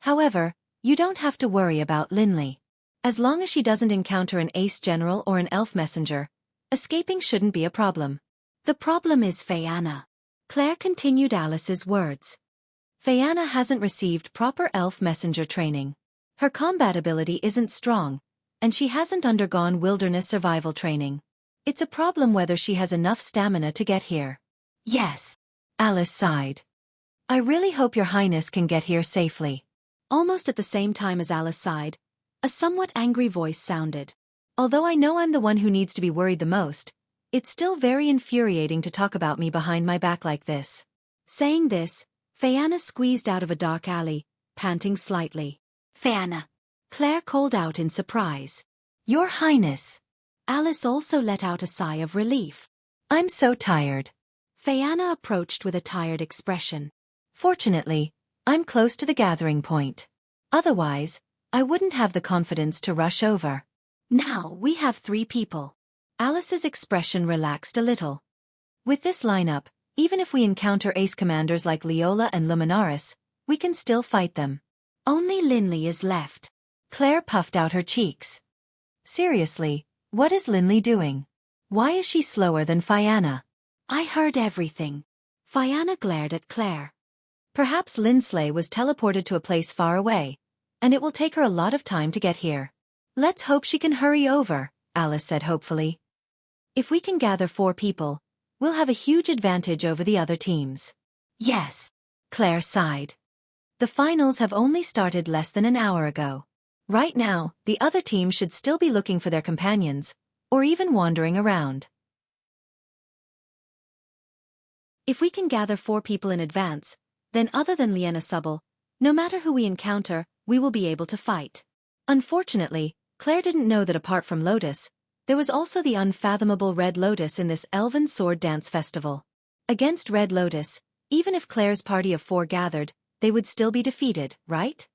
"However, you don't have to worry about Linley. As long as she doesn't encounter an ace general or an elf messenger, escaping shouldn't be a problem." "The problem is Fayanna." Claire continued Alice's words. "Fayanna hasn't received proper elf messenger training. Her combat ability isn't strong, and she hasn't undergone wilderness survival training. It's a problem whether she has enough stamina to get here." "Yes." Alice sighed. "I really hope your highness can get here safely." Almost at the same time as Alice sighed, a somewhat angry voice sounded. "Although I know I'm the one who needs to be worried the most, it's still very infuriating to talk about me behind my back like this." Saying this, Fayanna squeezed out of a dark alley, panting slightly. "Fayanna!" Claire called out in surprise. "Your Highness!" Alice also let out a sigh of relief. "I'm so tired." Fayanna approached with a tired expression. "Fortunately, I'm close to the gathering point. Otherwise, I wouldn't have the confidence to rush over. Now we have 3 people." Alice's expression relaxed a little. "With this lineup, even if we encounter ace commanders like Leola and Luminaris, we can still fight them. Only Linley is left." Claire puffed out her cheeks. "Seriously, what is Linley doing? Why is she slower than Fayanna?" "I heard everything." Fayanna glared at Claire. "Perhaps Linsley was teleported to a place far away, and it will take her a lot of time to get here. Let's hope she can hurry over," Alice said hopefully. "If we can gather 4 people, we'll have a huge advantage over the other teams." "Yes," Claire sighed. "The finals have only started less than an hour ago. Right now, the other team should still be looking for their companions, or even wandering around. If we can gather 4 people in advance, then other than Liena Subble, no matter who we encounter, we will be able to fight." Unfortunately, Claire didn't know that apart from Lotus, there was also the unfathomable Red Lotus in this Elven Sword Dance Festival. Against Red Lotus, even if Claire's party of 4 gathered, they would still be defeated, right?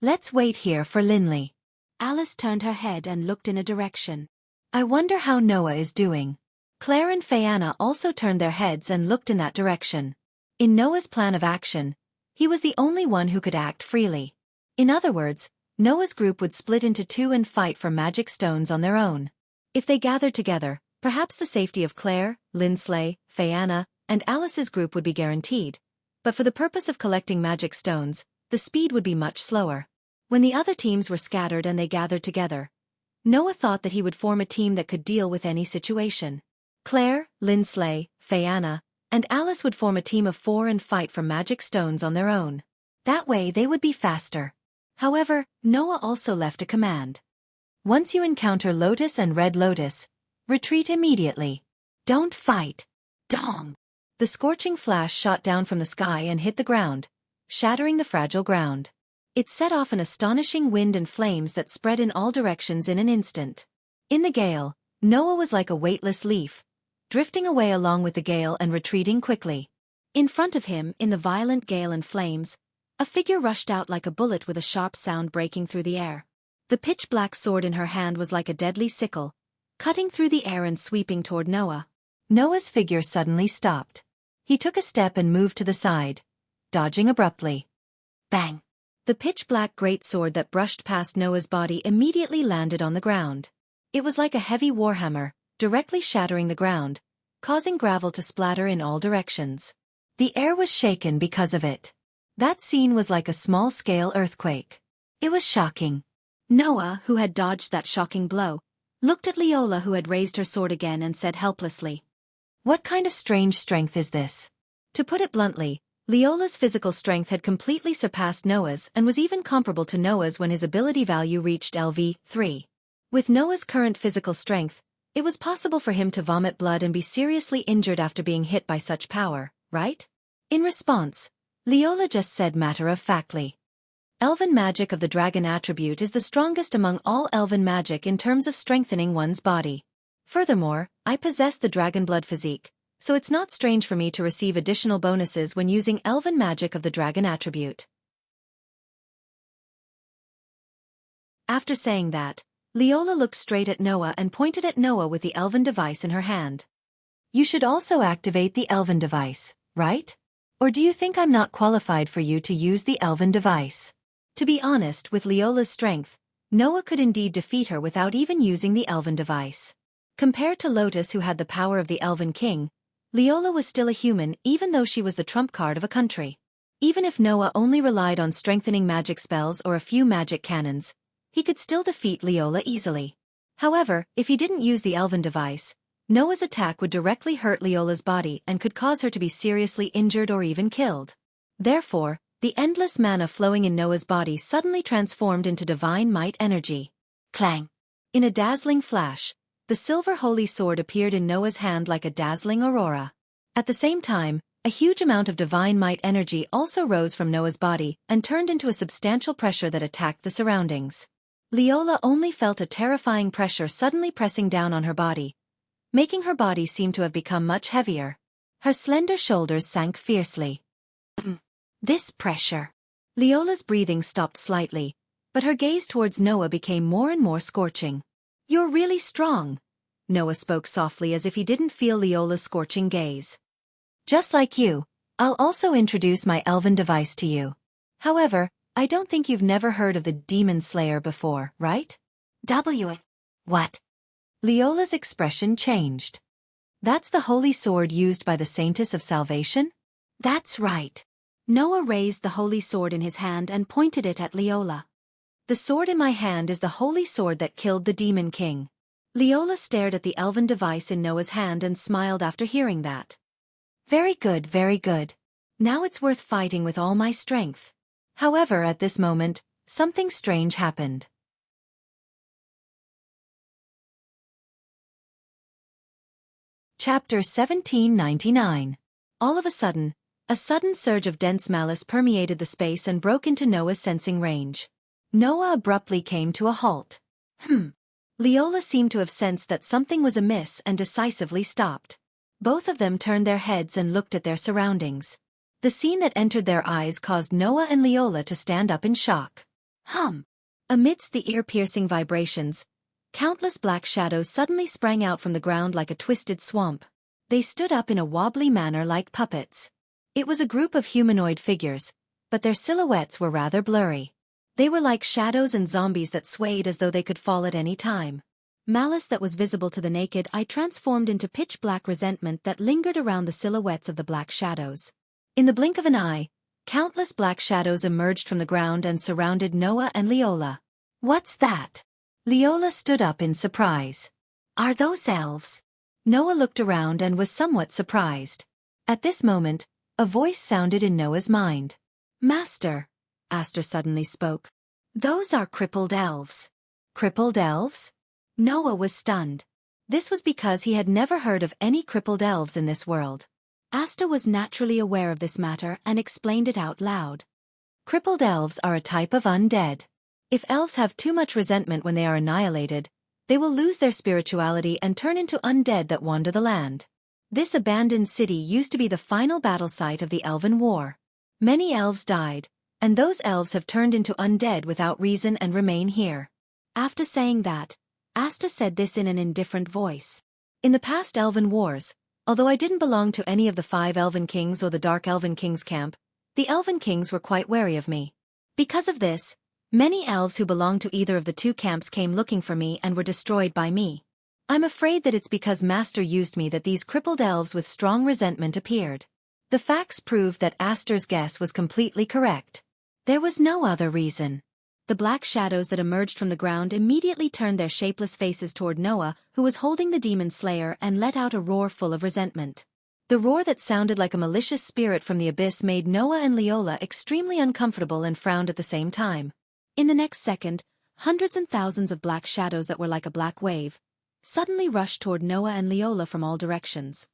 "Let's wait here for Linley." Alice turned her head and looked in a direction. "I wonder how Noah is doing." Claire and Fayanna also turned their heads and looked in that direction. In Noah's plan of action, he was the only one who could act freely. In other words, Noah's group would split into 2 and fight for magic stones on their own. If they gathered together, perhaps the safety of Claire, Linsley, Fayanna, and Alice's group would be guaranteed, but for the purpose of collecting magic stones, the speed would be much slower. When the other teams were scattered and they gathered together, Noah thought that he would form a team that could deal with any situation. Claire, Lindsley, Fayana, and Alice would form a team of 4 and fight for magic stones on their own. That way they would be faster. However, Noah also left a command. Once you encounter Lotus and Red Lotus, retreat immediately. Don't fight. Dong! The scorching flash shot down from the sky and hit the ground, shattering the fragile ground. It set off an astonishing wind and flames that spread in all directions in an instant. In the gale, Noah was like a weightless leaf, drifting away along with the gale and retreating quickly. In front of him, in the violent gale and flames, a figure rushed out like a bullet with a sharp sound breaking through the air. The pitch-black sword in her hand was like a deadly sickle, cutting through the air and sweeping toward Noah. Noah's figure suddenly stopped. He took a step and moved to the side, dodging abruptly. Bang! The pitch-black great sword that brushed past Noah's body immediately landed on the ground. It was like a heavy warhammer, directly shattering the ground, causing gravel to splatter in all directions. The air was shaken because of it. That scene was like a small-scale earthquake. It was shocking. Noah, who had dodged that shocking blow, looked at Leola, who had raised her sword again, and said helplessly, "What kind of strange strength is this?" To put it bluntly, Leola's physical strength had completely surpassed Noah's and was even comparable to Noah's when his ability value reached LV3. With Noah's current physical strength, it was possible for him to vomit blood and be seriously injured after being hit by such power, right? In response, Leola just said matter-of-factly, "Elven magic of the dragon attribute is the strongest among all elven magic in terms of strengthening one's body. Furthermore, I possess the dragon blood physique, so it's not strange for me to receive additional bonuses when using elven magic of the dragon attribute." After saying that, Leola looked straight at Noah and pointed at Noah with the elven device in her hand. "You should also activate the elven device, right? Or do you think I'm not qualified for you to use the elven device?" To be honest, with Leola's strength, Noah could indeed defeat her without even using the elven device. Compared to Lotus, who had the power of the Elven King, Leola was still a human, even though she was the trump card of a country. Even if Noah only relied on strengthening magic spells or a few magic cannons, he could still defeat Leola easily. However, if he didn't use the elven device, Noah's attack would directly hurt Leola's body and could cause her to be seriously injured or even killed. Therefore, the endless mana flowing in Noah's body suddenly transformed into divine might energy. Clang! In a dazzling flash, the silver holy sword appeared in Noah's hand like a dazzling aurora. At the same time, a huge amount of divine might energy also rose from Noah's body and turned into a substantial pressure that attacked the surroundings. Leola only felt a terrifying pressure suddenly pressing down on her body, making her body seem to have become much heavier. Her slender shoulders sank fiercely. This pressure. Leola's breathing stopped slightly, but her gaze towards Noah became more and more scorching. "You're really strong," Noah spoke softly as if he didn't feel Leola's scorching gaze. "Just like you, I'll also introduce my elven device to you. However, I don't think you've never heard of the Demon Slayer before, right?" What? Leola's expression changed. "That's the holy sword used by the Saintess of Salvation?" "That's right." Noah raised the holy sword in his hand and pointed it at Leola. "The sword in my hand is the holy sword that killed the Demon King." Leola stared at the elven device in Noah's hand and smiled after hearing that. Very good, very good. Now it's worth fighting with all my strength." However, at this moment, something strange happened. Chapter 1799. All of a sudden surge of dense malice permeated the space and broke into Noah's sensing range. Noah abruptly came to a halt. Leola seemed to have sensed that something was amiss and decisively stopped. Both of them turned their heads and looked at their surroundings. The scene that entered their eyes caused Noah and Leola to stand up in shock. Amidst the ear-piercing vibrations, countless black shadows suddenly sprang out from the ground like a twisted swamp. They stood up in a wobbly manner like puppets. It was a group of humanoid figures, but their silhouettes were rather blurry. They were like shadows and zombies that swayed as though they could fall at any time. Malice that was visible to the naked eye transformed into pitch-black resentment that lingered around the silhouettes of the black shadows. In the blink of an eye, Countless black shadows emerged from the ground and surrounded Noah and Leola. "What's that?" Leola stood up in surprise. "Are those elves?" Noah looked around and was somewhat surprised. At this moment, a voice sounded in Noah's mind. "Master," Aster suddenly spoke. "Those are crippled elves." Crippled elves? Noah was stunned. This was because he had never heard of any crippled elves in this world. Asta was naturally aware of this matter and explained it out loud. Crippled elves are a type of undead. If elves have too much resentment when they are annihilated, they will lose their spirituality and turn into undead that wander the land. This abandoned city used to be the final battle site of the Elven War. Many elves died, and those elves have turned into undead without reason and remain here. After saying that, Asta said this in an indifferent voice. "In the past Elven Wars, although I didn't belong to any of the 5 Elven Kings or the Dark Elven Kings camp, the Elven Kings were quite wary of me. Because of this, many elves who belonged to either of the 2 camps came looking for me and were destroyed by me. I'm afraid that it's because Master used me that these crippled elves with strong resentment appeared." The facts proved that Aster's guess was completely correct. There was no other reason. The black shadows that emerged from the ground immediately turned their shapeless faces toward Noah, who was holding the demon slayer, and let out a roar full of resentment. The roar that sounded like a malicious spirit from the abyss made Noah and Leola extremely uncomfortable and frowned at the same time. In the next second, hundreds and thousands of black shadows that were like a black wave suddenly rushed toward Noah and Leola from all directions.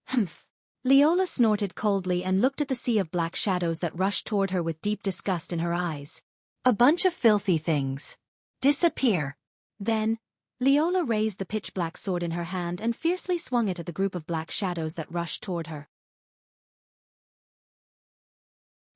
"Humph." Leola snorted coldly and looked at the sea of black shadows that rushed toward her with deep disgust in her eyes. "A bunch of filthy things. Disappear." Then, Leola raised the pitch-black sword in her hand and fiercely swung it at the group of black shadows that rushed toward her.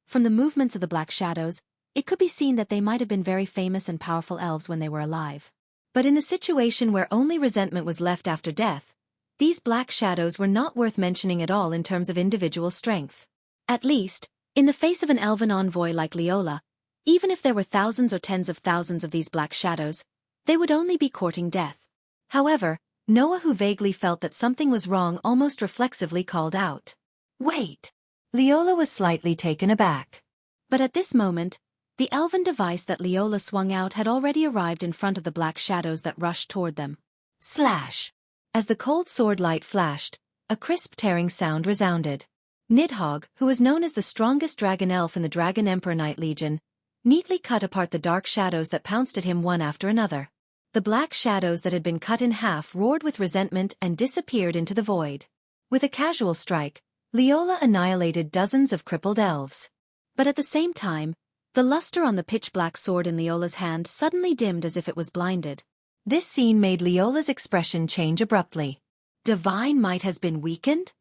From the movements of the black shadows, it could be seen that they might have been very famous and powerful elves when they were alive. But in the situation where only resentment was left after death, these black shadows were not worth mentioning at all in terms of individual strength. At least, in the face of an elven envoy like Leola, even if there were thousands or tens of thousands of these black shadows, they would only be courting death. However, Noah, who vaguely felt that something was wrong, almost reflexively called out, "Wait!" Leola was slightly taken aback. But at this moment, the elven device that Leola swung out had already arrived in front of the black shadows that rushed toward them. Slash! As the cold sword light flashed, a crisp tearing sound resounded. Nidhogg, who was known as the strongest dragon elf in the Dragon Emperor Knight Legion, neatly cut apart the dark shadows that pounced at him one after another. The black shadows that had been cut in half roared with resentment and disappeared into the void. With a casual strike, Leola annihilated dozens of crippled elves. But at the same time, the luster on the pitch-black sword in Leola's hand suddenly dimmed as if it was blinded. This scene made Leola's expression change abruptly. Divine might has been weakened?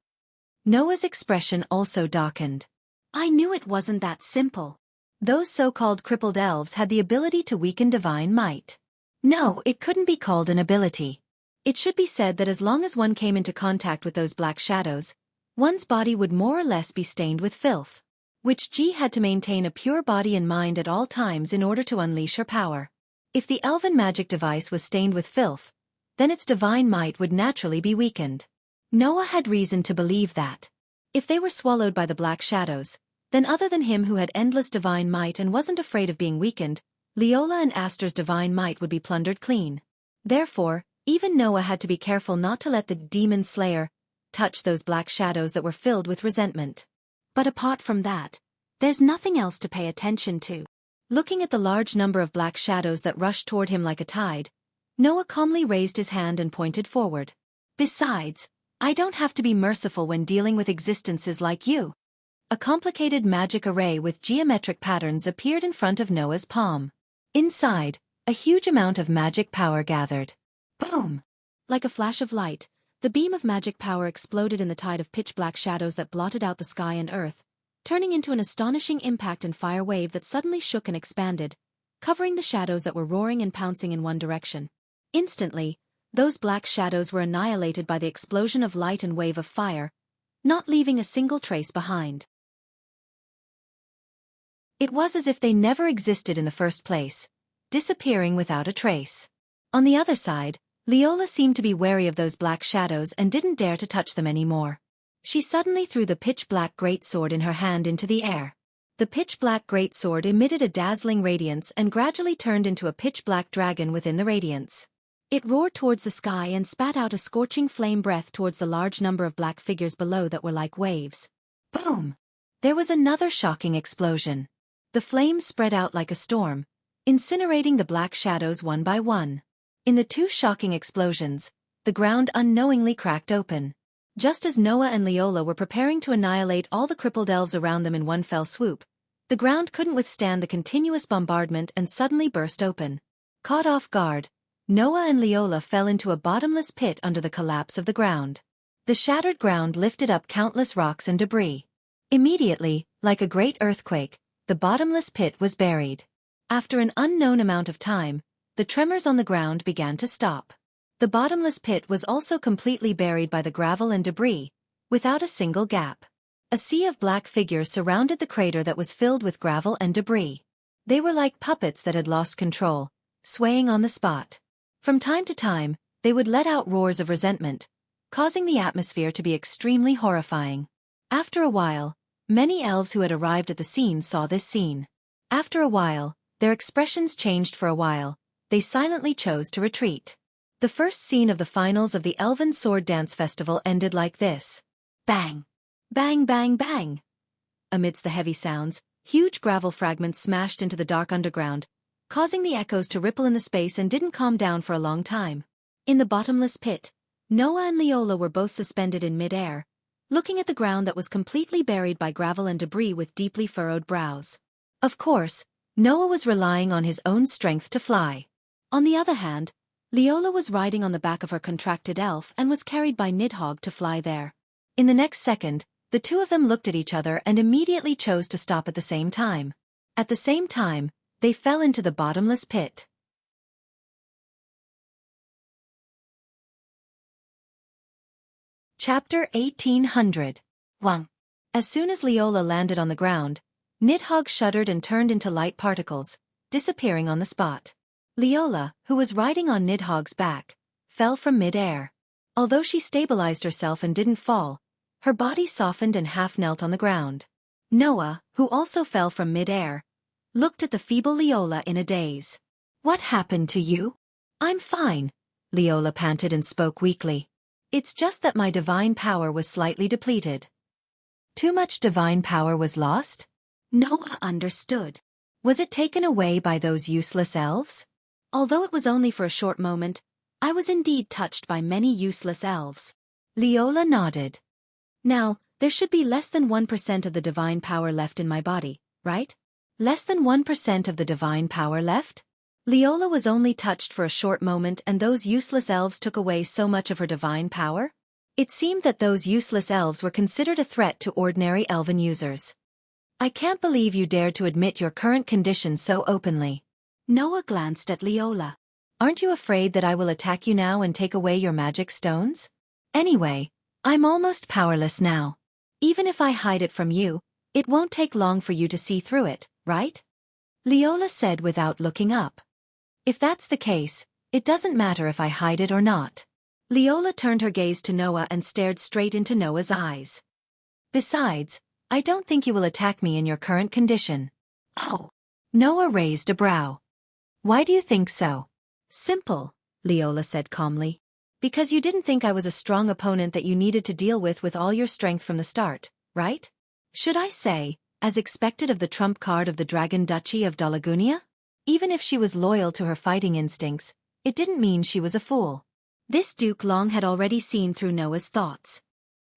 Noah's expression also darkened. "I knew it wasn't that simple. Those so-called crippled elves had the ability to weaken divine might." No, it couldn't be called an ability. It should be said that as long as one came into contact with those black shadows, one's body would more or less be stained with filth. Which G had to maintain a pure body and mind at all times in order to unleash her power. If the elven magic device was stained with filth, then its divine might would naturally be weakened. Noah had reason to believe that. If they were swallowed by the black shadows, then other than him who had endless divine might and wasn't afraid of being weakened, Leola and Aster's divine might would be plundered clean. Therefore, even Noah had to be careful not to let the demon slayer touch those black shadows that were filled with resentment. But apart from that, there's nothing else to pay attention to. Looking at the large number of black shadows that rushed toward him like a tide, Noah calmly raised his hand and pointed forward. "Besides, I don't have to be merciful when dealing with existences like you." A complicated magic array with geometric patterns appeared in front of Noah's palm. Inside, a huge amount of magic power gathered. Boom! Like a flash of light, the beam of magic power exploded in the tide of pitch-black shadows that blotted out the sky and earth, turning into an astonishing impact and fire wave that suddenly shook and expanded, covering the shadows that were roaring and pouncing in one direction. Instantly, those black shadows were annihilated by the explosion of light and wave of fire, not leaving a single trace behind. It was as if they never existed in the first place, disappearing without a trace. On the other side, Leola seemed to be wary of those black shadows and didn't dare to touch them anymore. She suddenly threw the pitch-black greatsword in her hand into the air. The pitch-black greatsword emitted a dazzling radiance and gradually turned into a pitch-black dragon within the radiance. It roared towards the sky and spat out a scorching flame breath towards the large number of black figures below that were like waves. Boom! There was another shocking explosion. The flames spread out like a storm, incinerating the black shadows one by one. In the two shocking explosions, the ground unknowingly cracked open. Just as Noah and Leola were preparing to annihilate all the crippled elves around them in one fell swoop, the ground couldn't withstand the continuous bombardment and suddenly burst open. Caught off guard, Noah and Leola fell into a bottomless pit under the collapse of the ground. The shattered ground lifted up countless rocks and debris. Immediately, like a great earthquake, the bottomless pit was buried. After an unknown amount of time, the tremors on the ground began to stop. The bottomless pit was also completely buried by the gravel and debris, without a single gap. A sea of black figures surrounded the crater that was filled with gravel and debris. They were like puppets that had lost control, swaying on the spot. From time to time, they would let out roars of resentment, causing the atmosphere to be extremely horrifying. After a while, many elves who had arrived at the scene saw this scene. After a while, their expressions changed for a while. They silently chose to retreat. The first scene of the finals of the Elven Sword Dance Festival ended like this. Bang! Bang bang bang! Amidst the heavy sounds, huge gravel fragments smashed into the dark underground, causing the echoes to ripple in the space and didn't calm down for a long time. In the bottomless pit, Noah and Leola were both suspended in mid-air, looking at the ground that was completely buried by gravel and debris with deeply furrowed brows. Of course, Noah was relying on his own strength to fly. On the other hand, Leola was riding on the back of her contracted elf and was carried by Nidhogg to fly there. In the next second, the two of them looked at each other and immediately chose to stop at the same time. At the same time, they fell into the bottomless pit. Chapter 1800. 1. As soon as Leola landed on the ground, Nidhogg shuddered and turned into light particles, disappearing on the spot. Leola, who was riding on Nidhogg's back, fell from mid-air. Although she stabilized herself and didn't fall, her body softened and half-knelt on the ground. Noah, who also fell from mid-air, looked at the feeble Leola in a daze. "What happened to you?" "I'm fine," Leola panted and spoke weakly. "It's just that my divine power was slightly depleted." "Too much divine power was lost?" Noah understood. "Was it taken away by those useless elves?" "Although it was only for a short moment, I was indeed touched by many useless elves." Leola nodded. "Now, there should be less than 1% of the divine power left in my body, right?" "Less than 1% of the divine power left?" Leola was only touched for a short moment and those useless elves took away so much of her divine power? It seemed that those useless elves were considered a threat to ordinary elven users. "I can't believe you dared to admit your current condition so openly." Noah glanced at Leola. "Aren't you afraid that I will attack you now and take away your magic stones? Anyway, I'm almost powerless now. Even if I hide it from you, it won't take long for you to see through it, right?" Leola said without looking up. "If that's the case, it doesn't matter if I hide it or not." Leola turned her gaze to Noah and stared straight into Noah's eyes. "Besides, I don't think you will attack me in your current condition." "Oh." Noah raised a brow. "Why do you think so?" "Simple," Leola said calmly. "Because you didn't think I was a strong opponent that you needed to deal with all your strength from the start, right? Should I say, as expected of the trump card of the Dragon Duchy of Dolagunia? Even if she was loyal to her fighting instincts, it didn't mean she was a fool." This Duke Long had already seen through Noah's thoughts.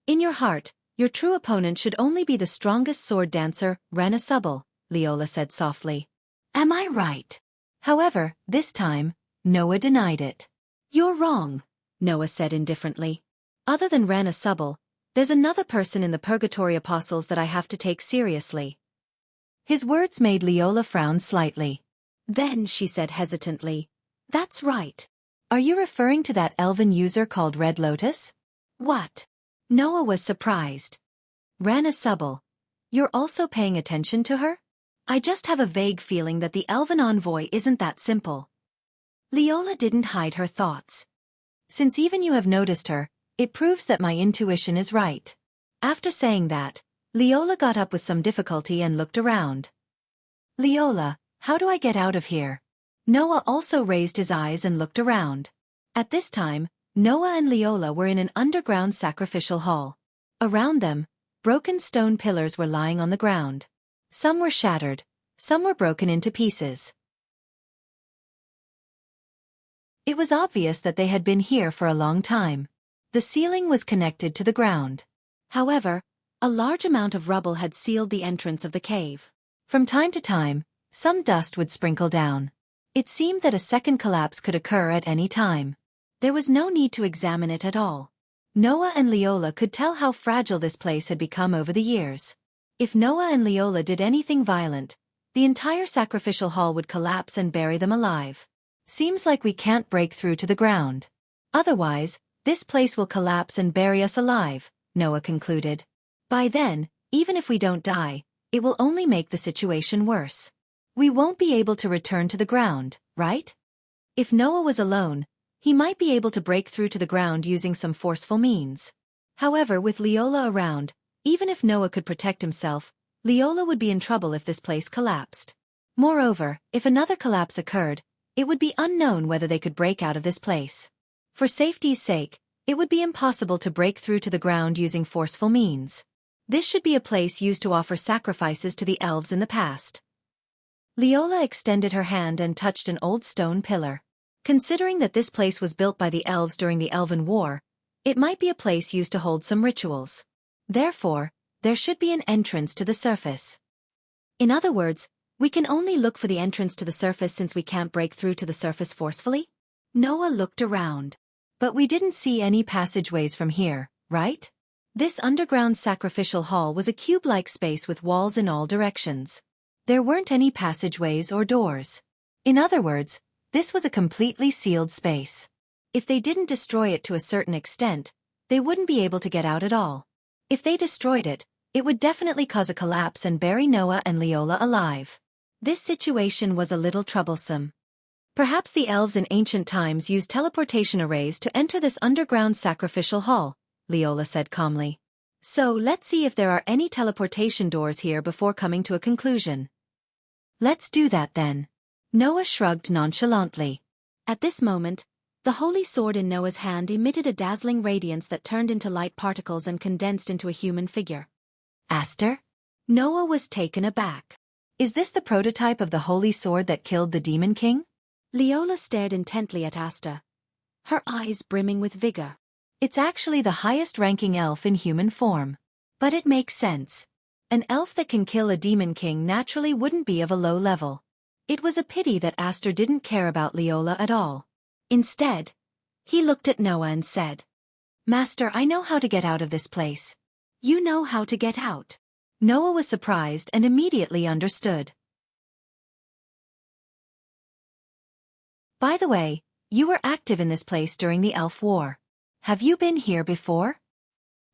"In your heart, your true opponent should only be the strongest sword dancer, Rana Subble," Leola said softly. "Am I right?" However, this time, Noah denied it. "You're wrong," Noah said indifferently. "Other than Rana Subble, there's another person in the Purgatory Apostles that I have to take seriously." His words made Leola frown slightly. Then she said hesitantly, "That's right. Are you referring to that elven user called Red Lotus?" "What?" Noah was surprised. "Rana Subble. You're also paying attention to her?" "I just have a vague feeling that the elven envoy isn't that simple." Leola didn't hide her thoughts. "Since even you have noticed her, it proves that my intuition is right." After saying that, Leola got up with some difficulty and looked around. Leola, how do I get out of here? Noah also raised his eyes and looked around. At this time, Noah and Leola were in an underground sacrificial hall. Around them, broken stone pillars were lying on the ground. Some were shattered, some were broken into pieces. It was obvious that they had been here for a long time. The ceiling was connected to the ground. However, a large amount of rubble had sealed the entrance of the cave. From time to time, some dust would sprinkle down. It seemed that a second collapse could occur at any time. There was no need to examine it at all. Noah and Leola could tell how fragile this place had become over the years. If Noah and Leola did anything violent, the entire sacrificial hall would collapse and bury them alive. Seems like we can't break through to the ground. Otherwise, this place will collapse and bury us alive, Noah concluded. By then, even if we don't die, it will only make the situation worse. We won't be able to return to the ground, right? If Noah was alone, he might be able to break through to the ground using some forceful means. However, with Leola around, even if Noah could protect himself, Leola would be in trouble if this place collapsed. Moreover, if another collapse occurred, it would be unknown whether they could break out of this place. For safety's sake, it would be impossible to break through to the ground using forceful means. This should be a place used to offer sacrifices to the elves in the past. Leola extended her hand and touched an old stone pillar. Considering that this place was built by the elves during the Elven War, it might be a place used to hold some rituals. Therefore, there should be an entrance to the surface. In other words, we can only look for the entrance to the surface since we can't break through to the surface forcefully? Noah looked around. But we didn't see any passageways from here, right? This underground sacrificial hall was a cube-like space with walls in all directions. There weren't any passageways or doors. In other words, this was a completely sealed space. If they didn't destroy it to a certain extent, they wouldn't be able to get out at all. If they destroyed it, it would definitely cause a collapse and bury Noah and Leola alive. This situation was a little troublesome. Perhaps the elves in ancient times used teleportation arrays to enter this underground sacrificial hall, Leola said calmly. So let's see if there are any teleportation doors here before coming to a conclusion. Let's do that then. Noah shrugged nonchalantly. At this moment, the holy sword in Noah's hand emitted a dazzling radiance that turned into light particles and condensed into a human figure. Aster? Noah was taken aback. Is this the prototype of the holy sword that killed the Demon King? Leola stared intently at Aster, her eyes brimming with vigor. It's actually the highest-ranking elf in human form. But it makes sense. An elf that can kill a Demon King naturally wouldn't be of a low level. It was a pity that Aster didn't care about Leola at all. Instead, he looked at Noah and said, Master, I know how to get out of this place. You know how to get out. Noah was surprised and immediately understood. By the way, you were active in this place during the Elf War. Have you been here before?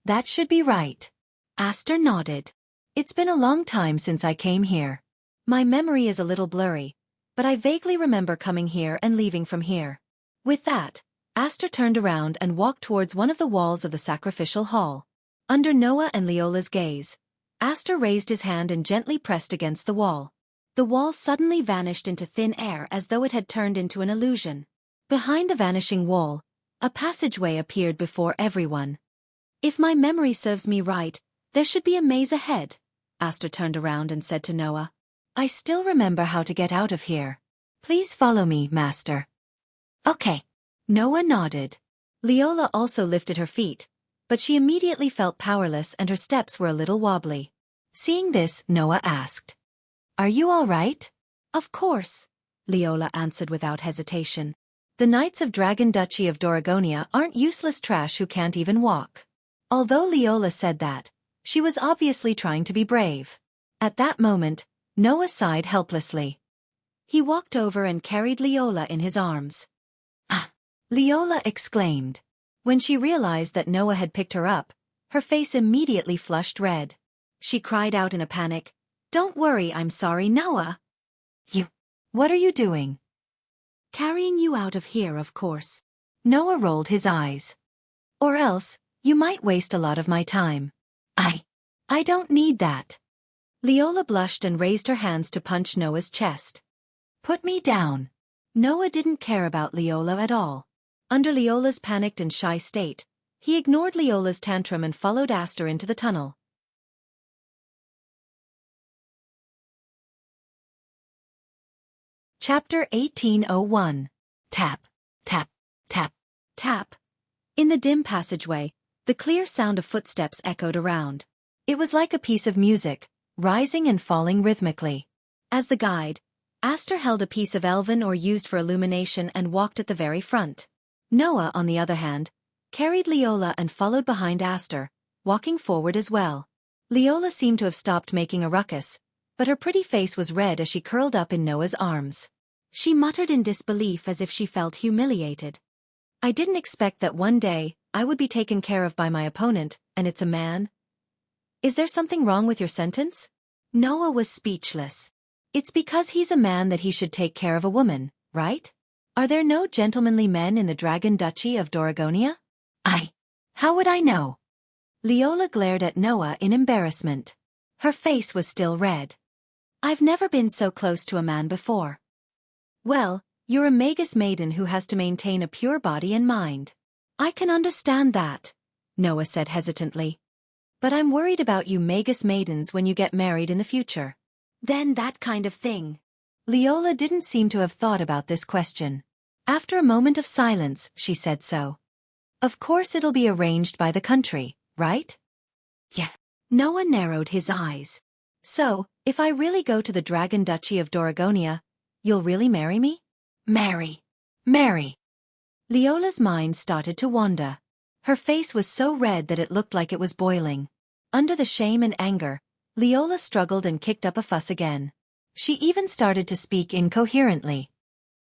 That should be right. Aster nodded. It's been a long time since I came here. My memory is a little blurry, but I vaguely remember coming here and leaving from here. With that, Aster turned around and walked towards one of the walls of the sacrificial hall. Under Noah and Leola's gaze, Aster raised his hand and gently pressed against the wall. The wall suddenly vanished into thin air as though it had turned into an illusion. Behind the vanishing wall, a passageway appeared before everyone. If my memory serves me right, there should be a maze ahead. Aster turned around and said to Noah, I still remember how to get out of here. Please follow me, Master. Okay. Noah nodded. Leola also lifted her feet, but she immediately felt powerless and her steps were a little wobbly. Seeing this, Noah asked, Are you all right? Of course, Leola answered without hesitation. The Knights of Dragon Duchy of Doragonia aren't useless trash who can't even walk. Although Leola said that, she was obviously trying to be brave. At that moment, Noah sighed helplessly. He walked over and carried Leola in his arms. Ah! Leola exclaimed. When she realized that Noah had picked her up, her face immediately flushed red. She cried out in a panic, Don't worry, I'm sorry, Noah. What are you doing? Carrying you out of here, of course. Noah rolled his eyes. Or else, you might waste a lot of my time. I don't need that. Leola blushed and raised her hands to punch Noah's chest. Put me down. Noah didn't care about Leola at all. Under Leola's panicked and shy state, he ignored Leola's tantrum and followed Aster into the tunnel. Chapter 1801. Tap, tap, tap, tap. In the dim passageway, the clear sound of footsteps echoed around. It was like a piece of music, rising and falling rhythmically. As the guide, Aster held a piece of elven ore used for illumination and walked at the very front. Noah, on the other hand, carried Leola and followed behind Aster, walking forward as well. Leola seemed to have stopped making a ruckus, but her pretty face was red as she curled up in Noah's arms. She muttered in disbelief as if she felt humiliated. I didn't expect that one day I would be taken care of by my opponent, and it's a man. Is there something wrong with your sentence? Noah was speechless. It's because he's a man that he should take care of a woman, right? Are there no gentlemanly men in the Dragon Duchy of Doragonia? How would I know? Leola glared at Noah in embarrassment. Her face was still red. I've never been so close to a man before. Well, you're a magus maiden who has to maintain a pure body and mind. I can understand that, Noah said hesitantly. But I'm worried about you magus maidens when you get married in the future. Then that kind of thing. Leola didn't seem to have thought about this question. After a moment of silence, she said so. Of course it'll be arranged by the country, right? Yeah. Noah narrowed his eyes. So, if I really go to the Dragon Duchy of Doragonia, you'll really marry me? Marry. Leola's mind started to wander. Her face was so red that it looked like it was boiling. Under the shame and anger, Leola struggled and kicked up a fuss again. She even started to speak incoherently.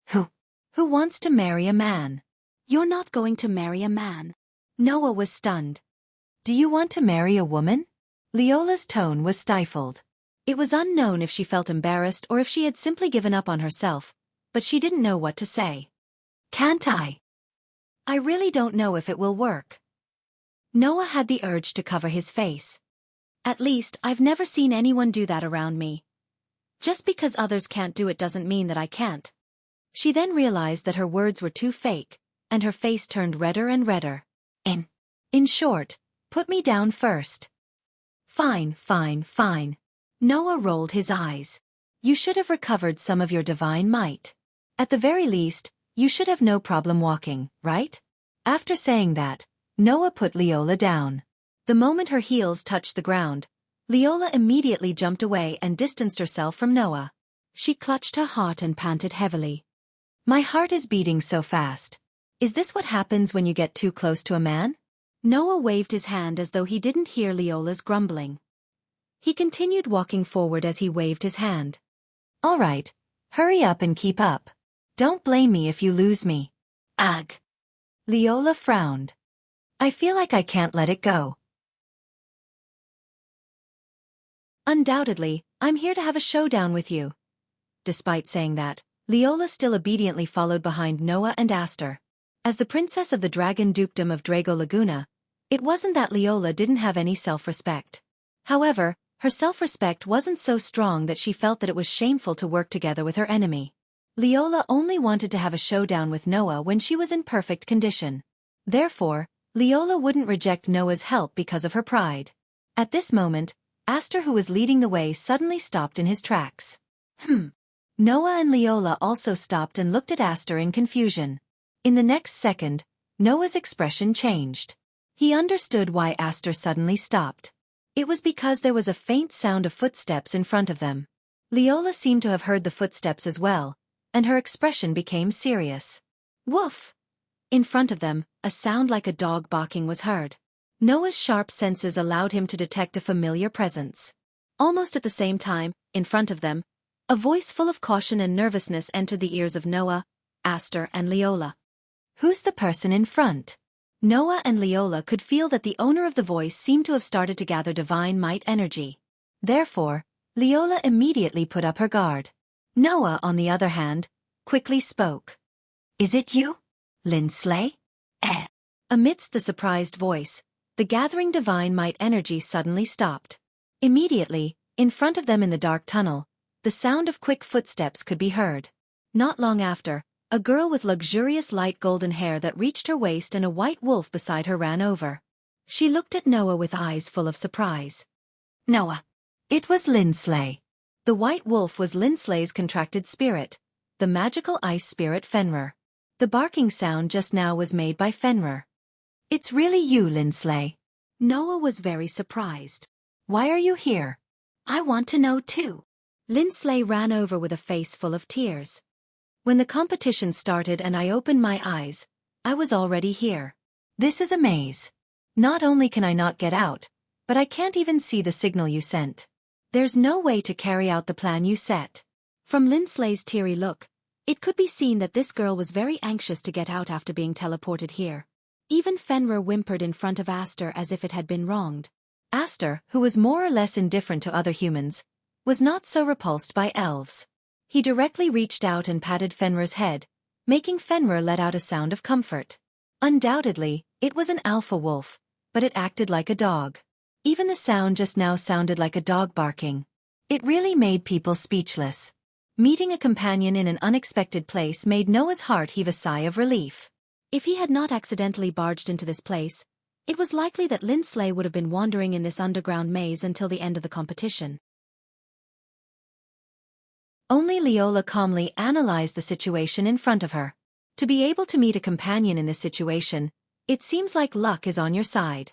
Who wants to marry a man? You're not going to marry a man. Noah was stunned. Do you want to marry a woman? Leola's tone was stifled. It was unknown if she felt embarrassed or if she had simply given up on herself, but she didn't know what to say. Can't I? I really don't know if it will work. Noah had the urge to cover his face. At least, I've never seen anyone do that around me. Just because others can't do it doesn't mean that I can't. She then realized that her words were too fake, and her face turned redder and redder. In short, put me down first. Fine. Noah rolled his eyes. You should have recovered some of your divine might. At the very least, you should have no problem walking, right? After saying that, Noah put Leola down. The moment her heels touched the ground, Leola immediately jumped away and distanced herself from Noah. She clutched her heart and panted heavily. My heart is beating so fast. Is this what happens when you get too close to a man? Noah waved his hand as though he didn't hear Leola's grumbling. He continued walking forward as he waved his hand. All right, hurry up and keep up. Don't blame me if you lose me. Ugh. Leola frowned. I feel like I can't let it go. Undoubtedly, I'm here to have a showdown with you. Despite saying that, Leola still obediently followed behind Noah and Aster. As the princess of the Dragon Dukedom of Drago Laguna, it wasn't that Leola didn't have any self-respect. However, her self-respect wasn't so strong that she felt that it was shameful to work together with her enemy. Leola only wanted to have a showdown with Noah when she was in perfect condition. Therefore, Leola wouldn't reject Noah's help because of her pride. At this moment, Aster, who was leading the way, suddenly stopped in his tracks. Noah and Leola also stopped and looked at Aster in confusion. In the next second, Noah's expression changed. He understood why Aster suddenly stopped. It was because there was a faint sound of footsteps in front of them. Leola seemed to have heard the footsteps as well, and her expression became serious. Woof! In front of them, a sound like a dog barking was heard. Noah's sharp senses allowed him to detect a familiar presence. Almost at the same time, in front of them, a voice full of caution and nervousness entered the ears of Noah, Aster, and Leola. Who's the person in front? Noah and Leola could feel that the owner of the voice seemed to have started to gather divine might energy. Therefore, Leola immediately put up her guard. Noah, on the other hand, quickly spoke. Is it you? Lindsley? Amidst the surprised voice, the gathering divine might energy suddenly stopped. Immediately, in front of them in the dark tunnel, the sound of quick footsteps could be heard. Not long after, a girl with luxurious light golden hair that reached her waist and a white wolf beside her ran over. She looked at Noah with eyes full of surprise. Noah. It was Lindsley. The white wolf was Lindsley's contracted spirit, the magical ice spirit Fenrir. The barking sound just now was made by Fenrir. It's really you, Lindsley. Noah was very surprised. Why are you here? I want to know too. Lindsley ran over with a face full of tears. When the competition started and I opened my eyes, I was already here. This is a maze. Not only can I not get out, but I can't even see the signal you sent. There's no way to carry out the plan you set. From Lindsley's teary look, it could be seen that this girl was very anxious to get out after being teleported here. Even Fenrir whimpered in front of Aster as if it had been wronged. Aster, who was more or less indifferent to other humans, was not so repulsed by elves. He directly reached out and patted Fenrir's head, making Fenrir let out a sound of comfort. Undoubtedly, it was an alpha wolf, but it acted like a dog. Even the sound just now sounded like a dog barking. It really made people speechless. Meeting a companion in an unexpected place made Noah's heart heave a sigh of relief. If he had not accidentally barged into this place, it was likely that Lindsley would have been wandering in this underground maze until the end of the competition. Only Leola calmly analyzed the situation in front of her. To be able to meet a companion in this situation, it seems like luck is on your side.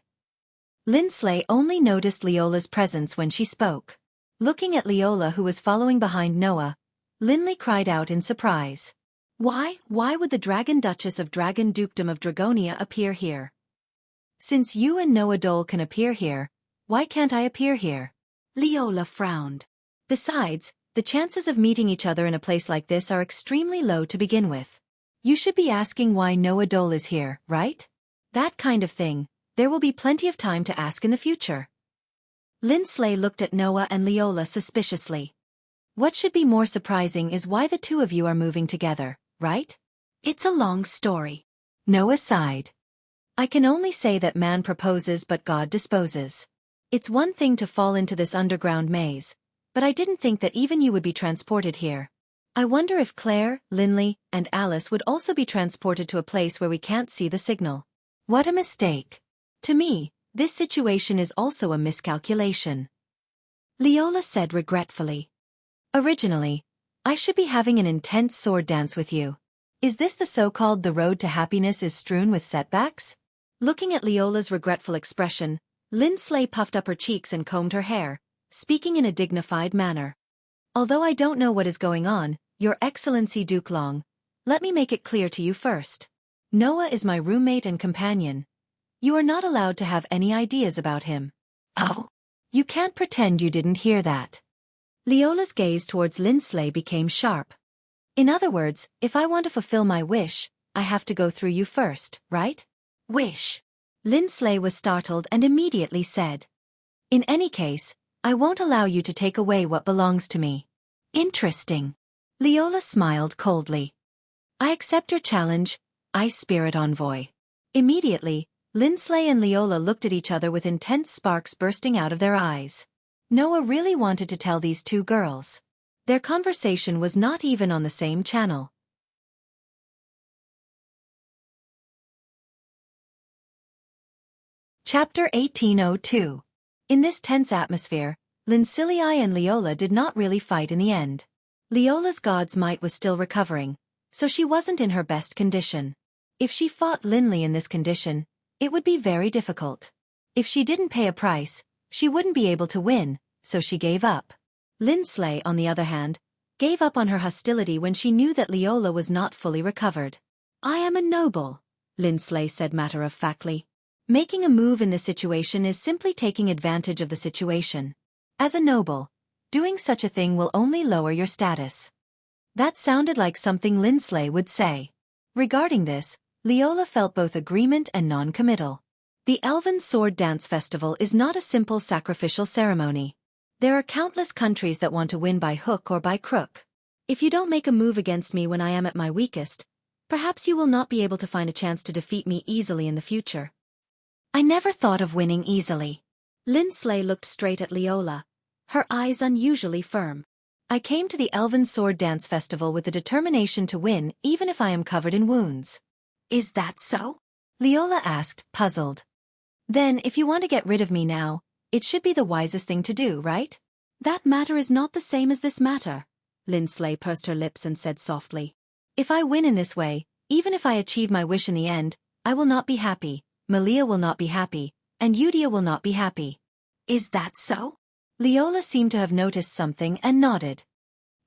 Lindsley only noticed Leola's presence when she spoke. Looking at Leola, who was following behind Noah, Lindley cried out in surprise. Why would the Dragon Duchess of Dragon Dukedom of Dragonia appear here? Since you and Noah Dole can appear here, why can't I appear here? Leola frowned. Besides, the chances of meeting each other in a place like this are extremely low to begin with. You should be asking why Noah Dole is here, right? That kind of thing, there will be plenty of time to ask in the future. Lindsley looked at Noah and Leola suspiciously. What should be more surprising is why the two of you are moving together, right? It's a long story. Noah sighed. I can only say that man proposes but God disposes. It's one thing to fall into this underground maze, but I didn't think that even you would be transported here. I wonder if Claire, Lindley, and Alice would also be transported to a place where we can't see the signal. What a mistake. To me, this situation is also a miscalculation. Leola said regretfully. Originally, I should be having an intense sword dance with you. Is this the so-called the road to happiness is strewn with setbacks? Looking at Leola's regretful expression, Lindsley puffed up her cheeks and combed her hair, speaking in a dignified manner. Although I don't know what is going on, Your Excellency Duke Long, let me make it clear to you first. Noah is my roommate and companion. You are not allowed to have any ideas about him. Oh? You can't pretend you didn't hear that. Leola's gaze towards Lindsley became sharp. In other words, if I want to fulfill my wish, I have to go through you first, right? Wish. Lindsley was startled and immediately said. In any case, I won't allow you to take away what belongs to me. Interesting. Leola smiled coldly. I accept your challenge, Ice Spirit Envoy. Immediately, Lindsley and Leola looked at each other with intense sparks bursting out of their eyes. Noah really wanted to tell these two girls. Their conversation was not even on the same channel. Chapter 1802. In this tense atmosphere, Lindsley and Leola did not really fight in the end. Leola's god's might was still recovering, so she wasn't in her best condition. If she fought Lindley in this condition, it would be very difficult. If she didn't pay a price, she wouldn't be able to win, so she gave up. Lindsley, on the other hand, gave up on her hostility when she knew that Leola was not fully recovered. I am a noble, Lindsley said matter-of-factly. Making a move in this situation is simply taking advantage of the situation. As a noble, doing such a thing will only lower your status. That sounded like something Lindsley would say. Regarding this, Leola felt both agreement and non-committal. The Elven Sword Dance Festival is not a simple sacrificial ceremony. There are countless countries that want to win by hook or by crook. If you don't make a move against me when I am at my weakest, perhaps you will not be able to find a chance to defeat me easily in the future. I never thought of winning easily. Lindsley looked straight at Leola, her eyes unusually firm. I came to the Elven Sword Dance Festival with the determination to win even if I am covered in wounds. Is that so? Leola asked, puzzled. Then if you want to get rid of me now, it should be the wisest thing to do, right? That matter is not the same as this matter. Lindsley pursed her lips and said softly. If I win in this way, even if I achieve my wish in the end, I will not be happy, Malia will not be happy, and Eudia will not be happy. Is that so? Leola seemed to have noticed something and nodded.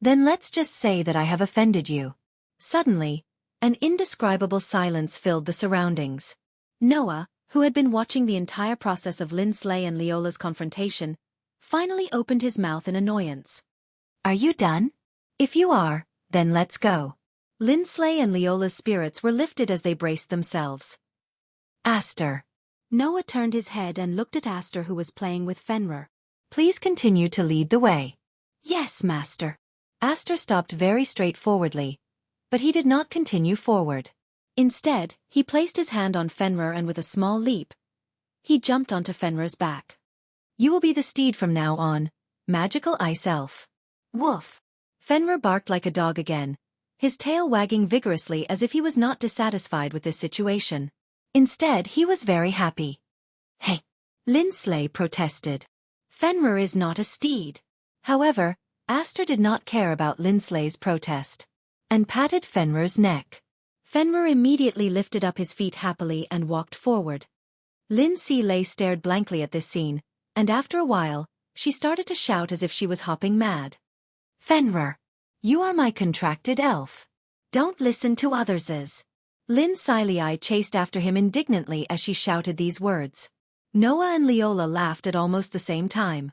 Then let's just say that I have offended you. Suddenly, an indescribable silence filled the surroundings. Noah, who had been watching the entire process of Lindsley and Leola's confrontation, finally opened his mouth in annoyance. Are you done? If you are, then let's go. Lindsley and Leola's spirits were lifted as they braced themselves. Aster. Noah turned his head and looked at Aster, who was playing with Fenrir. Please continue to lead the way. Yes, master. Aster stopped very straightforwardly, but he did not continue forward. Instead, he placed his hand on Fenrir and with a small leap, he jumped onto Fenrir's back. You will be the steed from now on, magical ice elf. Woof. Fenrir barked like a dog again, his tail wagging vigorously as if he was not dissatisfied with this situation. Instead, he was very happy. Hey! Lindsley protested. Fenrir is not a steed. However, Aster did not care about Lindsley's protest, and patted Fenrir's neck. Fenrir immediately lifted up his feet happily and walked forward. Lindsley stared blankly at this scene, and after a while, she started to shout as if she was hopping mad. Fenrir! You are my contracted elf. Don't listen to others'. Lindsley chased after him indignantly as she shouted these words. Noah and Leola laughed at almost the same time.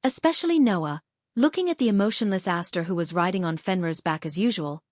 Especially Noah, looking at the emotionless Aster who was riding on Fenrir's back as usual.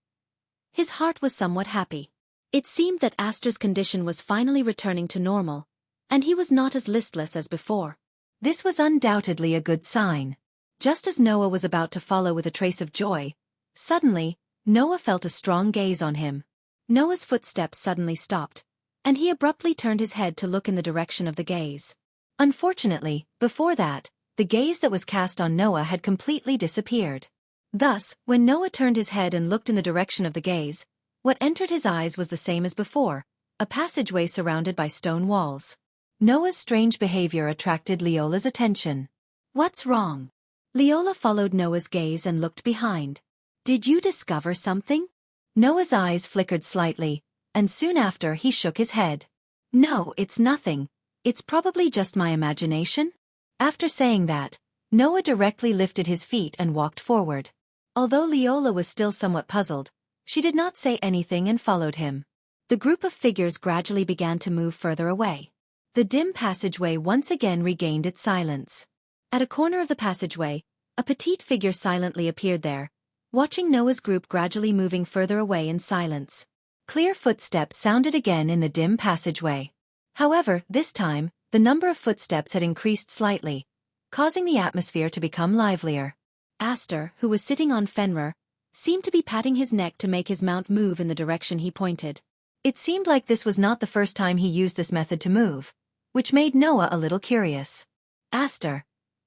His heart was somewhat happy. It seemed that Aster's condition was finally returning to normal, and he was not as listless as before. This was undoubtedly a good sign. Just as Noah was about to follow with a trace of joy, suddenly, Noah felt a strong gaze on him. Noah's footsteps suddenly stopped, and he abruptly turned his head to look in the direction of the gaze. Unfortunately, before that, the gaze that was cast on Noah had completely disappeared. Thus, when Noah turned his head and looked in the direction of the gaze, what entered his eyes was the same as before, a passageway surrounded by stone walls. Noah's strange behavior attracted Leola's attention. What's wrong? Leola followed Noah's gaze and looked behind. Did you discover something? Noah's eyes flickered slightly, and soon after he shook his head. No, it's nothing. It's probably just my imagination. After saying that, Noah directly lifted his feet and walked forward. Although Leola was still somewhat puzzled, she did not say anything and followed him. The group of figures gradually began to move further away. The dim passageway once again regained its silence. At a corner of the passageway, a petite figure silently appeared there, watching Noah's group gradually moving further away in silence. Clear footsteps sounded again in the dim passageway. However, this time, the number of footsteps had increased slightly, causing the atmosphere to become livelier. Aster, who was sitting on Fenrir, seemed to be patting his neck to make his mount move in the direction he pointed. It seemed like this was not the first time he used this method to move, which made Noah a little curious. Aster,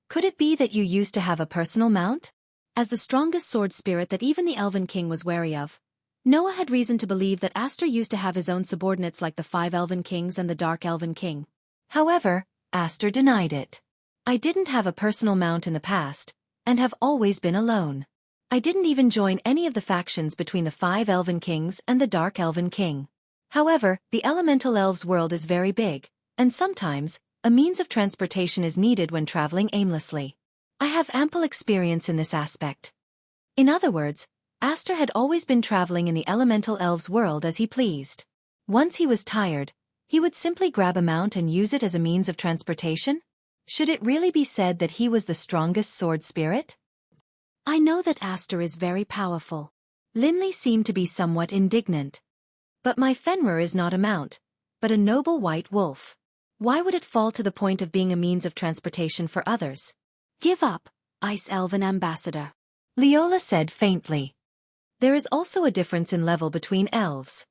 could it be that you used to have a personal mount? As the strongest sword spirit that even the Elven King was wary of, Noah had reason to believe that Aster used to have his own subordinates like the 5 Elven Kings and the Dark Elven King. However, Aster denied it. I didn't have a personal mount in the past, and have always been alone. I didn't even join any of the factions between the 5 Elven Kings and the Dark Elven King. However, the Elemental Elves' world is very big, and sometimes, a means of transportation is needed when traveling aimlessly. I have ample experience in this aspect. In other words, Aster had always been traveling in the Elemental Elves' world as he pleased. Once he was tired, he would simply grab a mount and use it as a means of transportation? Should it really be said that he was the strongest sword spirit? I know that Aster is very powerful. Lindley seemed to be somewhat indignant. But my Fenrir is not a mount, but a noble white wolf. Why would it fall to the point of being a means of transportation for others? Give up, Ice Elven Ambassador. Leola said faintly. There is also a difference in level between elves.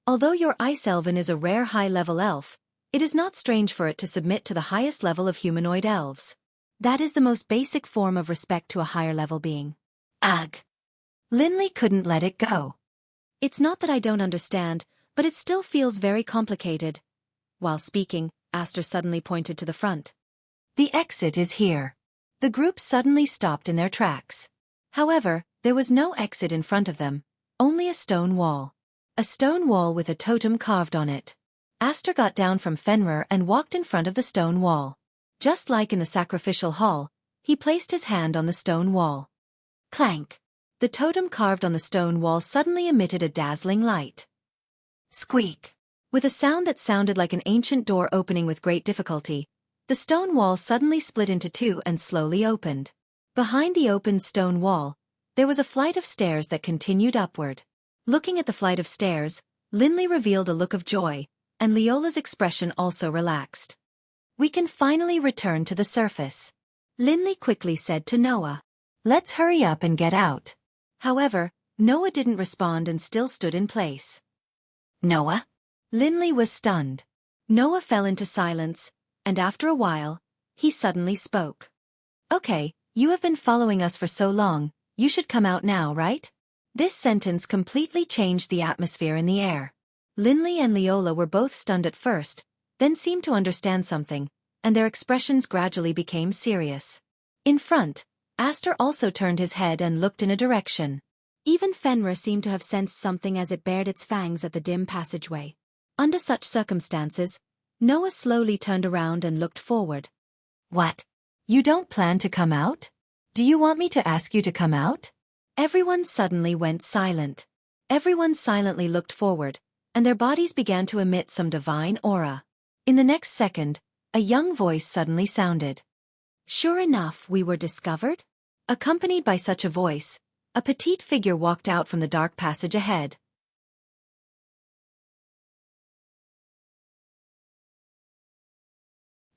Although your ice elven is a rare high-level elf, it is not strange for it to submit to the highest level of humanoid elves. That is the most basic form of respect to a higher-level being. Ugh. Linley couldn't let it go. It's not that I don't understand, but it still feels very complicated. While speaking, Aster suddenly pointed to the front. The exit is here. The group suddenly stopped in their tracks. However, there was no exit in front of them, only a stone wall. A stone wall with a totem carved on it. Aster got down from Fenrir and walked in front of the stone wall. Just like in the sacrificial hall, he placed his hand on the stone wall. Clank! The totem carved on the stone wall suddenly emitted a dazzling light. Squeak! With a sound that sounded like an ancient door opening with great difficulty, the stone wall suddenly split into two and slowly opened. Behind the opened stone wall, there was a flight of stairs that continued upward. Looking at the flight of stairs, Linley revealed a look of joy, and Leola's expression also relaxed. We can finally return to the surface. Linley quickly said to Noah. Let's hurry up and get out. However, Noah didn't respond and still stood in place. Noah? Linley was stunned. Noah fell into silence, and after a while, he suddenly spoke. Okay, you have been following us for so long, you should come out now, right? This sentence completely changed the atmosphere in the air. Linley and Leola were both stunned at first, then seemed to understand something, and their expressions gradually became serious. In front, Aster also turned his head and looked in a direction. Even Fenrir seemed to have sensed something as it bared its fangs at the dim passageway. Under such circumstances, Noah slowly turned around and looked forward. What? You don't plan to come out? Do you want me to ask you to come out? Everyone suddenly went silent. Everyone silently looked forward, and their bodies began to emit some divine aura. In the next second, a young voice suddenly sounded. Sure enough, we were discovered? Accompanied by such a voice, a petite figure walked out from the dark passage ahead.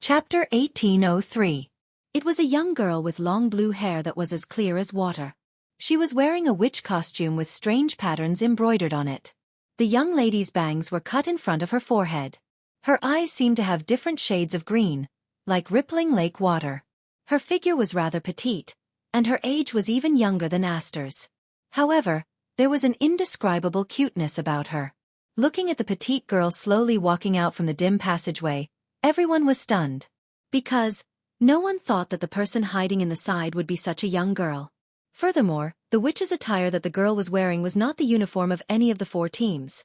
Chapter 1803. It was a young girl with long blue hair that was as clear as water. She was wearing a witch costume with strange patterns embroidered on it. The young lady's bangs were cut in front of her forehead. Her eyes seemed to have different shades of green, like rippling lake water. Her figure was rather petite, and her age was even younger than Aster's. However, there was an indescribable cuteness about her. Looking at the petite girl slowly walking out from the dim passageway, everyone was stunned. Because no one thought that the person hiding in the side would be such a young girl. Furthermore, the witch's attire that the girl was wearing was not the uniform of any of the four teams.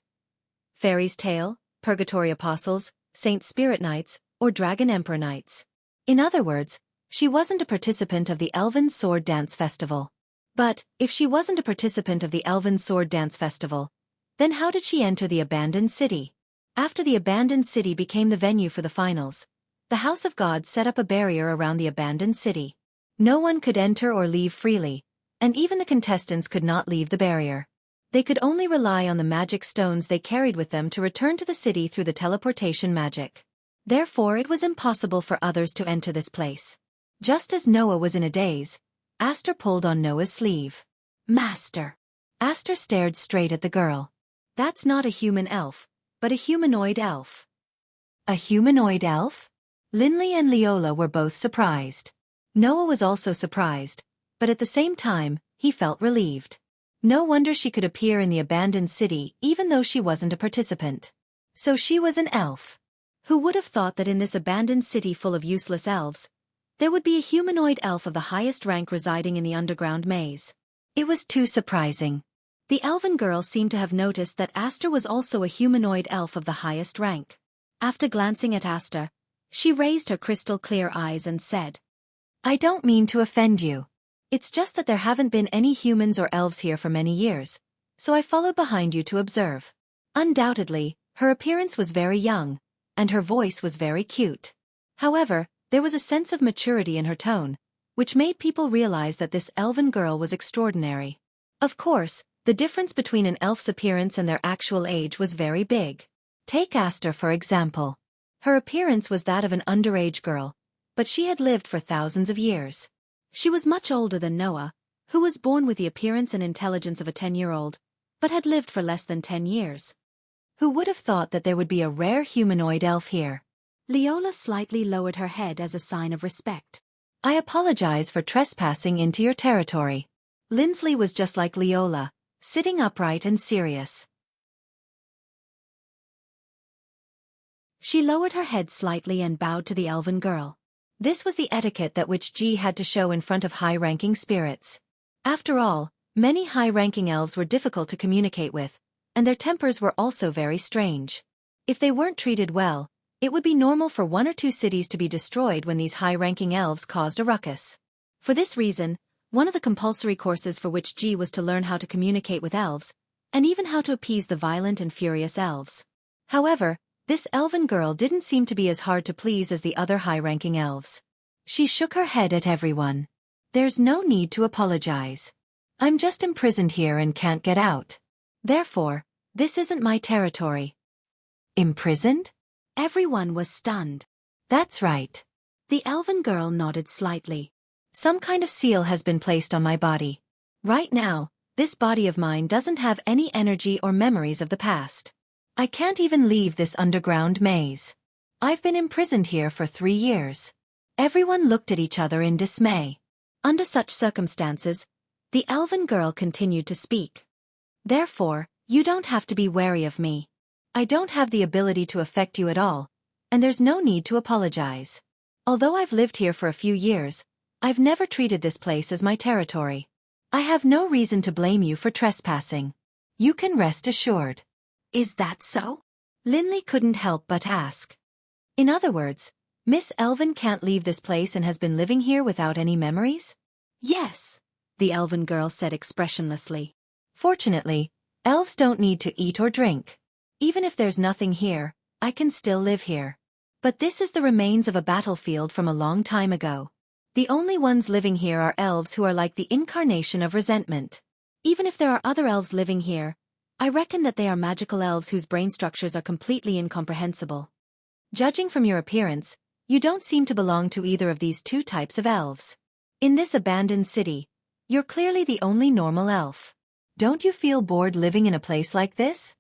Fairy's Tale, Purgatory Apostles, Saint Spirit Knights, or Dragon Emperor Knights. In other words, she wasn't a participant of the Elven Sword Dance Festival. But, if she wasn't a participant of the Elven Sword Dance Festival, then how did she enter the abandoned city? After the abandoned city became the venue for the finals, the House of God set up a barrier around the abandoned city. No one could enter or leave freely, and even the contestants could not leave the barrier. They could only rely on the magic stones they carried with them to return to the city through the teleportation magic. Therefore it was impossible for others to enter this place. Just as Noah was in a daze, Aster pulled on Noah's sleeve. Master! Aster stared straight at the girl. That's not a human elf, but a humanoid elf. A humanoid elf? Linley and Leola were both surprised. Noah was also surprised, but at the same time, he felt relieved. No wonder she could appear in the abandoned city even though she wasn't a participant. So she was an elf. Who would have thought that in this abandoned city full of useless elves, there would be a humanoid elf of the highest rank residing in the underground maze? It was too surprising. The elven girl seemed to have noticed that Aster was also a humanoid elf of the highest rank. After glancing at Aster, she raised her crystal-clear eyes and said, I don't mean to offend you. It's just that there haven't been any humans or elves here for many years, so I followed behind you to observe. Undoubtedly, her appearance was very young, and her voice was very cute. However, there was a sense of maturity in her tone, which made people realize that this elven girl was extraordinary. Of course, the difference between an elf's appearance and their actual age was very big. Take Aster for example. Her appearance was that of an underage girl, but she had lived for thousands of years. She was much older than Noah, who was born with the appearance and intelligence of a 10-year-old, but had lived for less than 10 years. Who would have thought that there would be a rare humanoid elf here? Leola slightly lowered her head as a sign of respect. I apologize for trespassing into your territory. Lindsley was just like Leola, sitting upright and serious. She lowered her head slightly and bowed to the elven girl. This was the etiquette that which G had to show in front of high-ranking spirits. After all, many high-ranking elves were difficult to communicate with, and their tempers were also very strange. If they weren't treated well, it would be normal for 1 or 2 cities to be destroyed when these high-ranking elves caused a ruckus. For this reason, one of the compulsory courses for which G was to learn how to communicate with elves, and even how to appease the violent and furious elves. However, this elven girl didn't seem to be as hard to please as the other high-ranking elves. She shook her head at everyone. There's no need to apologize. I'm just imprisoned here and can't get out. Therefore, this isn't my territory. Imprisoned? Everyone was stunned. That's right. The elven girl nodded slightly. Some kind of seal has been placed on my body. Right now, this body of mine doesn't have any energy or memories of the past. I can't even leave this underground maze. I've been imprisoned here for 3 years. Everyone looked at each other in dismay. Under such circumstances, the elven girl continued to speak. Therefore, you don't have to be wary of me. I don't have the ability to affect you at all, and there's no need to apologize. Although I've lived here for a few years, I've never treated this place as my territory. I have no reason to blame you for trespassing. You can rest assured. Is that so? Linley couldn't help but ask. In other words, Miss Elven can't leave this place and has been living here without any memories? Yes, the elven girl said expressionlessly. Fortunately, elves don't need to eat or drink. Even if there's nothing here, I can still live here. But this is the remains of a battlefield from a long time ago. The only ones living here are elves who are like the incarnation of resentment. Even if there are other elves living here, I reckon that they are magical elves whose brain structures are completely incomprehensible. Judging from your appearance, you don't seem to belong to either of these 2 types of elves. In this abandoned city, you're clearly the only normal elf. Don't you feel bored living in a place like this?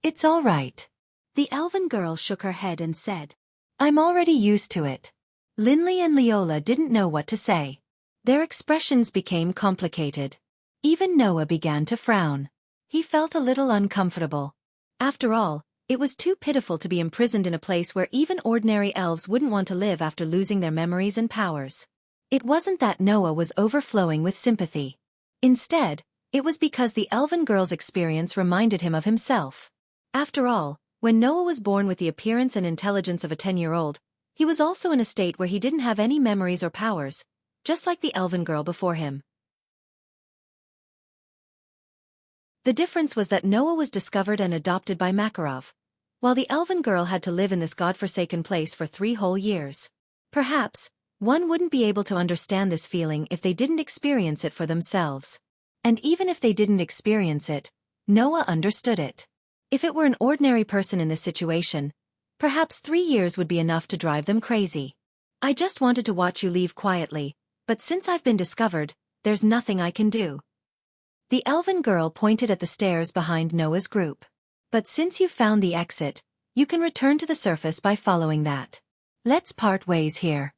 It's all right. The elven girl shook her head and said, I'm already used to it. Linley and Leola didn't know what to say. Their expressions became complicated. Even Noah began to frown. He felt a little uncomfortable. After all, it was too pitiful to be imprisoned in a place where even ordinary elves wouldn't want to live after losing their memories and powers. It wasn't that Noah was overflowing with sympathy. Instead, it was because the elven girl's experience reminded him of himself. After all, when Noah was born with the appearance and intelligence of a 10-year-old, he was also in a state where he didn't have any memories or powers, just like the elven girl before him. The difference was that Noah was discovered and adopted by Makarov, while the elven girl had to live in this godforsaken place for 3 whole years. Perhaps, one wouldn't be able to understand this feeling if they didn't experience it for themselves. And even if they didn't experience it, Noah understood it. If it were an ordinary person in this situation, perhaps 3 years would be enough to drive them crazy. I just wanted to watch you leave quietly, but since I've been discovered, there's nothing I can do. The elven girl pointed at the stairs behind Noah's group. But since you've found the exit, you can return to the surface by following that. Let's part ways here.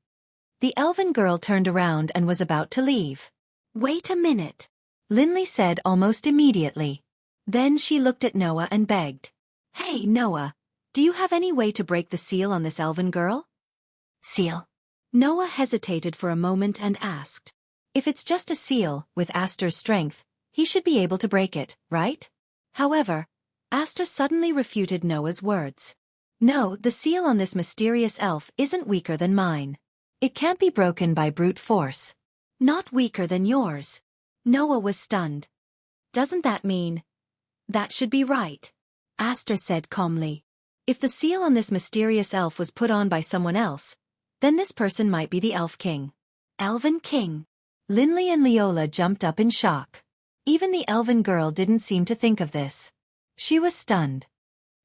The elven girl turned around and was about to leave. Wait a minute, Linley said almost immediately. Then she looked at Noah and begged. Hey Noah, do you have any way to break the seal on this elven girl? Seal? Noah hesitated for a moment and asked. If it's just a seal, with Astor's strength, he should be able to break it, right? However, Astor suddenly refuted Noah's words. No, the seal on this mysterious elf isn't weaker than mine. It can't be broken by brute force. Not weaker than yours. Noah was stunned. Doesn't that mean? That should be right, Astor said calmly. If the seal on this mysterious elf was put on by someone else, then this person might be the Elf King. Elven King. Linley and Leola jumped up in shock. Even the elven girl didn't seem to think of this. She was stunned.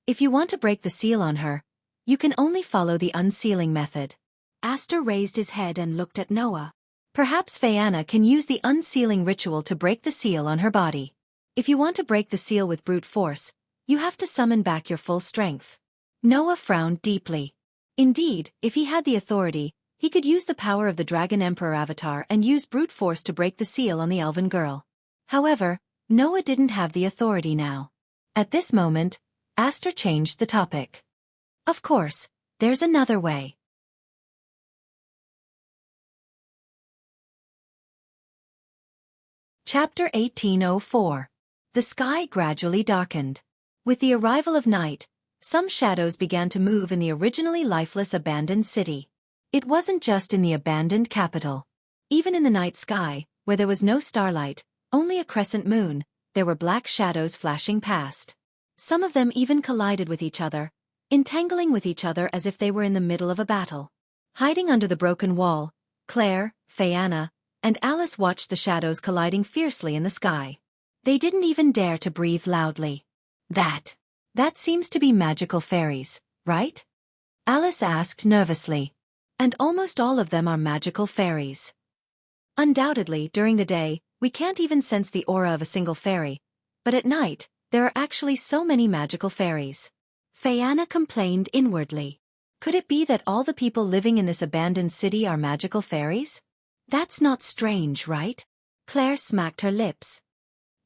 If you want to break the seal on her, you can only follow the unsealing method. Astor raised his head and looked at Noah. Perhaps Phaeana can use the unsealing ritual to break the seal on her body. If you want to break the seal with brute force, You have to summon back your full strength. Noah frowned deeply. Indeed, if he had the authority, he could use the power of the Dragon Emperor avatar and use brute force to break the seal on the elven girl. However, Noah didn't have the authority now. At this moment, Aster changed the topic. Of course, there's another way. Chapter 1804. The sky gradually darkened. With the arrival of night, some shadows began to move in the originally lifeless abandoned city. It wasn't just in the abandoned capital. Even in the night sky, where there was no starlight, only a crescent moon, there were black shadows flashing past. Some of them even collided with each other, entangling with each other as if they were in the middle of a battle. Hiding under the broken wall, Claire, Phaeana, and Alice watched the shadows colliding fiercely in the sky. They didn't even dare to breathe loudly. That seems to be magical fairies, right? Alice asked nervously. And almost all of them are magical fairies. Undoubtedly, during the day, we can't even sense the aura of a single fairy, but at night, there are actually so many magical fairies. Phaeana complained inwardly. Could it be that all the people living in this abandoned city are magical fairies? That's not strange, right? Claire smacked her lips.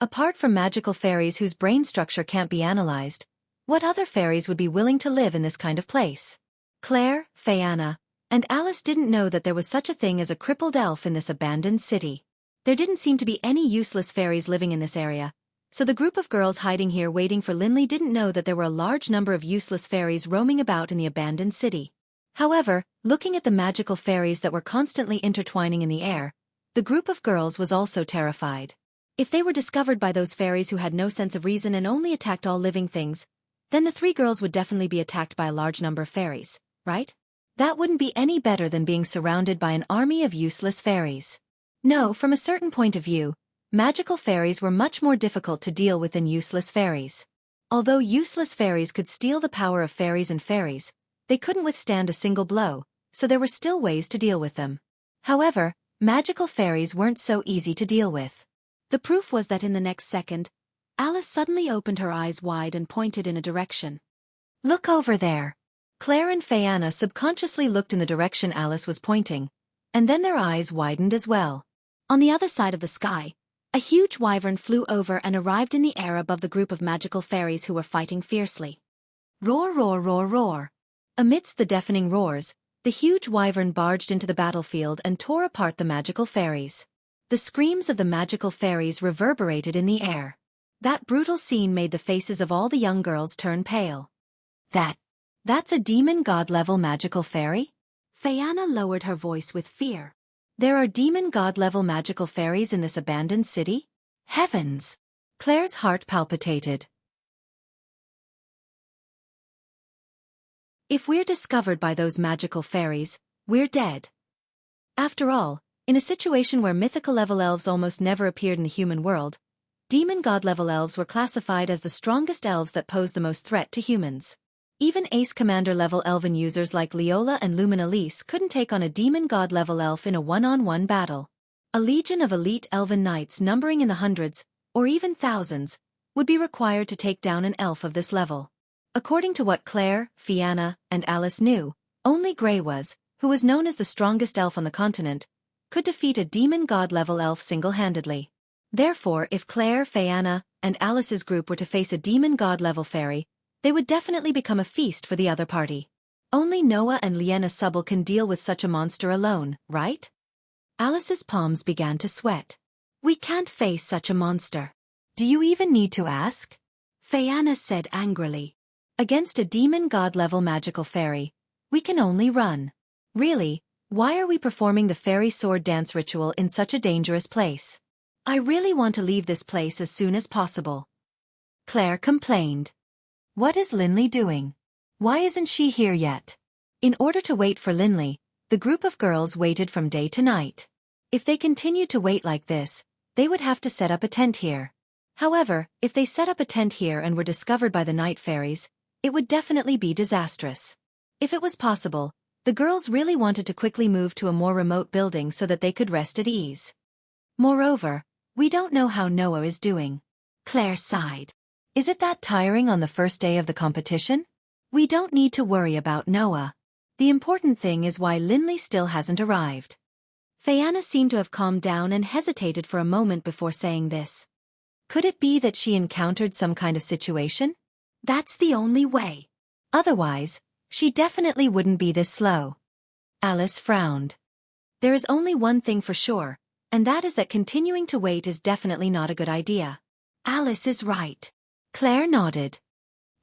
Apart from magical fairies whose brain structure can't be analyzed, what other fairies would be willing to live in this kind of place? Claire, Phaeana, and Alice didn't know that there was such a thing as a crippled elf in this abandoned city. There didn't seem to be any useless fairies living in this area, so the group of girls hiding here waiting for Linley didn't know that there were a large number of useless fairies roaming about in the abandoned city. However, looking at the magical fairies that were constantly intertwining in the air, the group of girls was also terrified. If they were discovered by those fairies who had no sense of reason and only attacked all living things, then the three girls would definitely be attacked by a large number of fairies, right? That wouldn't be any better than being surrounded by an army of useless fairies. No, from a certain point of view, magical fairies were much more difficult to deal with than useless fairies. Although useless fairies could steal the power of fairies and fairies, they couldn't withstand a single blow, so there were still ways to deal with them. However, magical fairies weren't so easy to deal with. The proof was that in the next second, Alice suddenly opened her eyes wide and pointed in a direction. Look over there. Claire and Phaeana subconsciously looked in the direction Alice was pointing, and then their eyes widened as well. On the other side of the sky, a huge wyvern flew over and arrived in the air above the group of magical fairies who were fighting fiercely. Roar, roar, roar, roar. Amidst the deafening roars, the huge wyvern barged into the battlefield and tore apart the magical fairies. The screams of the magical fairies reverberated in the air. That brutal scene made the faces of all the young girls turn pale. That's a demon god-level magical fairy? Phaeana lowered her voice with fear. There are demon god-level magical fairies in this abandoned city? Heavens! Claire's heart palpitated. If we're discovered by those magical fairies, we're dead. After all, in a situation where mythical-level elves almost never appeared in the human world, demon god-level elves were classified as the strongest elves that posed the most threat to humans. Even Ace Commander-level elven users like Leola and Luminalise couldn't take on a demon god-level elf in a one-on-one battle. A legion of elite elven knights numbering in the hundreds, or even thousands, would be required to take down an elf of this level. According to what Claire, Phaeana, and Alice knew, only Grey who was known as the strongest elf on the continent, could defeat a demon god-level elf single-handedly. Therefore, if Claire, Phaeana, and Alice's group were to face a demon god-level fairy, they would definitely become a feast for the other party. Only Noah and Liena Subble can deal with such a monster alone, right? Alice's palms began to sweat. We can't face such a monster. Do you even need to ask? Phaeana said angrily. Against a demon god-level magical fairy, we can only run. Really, why are we performing the fairy sword dance ritual in such a dangerous place? I really want to leave this place as soon as possible. Claire complained. What is Linley doing? Why isn't she here yet? In order to wait for Linley, the group of girls waited from day to night. If they continued to wait like this, they would have to set up a tent here. However, if they set up a tent here and were discovered by the night fairies, it would definitely be disastrous. If it was possible, the girls really wanted to quickly move to a more remote building so that they could rest at ease. Moreover, we don't know how Noah is doing. Claire sighed. Is it that tiring on the first day of the competition? We don't need to worry about Noah. The important thing is why Linley still hasn't arrived. Phaeana seemed to have calmed down and hesitated for a moment before saying this. Could it be that she encountered some kind of situation? That's the only way. Otherwise, she definitely wouldn't be this slow. Alice frowned. There is only one thing for sure, and that is that continuing to wait is definitely not a good idea. Alice is right. Claire nodded.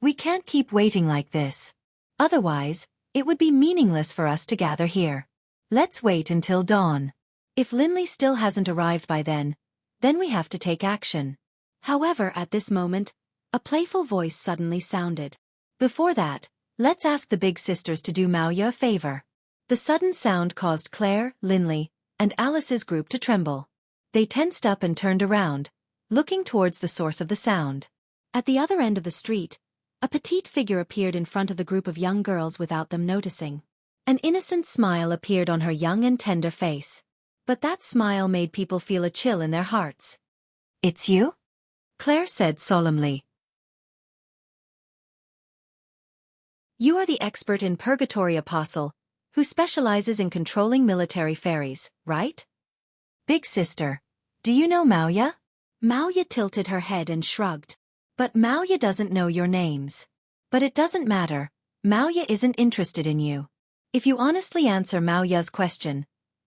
We can't keep waiting like this. Otherwise, it would be meaningless for us to gather here. Let's wait until dawn. If Linley still hasn't arrived by then we have to take action. However, at this moment, a playful voice suddenly sounded. Before that, let's ask the big sisters to do Mauya a favor. The sudden sound caused Claire, Linley, and Alice's group to tremble. They tensed up and turned around, looking towards the source of the sound. At the other end of the street, a petite figure appeared in front of the group of young girls without them noticing. An innocent smile appeared on her young and tender face. But that smile made people feel a chill in their hearts. It's you? Claire said solemnly. You are the expert in purgatory apostle, who specializes in controlling military fairies, right? Big sister, do you know Mauya? Mauya tilted her head and shrugged. But Mauya doesn't know your names. But it doesn't matter, Mauya isn't interested in you. If you honestly answer Mauya's question,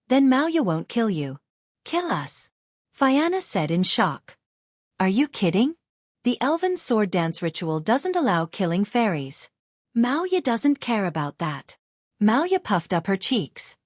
then Mauya won't kill you. Kill us? Phaeana said in shock. Are you kidding? The elven sword dance ritual doesn't allow killing fairies. Mauya doesn't care about that. Mauya puffed up her cheeks.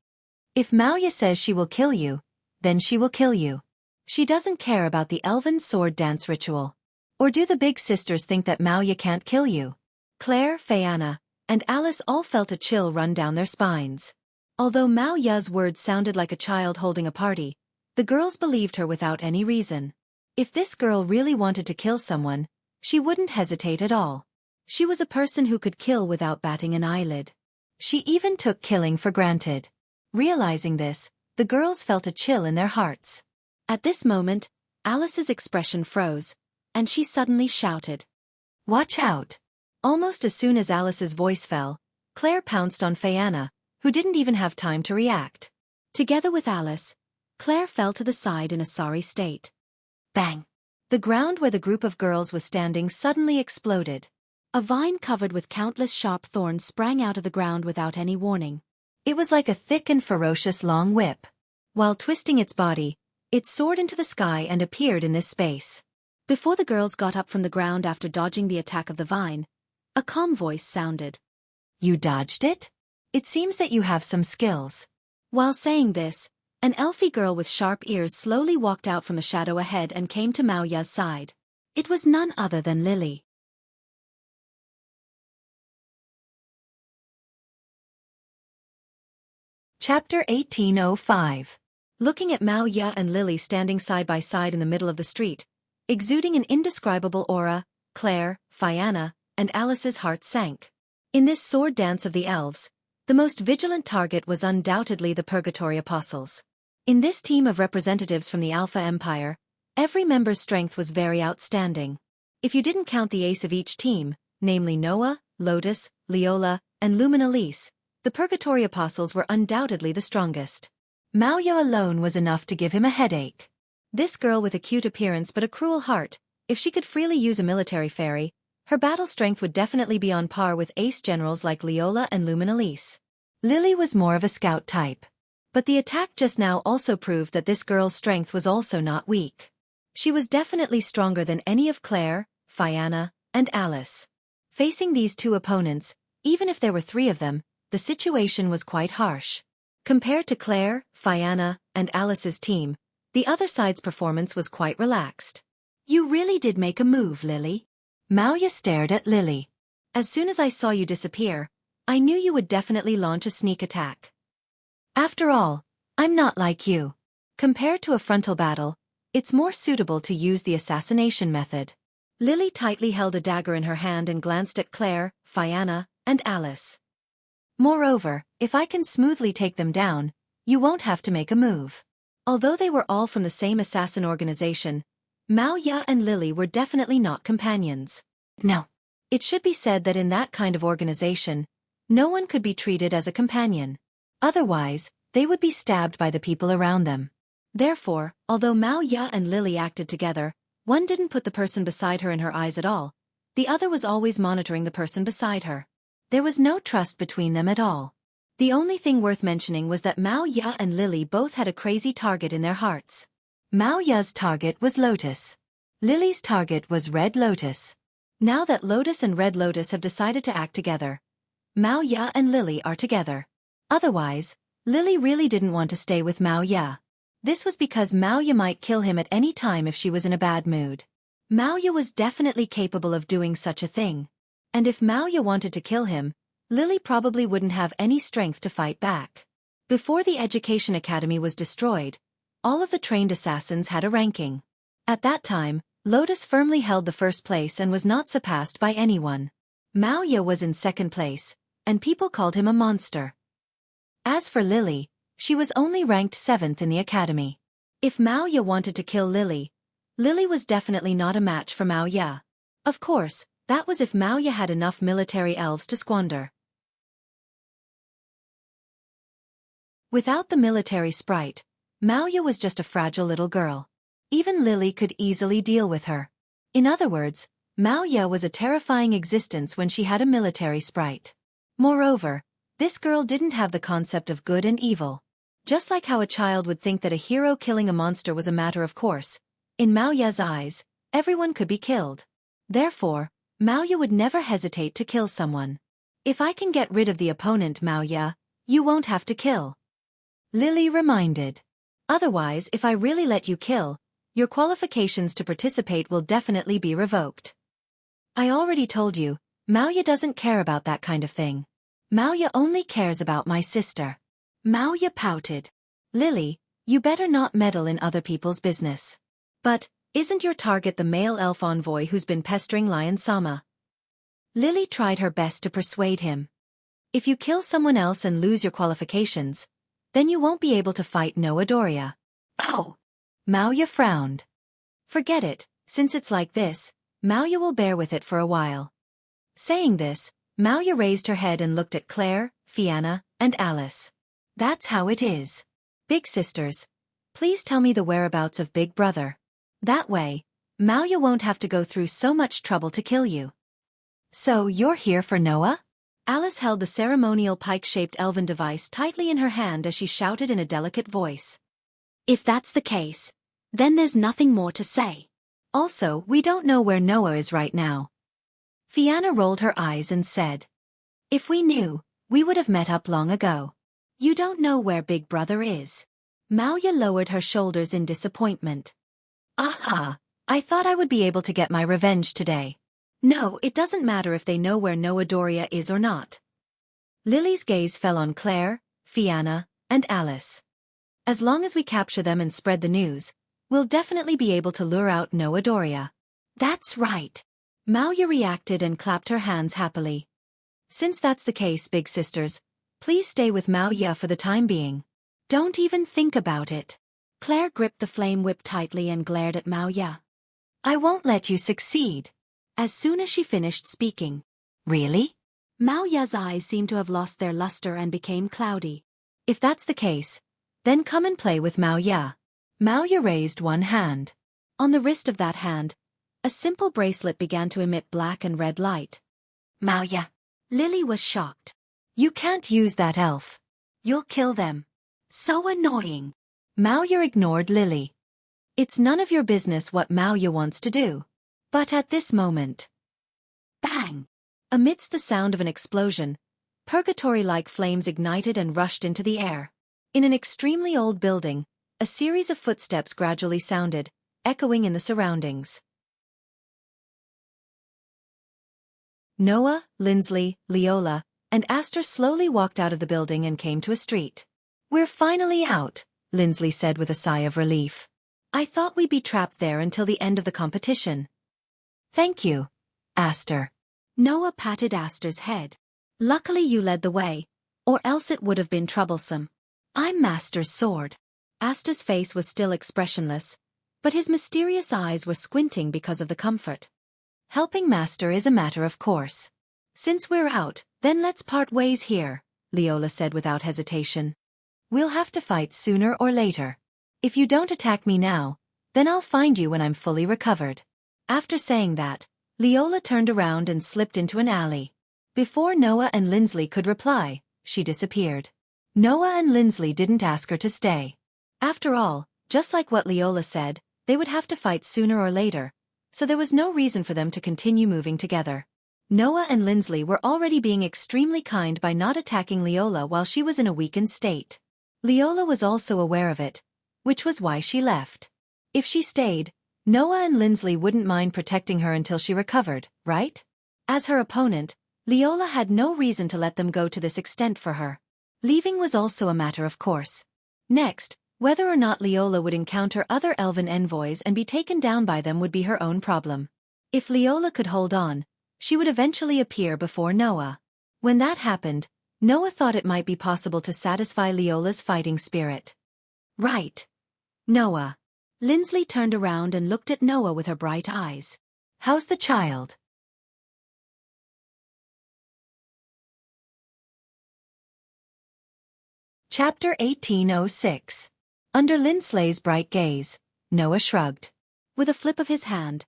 If Mauya says she will kill you, then she will kill you. She doesn't care about the elven sword dance ritual. Or do the big sisters think that Mauya can't kill you? Claire, Phaeana, and Alice all felt a chill run down their spines. Although Mauya's words sounded like a child holding a party, the girls believed her without any reason. If this girl really wanted to kill someone, she wouldn't hesitate at all. She was a person who could kill without batting an eyelid. She even took killing for granted. Realizing this, the girls felt a chill in their hearts. At this moment, Alice's expression froze, and she suddenly shouted, "Watch out!" Almost as soon as Alice's voice fell, Claire pounced on Phaeana, who didn't even have time to react. Together with Alice, Claire fell to the side in a sorry state. Bang! The ground where the group of girls was standing suddenly exploded. A vine covered with countless sharp thorns sprang out of the ground without any warning. It was like a thick and ferocious long whip. While twisting its body, it soared into the sky and appeared in this space. Before the girls got up from the ground after dodging the attack of the vine, a calm voice sounded. You dodged it? It seems that you have some skills. While saying this, an elfy girl with sharp ears slowly walked out from the shadow ahead and came to Mauya's side. It was none other than Lily. Chapter 1805. Looking at Mauya and Lily standing side by side in the middle of the street, exuding an indescribable aura, Claire, Phaeana, and Alice's heart sank. In this sword dance of the elves, the most vigilant target was undoubtedly the Purgatory Apostles. In this team of representatives from the Alpha Empire, every member's strength was very outstanding. If you didn't count the ace of each team, namely Noah, Lotus, Leola, and Luminalise, the Purgatory Apostles were undoubtedly the strongest. Mauya alone was enough to give him a headache. This girl with a cute appearance but a cruel heart, if she could freely use a military fairy, her battle strength would definitely be on par with ace generals like Leola and Luminalise. Lily was more of a scout type. But the attack just now also proved that this girl's strength was also not weak. She was definitely stronger than any of Claire, Phaeana, and Alice. Facing these two opponents, even if there were three of them, the situation was quite harsh. Compared to Claire, Phaeana, and Alice's team, the other side's performance was quite relaxed. You really did make a move, Lily. Mauya stared at Lily. As soon as I saw you disappear, I knew you would definitely launch a sneak attack. After all, I'm not like you. Compared to a frontal battle, it's more suitable to use the assassination method. Lily tightly held a dagger in her hand and glanced at Claire, Phaeana, and Alice. Moreover, if I can smoothly take them down, you won't have to make a move. Although they were all from the same assassin organization, Mauya and Lily were definitely not companions. No. It should be said that in that kind of organization, no one could be treated as a companion. Otherwise, they would be stabbed by the people around them. Therefore, although Mao Ya and Lily acted together, one didn't put the person beside her in her eyes at all. The other was always monitoring the person beside her. There was no trust between them at all. The only thing worth mentioning was that Mao Ya and Lily both had a crazy target in their hearts. Mao Ya's target was Lotus. Lily's target was Red Lotus. Now that Lotus and Red Lotus have decided to act together, Mao Ya and Lily are together. Otherwise, Lily really didn't want to stay with Mao Ya. This was because Mao Ya might kill him at any time if she was in a bad mood. Mao Ya was definitely capable of doing such a thing. And if Mao Ya wanted to kill him, Lily probably wouldn't have any strength to fight back. Before the Education Academy was destroyed, all of the trained assassins had a ranking. At that time, Lotus firmly held the first place and was not surpassed by anyone. Mao Ya was in second place, and people called him a monster. As for Lily, she was only ranked 7th in the academy. If Mao Ya wanted to kill Lily, Lily was definitely not a match for Mao Ya. Of course, that was if Mao Ya had enough military elves to squander. Without the military sprite, Mao Ya was just a fragile little girl. Even Lily could easily deal with her. In other words, Mao Ya was a terrifying existence when she had a military sprite. Moreover, this girl didn't have the concept of good and evil. Just like how a child would think that a hero killing a monster was a matter of course, in Mao Ya's eyes, everyone could be killed. Therefore, Mao Ya would never hesitate to kill someone. If I can get rid of the opponent, Mao Ya, you won't have to kill. Lily reminded. Otherwise, if I really let you kill, your qualifications to participate will definitely be revoked. I already told you, Mao Ya doesn't care about that kind of thing. Mao Ya only cares about my sister. Mao Ya pouted. Lily, you better not meddle in other people's business. But, isn't your target the male elf envoy who's been pestering Lion-sama? Lily tried her best to persuade him. If you kill someone else and lose your qualifications, then you won't be able to fight Noa Doria. Oh! Mao Ya frowned. Forget it, since it's like this, Mao Ya will bear with it for a while. Saying this, Mao Ya raised her head and looked at Claire, Fianna, and Alice. That's how it is. Big sisters, please tell me the whereabouts of Big Brother. That way, Mao Ya won't have to go through so much trouble to kill you. So you're here for Noah? Alice held the ceremonial pike-shaped elven device tightly in her hand as she shouted in a delicate voice. If that's the case, then there's nothing more to say. Also, we don't know where Noah is right now. Fianna rolled her eyes and said. If we knew, we would have met up long ago. You don't know where Big Brother is. Mao Ya lowered her shoulders in disappointment. Aha! I thought I would be able to get my revenge today. No, it doesn't matter if they know where Noa Doria is or not. Lily's gaze fell on Claire, Fianna, and Alice. As long as we capture them and spread the news, we'll definitely be able to lure out Noa Doria. That's right. Mao Ya reacted and clapped her hands happily. Since that's the case, big sisters, please stay with Mao Ya for the time being. Don't even think about it. Claire gripped the flame whip tightly and glared at Mao Ya. I won't let you succeed. As soon as she finished speaking. Really? Mao Ya's eyes seemed to have lost their luster and became cloudy. If that's the case, then come and play with Mao Ya. Mao Ya raised one hand. On the wrist of that hand, a simple bracelet began to emit black and red light. Mao Ya. Lily was shocked. You can't use that elf. You'll kill them. So annoying. Mao Ya ignored Lily. It's none of your business what Mao Ya wants to do. But at this moment. Bang! Amidst the sound of an explosion, purgatory-like flames ignited and rushed into the air. In an extremely old building, a series of footsteps gradually sounded, echoing in the surroundings. Noah, Lindsley, Leola, and Aster slowly walked out of the building and came to a street. We're finally out, Lindsley said with a sigh of relief. I thought we'd be trapped there until the end of the competition. Thank you, Aster. Noah patted Aster's head. Luckily you led the way, or else it would have been troublesome. I'm Master's sword. Aster's face was still expressionless, but his mysterious eyes were squinting because of the comfort. Helping Master is a matter of course. Since we're out, then let's part ways here, Leola said without hesitation. We'll have to fight sooner or later. If you don't attack me now, then I'll find you when I'm fully recovered. After saying that, Leola turned around and slipped into an alley. Before Noah and Lindsley could reply, she disappeared. Noah and Lindsley didn't ask her to stay. After all, just like what Leola said, they would have to fight sooner or later, so there was no reason for them to continue moving together. Noah and Lindsley were already being extremely kind by not attacking Leola while she was in a weakened state. Leola was also aware of it, which was why she left. If she stayed, Noah and Lindsley wouldn't mind protecting her until she recovered, right? As her opponent, Leola had no reason to let them go to this extent for her. Leaving was also a matter of course. Next, whether or not Leola would encounter other elven envoys and be taken down by them would be her own problem. If Leola could hold on, she would eventually appear before Noah. When that happened, Noah thought it might be possible to satisfy Leola's fighting spirit. Right. Noah. Lindsley turned around and looked at Noah with her bright eyes. How's the child? Chapter 1806. Under Lindsley's bright gaze, Noah shrugged. With a flip of his hand,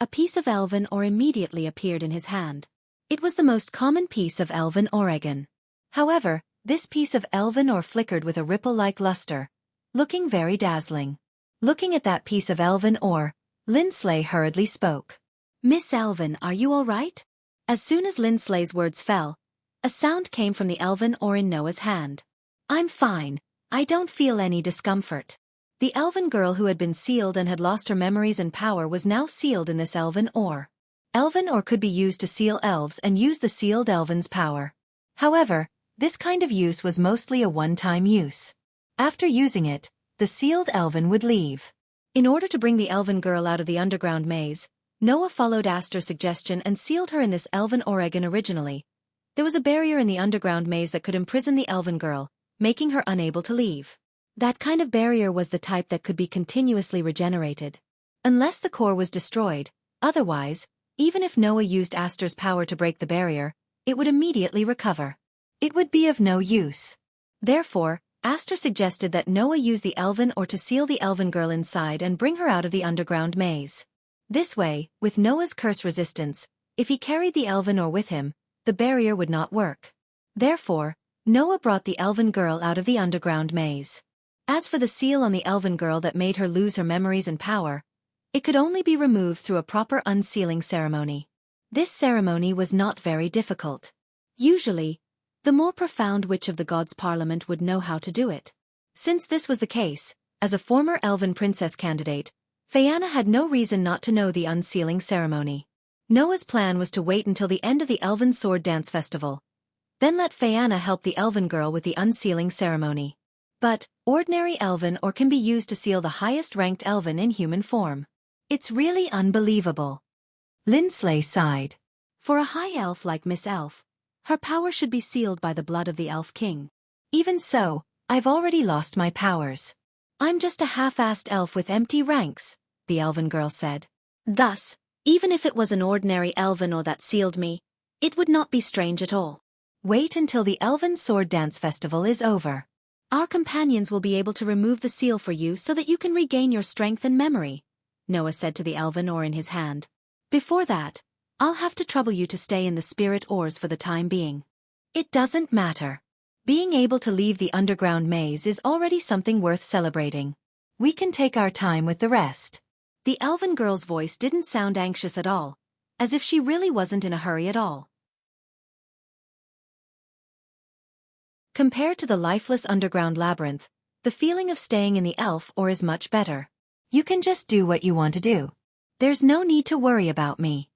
a piece of elven ore immediately appeared in his hand. It was the most common piece of elven oregon. However, this piece of elven ore flickered with a ripple-like luster, looking very dazzling. Looking at that piece of elven ore, Lindsley hurriedly spoke. Miss Elven, are you all right? As soon as Lindsley's words fell, a sound came from the elven ore in Noah's hand. I'm fine, I don't feel any discomfort. The elven girl who had been sealed and had lost her memories and power was now sealed in this elven ore. Elven ore could be used to seal elves and use the sealed elven's power. However, this kind of use was mostly a one-time use. After using it, the sealed elven would leave. In order to bring the elven girl out of the underground maze, Noah followed Aster's suggestion and sealed her in this elven oregon originally. There was a barrier in the underground maze that could imprison the elven girl, making her unable to leave. That kind of barrier was the type that could be continuously regenerated. Unless the core was destroyed, otherwise, even if Noah used Aster's power to break the barrier, it would immediately recover. It would be of no use. Therefore, Aster suggested that Noah use the elven ore to seal the elven girl inside and bring her out of the underground maze. This way, with Noah's curse resistance, if he carried the elven ore with him, the barrier would not work. Therefore, Noah brought the elven girl out of the underground maze. As for the seal on the elven girl that made her lose her memories and power, it could only be removed through a proper unsealing ceremony. This ceremony was not very difficult. Usually, the more profound witch of the gods' parliament would know how to do it. Since this was the case, as a former elven princess candidate, Phaeana had no reason not to know the unsealing ceremony. Noah's plan was to wait until the end of the Elven Sword Dance Festival, then let Phaeana help the elven girl with the unsealing ceremony. But, ordinary elven ore can be used to seal the highest-ranked elven in human form. It's really unbelievable. Lindsley sighed. For a high elf like Miss Elf, her power should be sealed by the blood of the Elf King. Even so, I've already lost my powers. I'm just a half-assed elf with empty ranks, the elven girl said. Thus, even if it was an ordinary elven ore that sealed me, it would not be strange at all. Wait until the Elven Sword Dance Festival is over. Our companions will be able to remove the seal for you so that you can regain your strength and memory, Noah said to the elven ore in his hand. Before that, I'll have to trouble you to stay in the spirit ores for the time being. It doesn't matter. Being able to leave the underground maze is already something worth celebrating. We can take our time with the rest. The elven girl's voice didn't sound anxious at all, as if she really wasn't in a hurry at all. Compared to the lifeless underground labyrinth, the feeling of staying in the elf ore is much better. You can just do what you want to do. There's no need to worry about me.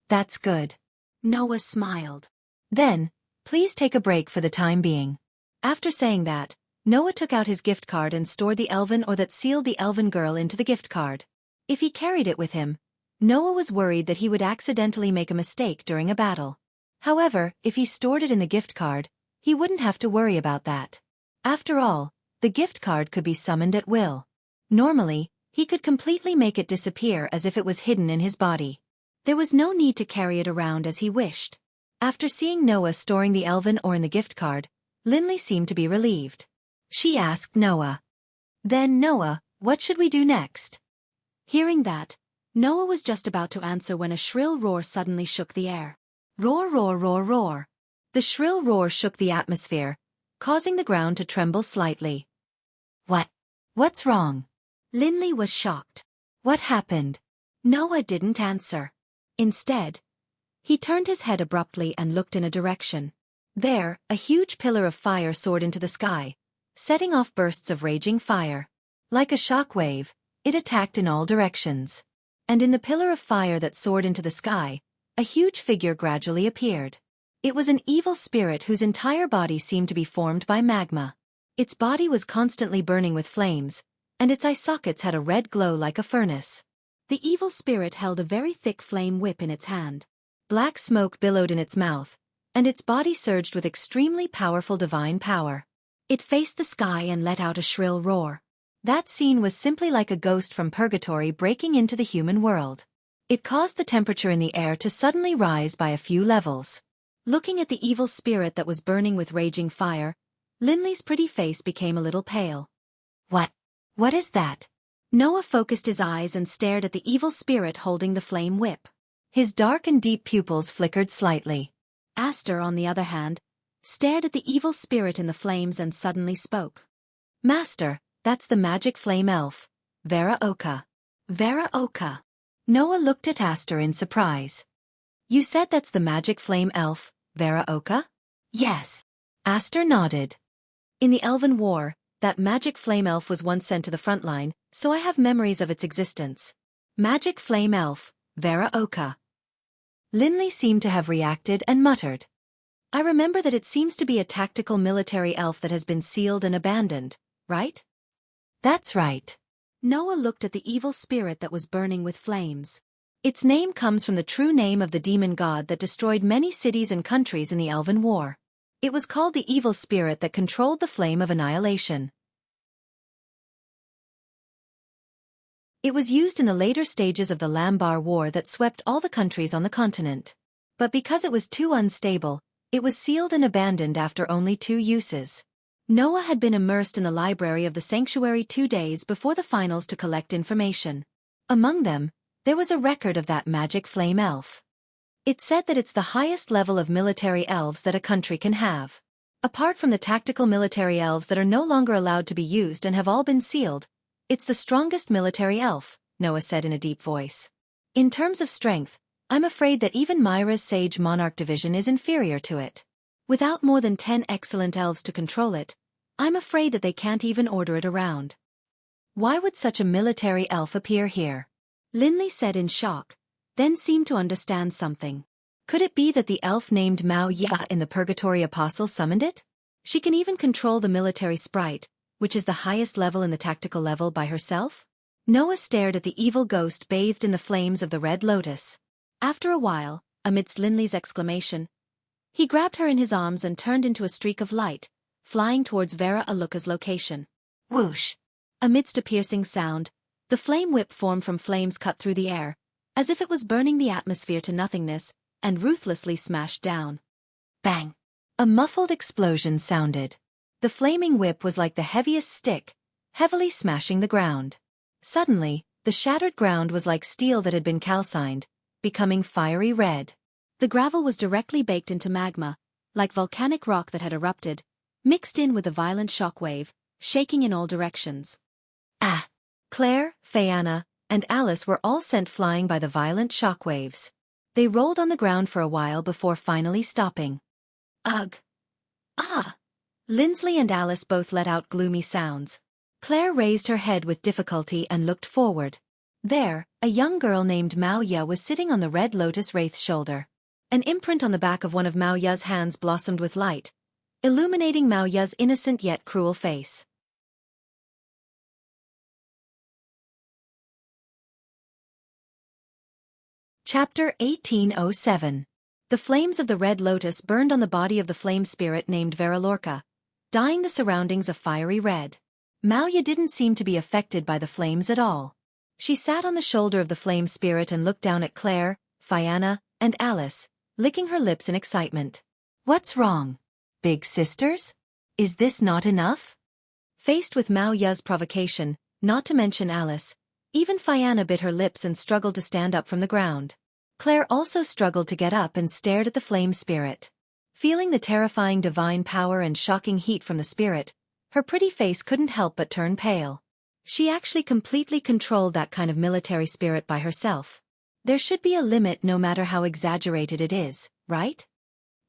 That's good. Noah smiled. Then, please take a break for the time being. After saying that, Noah took out his gift card and stored the elven ore that sealed the elven girl into the gift card. If he carried it with him, Noah was worried that he would accidentally make a mistake during a battle. However, if he stored it in the gift card, he wouldn't have to worry about that. After all, the gift card could be summoned at will. Normally, he could completely make it disappear as if it was hidden in his body. There was no need to carry it around as he wished. After seeing Noah storing the elven ore in the gift card, Linley seemed to be relieved. She asked Noah. Then, Noah, what should we do next? Hearing that, Noah was just about to answer when a shrill roar suddenly shook the air. Roar, roar, roar, roar. The shrill roar shook the atmosphere, causing the ground to tremble slightly. What's wrong? Linley was shocked. What happened? Noah didn't answer. Instead, he turned his head abruptly and looked in a direction. There, a huge pillar of fire soared into the sky, setting off bursts of raging fire. Like a shock wave, it attacked in all directions. And in the pillar of fire that soared into the sky, a huge figure gradually appeared. It was an evil spirit whose entire body seemed to be formed by magma. Its body was constantly burning with flames, and its eye sockets had a red glow like a furnace. The evil spirit held a very thick flame whip in its hand. Black smoke billowed in its mouth, and its body surged with extremely powerful divine power. It faced the sky and let out a shrill roar. That scene was simply like a ghost from purgatory breaking into the human world. It caused the temperature in the air to suddenly rise by a few levels. Looking at the evil spirit that was burning with raging fire, Linley's pretty face became a little pale. What is that? Noah focused his eyes and stared at the evil spirit holding the flame whip. His dark and deep pupils flickered slightly. Aster, on the other hand, stared at the evil spirit in the flames and suddenly spoke. Master, that's the magic flame elf, Vera Oka. Vera Oka. Noah looked at Aster in surprise. You said that's the magic flame elf, Vera Oka? Yes. Aster nodded. In the Elven War, that magic flame elf was once sent to the front line, so I have memories of its existence. Magic flame elf, Vera Oka. Linley seemed to have reacted and muttered. I remember that it seems to be a tactical military elf that has been sealed and abandoned, right? That's right. Noah looked at the evil spirit that was burning with flames. Its name comes from the true name of the demon god that destroyed many cities and countries in the Elven War. It was called the evil spirit that controlled the flame of annihilation. It was used in the later stages of the Lambar War that swept all the countries on the continent. But because it was too unstable, it was sealed and abandoned after only 2 uses. Noah had been immersed in the library of the sanctuary 2 days before the finals to collect information. Among them, there was a record of that magic flame elf. It said that it's the highest level of military elves that a country can have. Apart from the tactical military elves that are no longer allowed to be used and have all been sealed, it's the strongest military elf, Noah said in a deep voice. In terms of strength, I'm afraid that even Myra's Sage Monarch division is inferior to it. Without more than 10 excellent elves to control it, I'm afraid that they can't even order it around. Why would such a military elf appear here? Linley said in shock, then seemed to understand something. Could it be that the elf named Mao Ya in the Purgatory Apostle summoned it? She can even control the military sprite, which is the highest level in the tactical level, by herself? Noah stared at the evil ghost bathed in the flames of the Red Lotus. After a while, amidst Linley's exclamation, he grabbed her in his arms and turned into a streak of light, flying towards Vera Aluka's location. Whoosh! Amidst a piercing sound, the flame whip formed from flames cut through the air, as if it was burning the atmosphere to nothingness, and ruthlessly smashed down. Bang! A muffled explosion sounded. The flaming whip was like the heaviest stick, heavily smashing the ground. Suddenly, the shattered ground was like steel that had been calcined, becoming fiery red. The gravel was directly baked into magma, like volcanic rock that had erupted, mixed in with a violent shock wave, shaking in all directions. Ah! Claire, Phaeana, and Alice were all sent flying by the violent shock waves. They rolled on the ground for a while before finally stopping. Ugh! Ah! Linsley and Alice both let out gloomy sounds. Claire raised her head with difficulty and looked forward. There, a young girl named Mao Ya was sitting on the Red Lotus Wraith's shoulder. An imprint on the back of one of Mao Ya's hands blossomed with light, illuminating Mao Ya's innocent yet cruel face. Chapter 1807. The flames of the Red Lotus burned on the body of the flame spirit named Veralorca, dyeing the surroundings a fiery red. Mao Ya didn't seem to be affected by the flames at all. She sat on the shoulder of the flame spirit and looked down at Claire, Fianna, and Alice, licking her lips in excitement. What's wrong? Big sisters? Is this not enough? Faced with Mao Ya's provocation, not to mention Alice, even Fianna bit her lips and struggled to stand up from the ground. Claire also struggled to get up and stared at the flame spirit. Feeling the terrifying divine power and shocking heat from the spirit, her pretty face couldn't help but turn pale. She actually completely controlled that kind of military spirit by herself. There should be a limit no matter how exaggerated it is, right?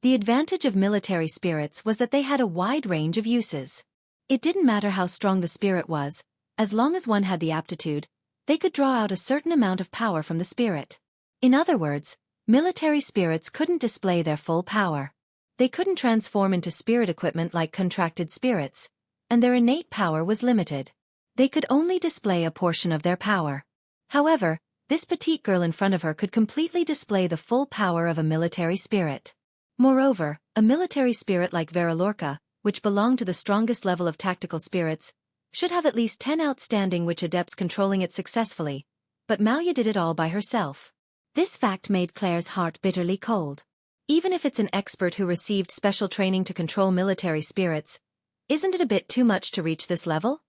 The advantage of military spirits was that they had a wide range of uses. It didn't matter how strong the spirit was, as long as one had the aptitude, they could draw out a certain amount of power from the spirit. In other words, military spirits couldn't display their full power. They couldn't transform into spirit equipment like contracted spirits, and their innate power was limited. They could only display a portion of their power. However, this petite girl in front of her could completely display the full power of a military spirit. Moreover, a military spirit like Vera Lorca, which belonged to the strongest level of tactical spirits, should have at least 10 outstanding witch adepts controlling it successfully, but Maoya did it all by herself. This fact made Claire's heart bitterly cold. Even if it's an expert who received special training to control military spirits, isn't it a bit too much to reach this level?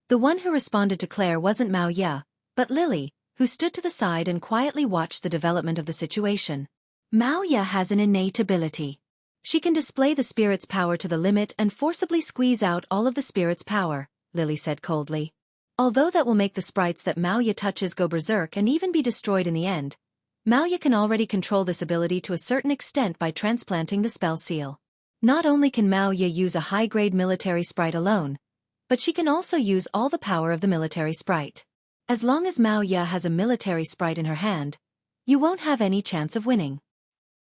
The one who responded to Claire wasn't Maoya, but Lily, who stood to the side and quietly watched the development of the situation. Maoya has an innate ability. She can display the spirit's power to the limit and forcibly squeeze out all of the spirit's power, Lily said coldly. Although that will make the sprites that Maoya touches go berserk and even be destroyed in the end, Maoya can already control this ability to a certain extent by transplanting the spell seal. Not only can Maoya use a high-grade military sprite alone, but she can also use all the power of the military sprite. As long as Maoya has a military sprite in her hand, you won't have any chance of winning.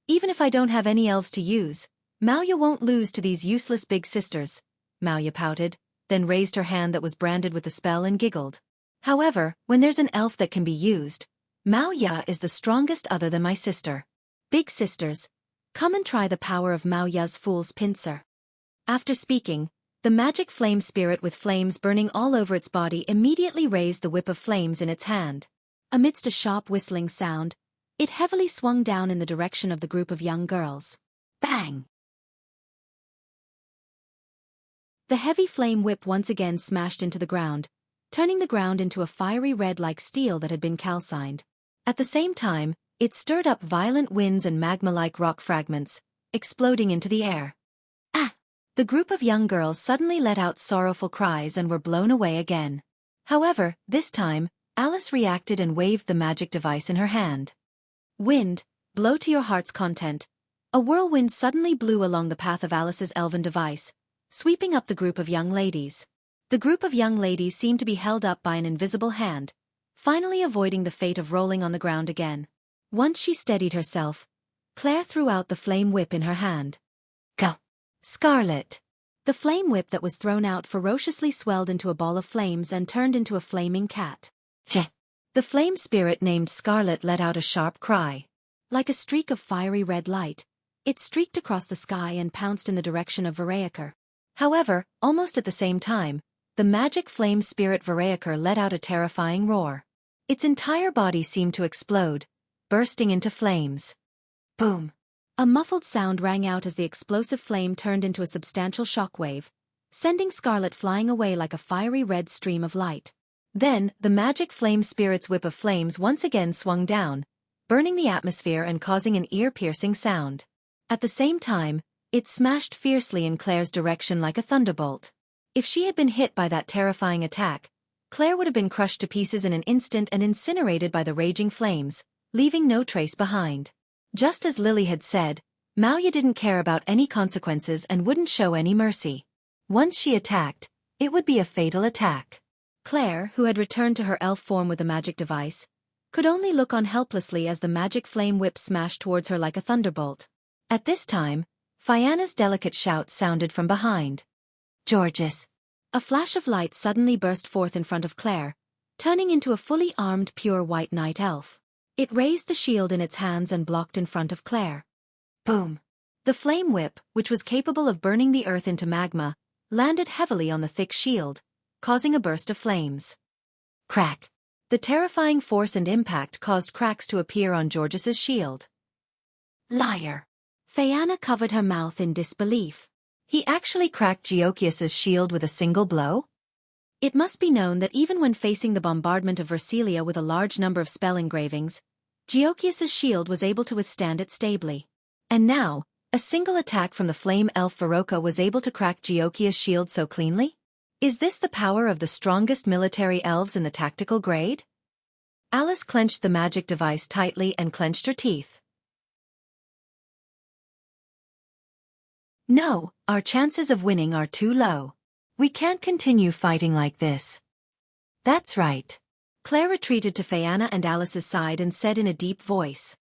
Even if I don't have any elves to use, Maoya won't lose to these useless big sisters, Maoya pouted, then raised her hand that was branded with the spell and giggled. However, when there's an elf that can be used, Maoya is the strongest other than my sister. Big sisters, come and try the power of Maoya's Fool's Pincer. After speaking, the magic flame spirit with flames burning all over its body immediately raised the whip of flames in its hand. Amidst a sharp whistling sound, it heavily swung down in the direction of the group of young girls. Bang! The heavy flame whip once again smashed into the ground, turning the ground into a fiery red like steel that had been calcined. At the same time, it stirred up violent winds and magma-like rock fragments, exploding into the air. Ah! The group of young girls suddenly let out sorrowful cries and were blown away again. However, this time, Alice reacted and waved the magic device in her hand. Wind, blow to your heart's content. A whirlwind suddenly blew along the path of Alice's elven device, sweeping up the group of young ladies. The group of young ladies seemed to be held up by an invisible hand, finally avoiding the fate of rolling on the ground again. Once she steadied herself, Claire threw out the flame whip in her hand. Go! Scarlet! The flame whip that was thrown out ferociously swelled into a ball of flames and turned into a flaming cat. The flame spirit named Scarlet let out a sharp cry. Like a streak of fiery red light, it streaked across the sky and pounced in the direction of Verayaker. However, almost at the same time, the magic flame spirit Verayaker let out a terrifying roar. Its entire body seemed to explode, bursting into flames. Boom! A muffled sound rang out as the explosive flame turned into a substantial shockwave, sending Scarlet flying away like a fiery red stream of light. Then, the magic flame spirit's whip of flames once again swung down, burning the atmosphere and causing an ear-piercing sound. At the same time, it smashed fiercely in Claire's direction like a thunderbolt. If she had been hit by that terrifying attack, Claire would have been crushed to pieces in an instant and incinerated by the raging flames, leaving no trace behind. Just as Lily had said, Maoya didn't care about any consequences and wouldn't show any mercy. Once she attacked, it would be a fatal attack. Claire, who had returned to her elf form with the magic device, could only look on helplessly as the magic flame whip smashed towards her like a thunderbolt. At this time, Fianna's delicate shout sounded from behind. Georges! A flash of light suddenly burst forth in front of Claire, turning into a fully armed pure white knight elf. It raised the shield in its hands and blocked in front of Claire. Boom! The flame whip, which was capable of burning the earth into magma, landed heavily on the thick shield, causing a burst of flames. Crack! The terrifying force and impact caused cracks to appear on Georges's shield. Liar! Phaeana covered her mouth in disbelief. He actually cracked Geokias's shield with a single blow? It must be known that even when facing the bombardment of Vercelia with a large number of spell engravings, Geokias's shield was able to withstand it stably. And now, a single attack from the flame elf Varoka was able to crack Geokia's shield so cleanly? Is this the power of the strongest military elves in the tactical grade? Alice clenched the magic device tightly and clenched her teeth. No, our chances of winning are too low. We can't continue fighting like this. That's right. Claire retreated to Phaeana and Alice's side and said in a deep voice.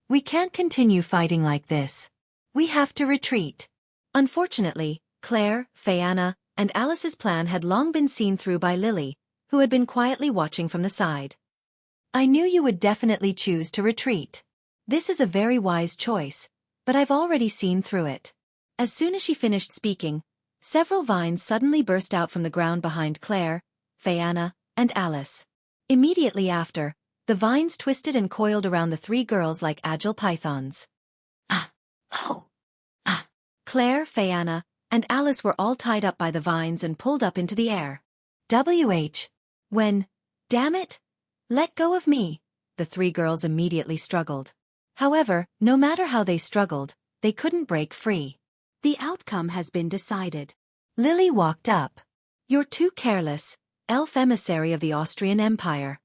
We can't continue fighting like this. We have to retreat. Unfortunately, Claire, Phaeana, and Alice's plan had long been seen through by Lily, who had been quietly watching from the side. I knew you would definitely choose to retreat. This is a very wise choice, but I've already seen through it. As soon as she finished speaking, several vines suddenly burst out from the ground behind Claire, Phaeana, and Alice. Immediately after, the vines twisted and coiled around the three girls like agile pythons. Ah! Oh! Ah! Claire, Phaeana, and Alice were all tied up by the vines and pulled up into the air. When, damn it! Let go of me! The three girls immediately struggled. However, no matter how they struggled, they couldn't break free. The outcome has been decided. Lily walked up. You're too careless, elf emissary of the Austrian Empire.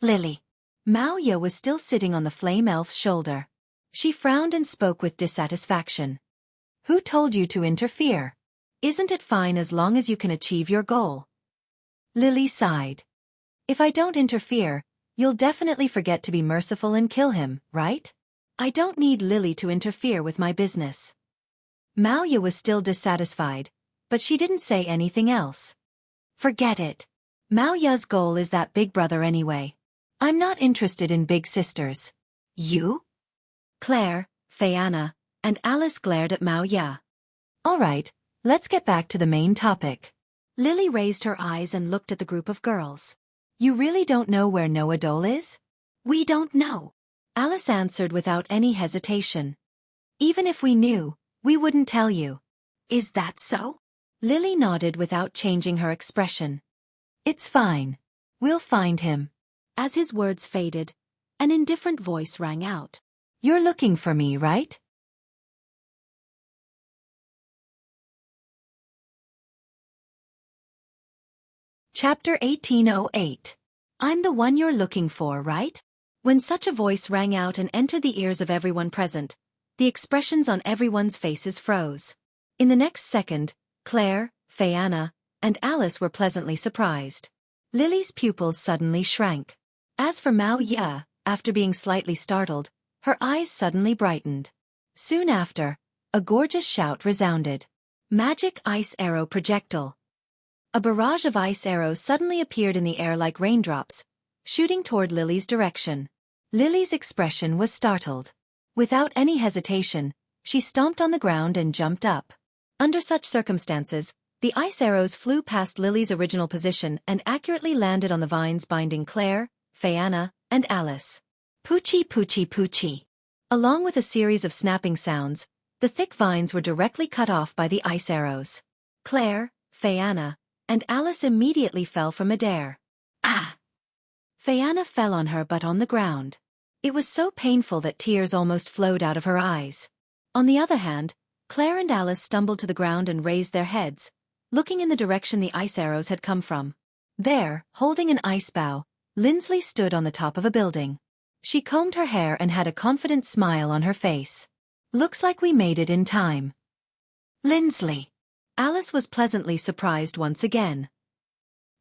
Lily. Maoya was still sitting on the flame elf's shoulder. She frowned and spoke with dissatisfaction. Who told you to interfere? Isn't it fine as long as you can achieve your goal? Lily sighed. If I don't interfere, you'll definitely forget to be merciful and kill him, right? I don't need Lily to interfere with my business. Maoya was still dissatisfied, but she didn't say anything else. Forget it. Maoya's goal is that big brother anyway. I'm not interested in big sisters. You? Claire, Phaeana, and Alice glared at Maoya. All right, let's get back to the main topic. Lily raised her eyes and looked at the group of girls. You really don't know where Noah Dole is? We don't know. Alice answered without any hesitation. Even if we knew, we wouldn't tell you. Is that so? Lily nodded without changing her expression. It's fine. We'll find him. As his words faded, an indifferent voice rang out. You're looking for me, right? Chapter 1808. I'm the one you're looking for, right? When such a voice rang out and entered the ears of everyone present, the expressions on everyone's faces froze. In the next second, Claire, Phaeana, and Alice were pleasantly surprised. Lily's pupils suddenly shrank. As for Maoya, after being slightly startled, her eyes suddenly brightened. Soon after, a gorgeous shout resounded. Magic ice arrow projectile. A barrage of ice arrows suddenly appeared in the air like raindrops, shooting toward Lily's direction. Lily's expression was startled. Without any hesitation, she stomped on the ground and jumped up. Under such circumstances, the ice arrows flew past Lily's original position and accurately landed on the vines binding Claire, Phaeana, and Alice. Poochie poochie poochie. Along with a series of snapping sounds, the thick vines were directly cut off by the ice arrows. Claire, Phaeana, and Alice immediately fell from midair. Ah! Phaeana fell on her butt on the ground. It was so painful that tears almost flowed out of her eyes. On the other hand, Claire and Alice stumbled to the ground and raised their heads, looking in the direction the ice arrows had come from. There, holding an ice bow, Lindsley stood on the top of a building. She combed her hair and had a confident smile on her face. Looks like we made it in time. Lindsley. Alice was pleasantly surprised once again.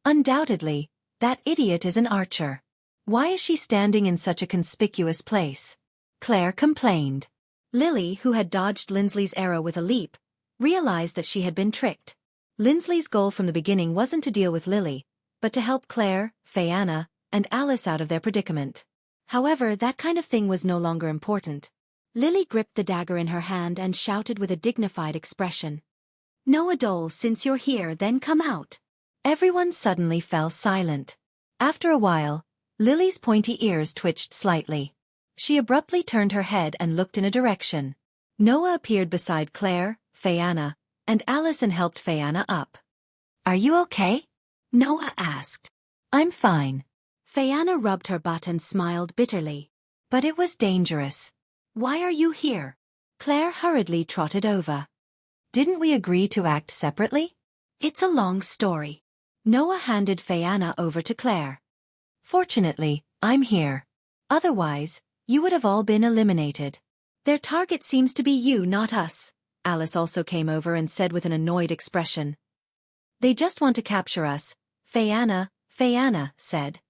Undoubtedly, that idiot is an archer. Why is she standing in such a conspicuous place? Claire complained. Lily, who had dodged Lindsley's arrow with a leap, realized that she had been tricked. Lindsley's goal from the beginning wasn't to deal with Lily, but to help Claire, Phaeana, and Alice out of their predicament. However, that kind of thing was no longer important. Lily gripped the dagger in her hand and shouted with a dignified expression. Noah Dole, since you're here, then come out. Everyone suddenly fell silent. After a while, Lily's pointy ears twitched slightly. She abruptly turned her head and looked in a direction. Noah appeared beside Claire, Fayanna, and Alice and helped Fayanna up. "Are you okay?" Noah asked. "I'm fine." Fayanna rubbed her butt and smiled bitterly. "But it was dangerous. Why are you here?" Claire hurriedly trotted over. "Didn't we agree to act separately?" "It's a long story." Noah handed Fayanna over to Claire. "Fortunately, I'm here. Otherwise, you would have all been eliminated. Their target seems to be you, not us." Alice also came over and said with an annoyed expression. "They just want to capture us," Fayanna said.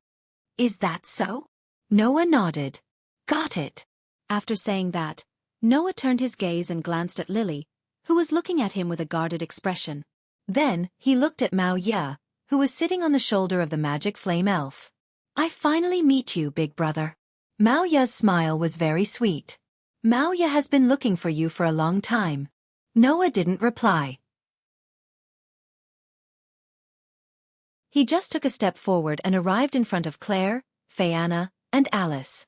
"Is that so?" Noah nodded. "Got it." After saying that, Noah turned his gaze and glanced at Lily, who was looking at him with a guarded expression. Then, he looked at Mao Ya, who was sitting on the shoulder of the magic flame elf. "I finally meet you, big brother." Mao Ya's smile was very sweet. "Mao Ya has been looking for you for a long time." Noah didn't reply. He just took a step forward and arrived in front of Claire, Fayanna, and Alice.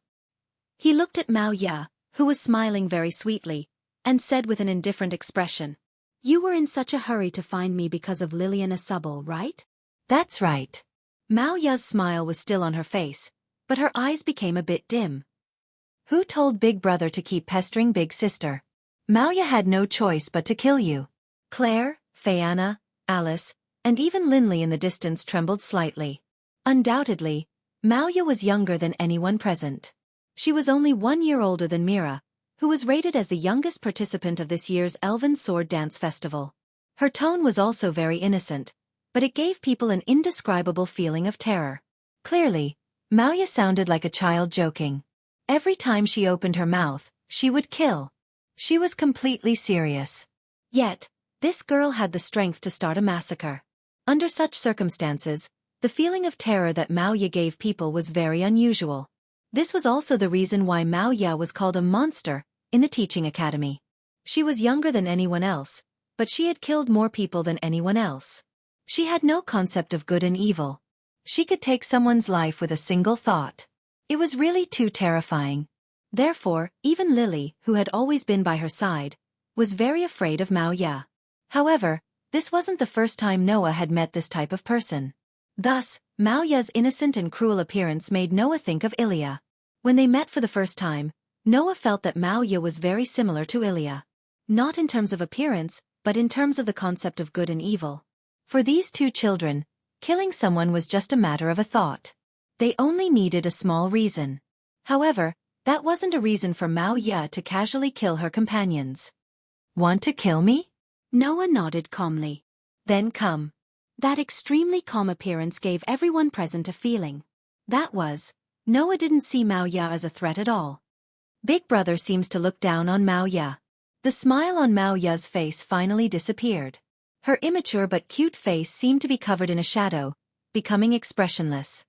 He looked at Mao Ya, who was smiling very sweetly, and said with an indifferent expression, "You were in such a hurry to find me because of Lillian Asubble, right?" "That's right." Mao Ya's smile was still on her face, but her eyes became a bit dim. "Who told Big Brother to keep pestering Big Sister? Mao Ya had no choice but to kill you." Claire, Fayanna, Alice, and even Linley in the distance trembled slightly. Undoubtedly, Mao Ya was younger than anyone present. She was only 1 year older than Mira, who was rated as the youngest participant of this year's Elven Sword Dance Festival. Her tone was also very innocent, but it gave people an indescribable feeling of terror. Clearly, Mao Ya sounded like a child joking. Every time she opened her mouth, she would kill. She was completely serious. Yet, this girl had the strength to start a massacre. Under such circumstances, the feeling of terror that Mao Ya gave people was very unusual. This was also the reason why Mao Ya was called a monster in the teaching academy. She was younger than anyone else, but she had killed more people than anyone else. She had no concept of good and evil. She could take someone's life with a single thought. It was really too terrifying. Therefore, even Lily, who had always been by her side, was very afraid of Mao Ya. However, this wasn't the first time Noah had met this type of person. Thus, Mao Ya's innocent and cruel appearance made Noah think of Ilya. When they met for the first time, Noah felt that Mao Ya was very similar to Ilya. Not in terms of appearance, but in terms of the concept of good and evil. For these two children, killing someone was just a matter of a thought. They only needed a small reason. However, that wasn't a reason for Mao Ya to casually kill her companions. "Want to kill me?" Noah nodded calmly. "Then come." That extremely calm appearance gave everyone present a feeling. That was, Noah didn't see Mao Ya as a threat at all. Big Brother seems to look down on Mao Ya. The smile on Mao Ya's face finally disappeared. Her immature but cute face seemed to be covered in a shadow, becoming expressionless.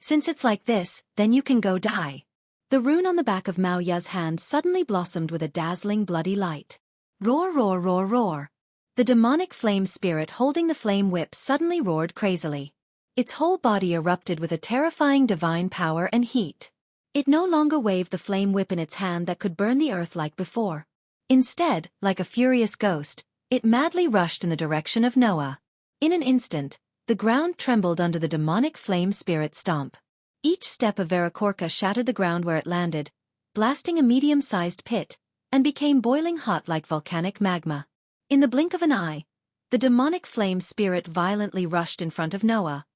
"Since it's like this, then you can go die." The rune on the back of Mao Ya's hand suddenly blossomed with a dazzling bloody light. Roar, roar, roar, roar. The demonic flame spirit holding the flame whip suddenly roared crazily. Its whole body erupted with a terrifying divine power and heat. It no longer waved the flame whip in its hand that could burn the earth like before. Instead, like a furious ghost, it madly rushed in the direction of Noah. In an instant, the ground trembled under the demonic flame spirit stomp. Each step of Verakorka shattered the ground where it landed, blasting a medium-sized pit, and became boiling hot like volcanic magma. In the blink of an eye, the demonic flame spirit violently rushed in front of Noah.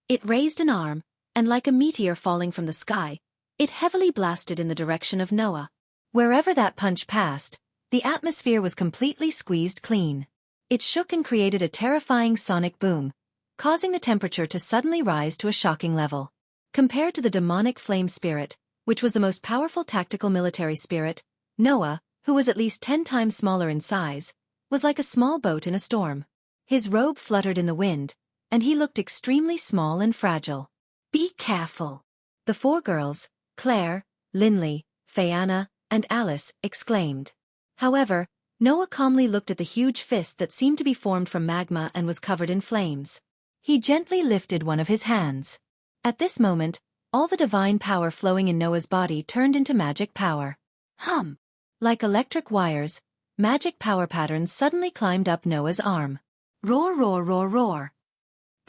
It raised an arm, and like a meteor falling from the sky, it heavily blasted in the direction of Noah. Wherever that punch passed, the atmosphere was completely squeezed clean. It shook and created a terrifying sonic boom, causing the temperature to suddenly rise to a shocking level. Compared to the demonic flame spirit, which was the most powerful tactical military spirit, Noah, who was at least 10 times smaller in size, was like a small boat in a storm. His robe fluttered in the wind, and he looked extremely small and fragile. "Be careful!" The 4 girls, Claire, Linley, Fayanna, and Alice, exclaimed. However, Noah calmly looked at the huge fist that seemed to be formed from magma and was covered in flames. He gently lifted one of his hands. At this moment, all the divine power flowing in Noah's body turned into magic power. Hum! Like electric wires, magic power patterns suddenly climbed up Noah's arm. Roar, roar, roar, roar.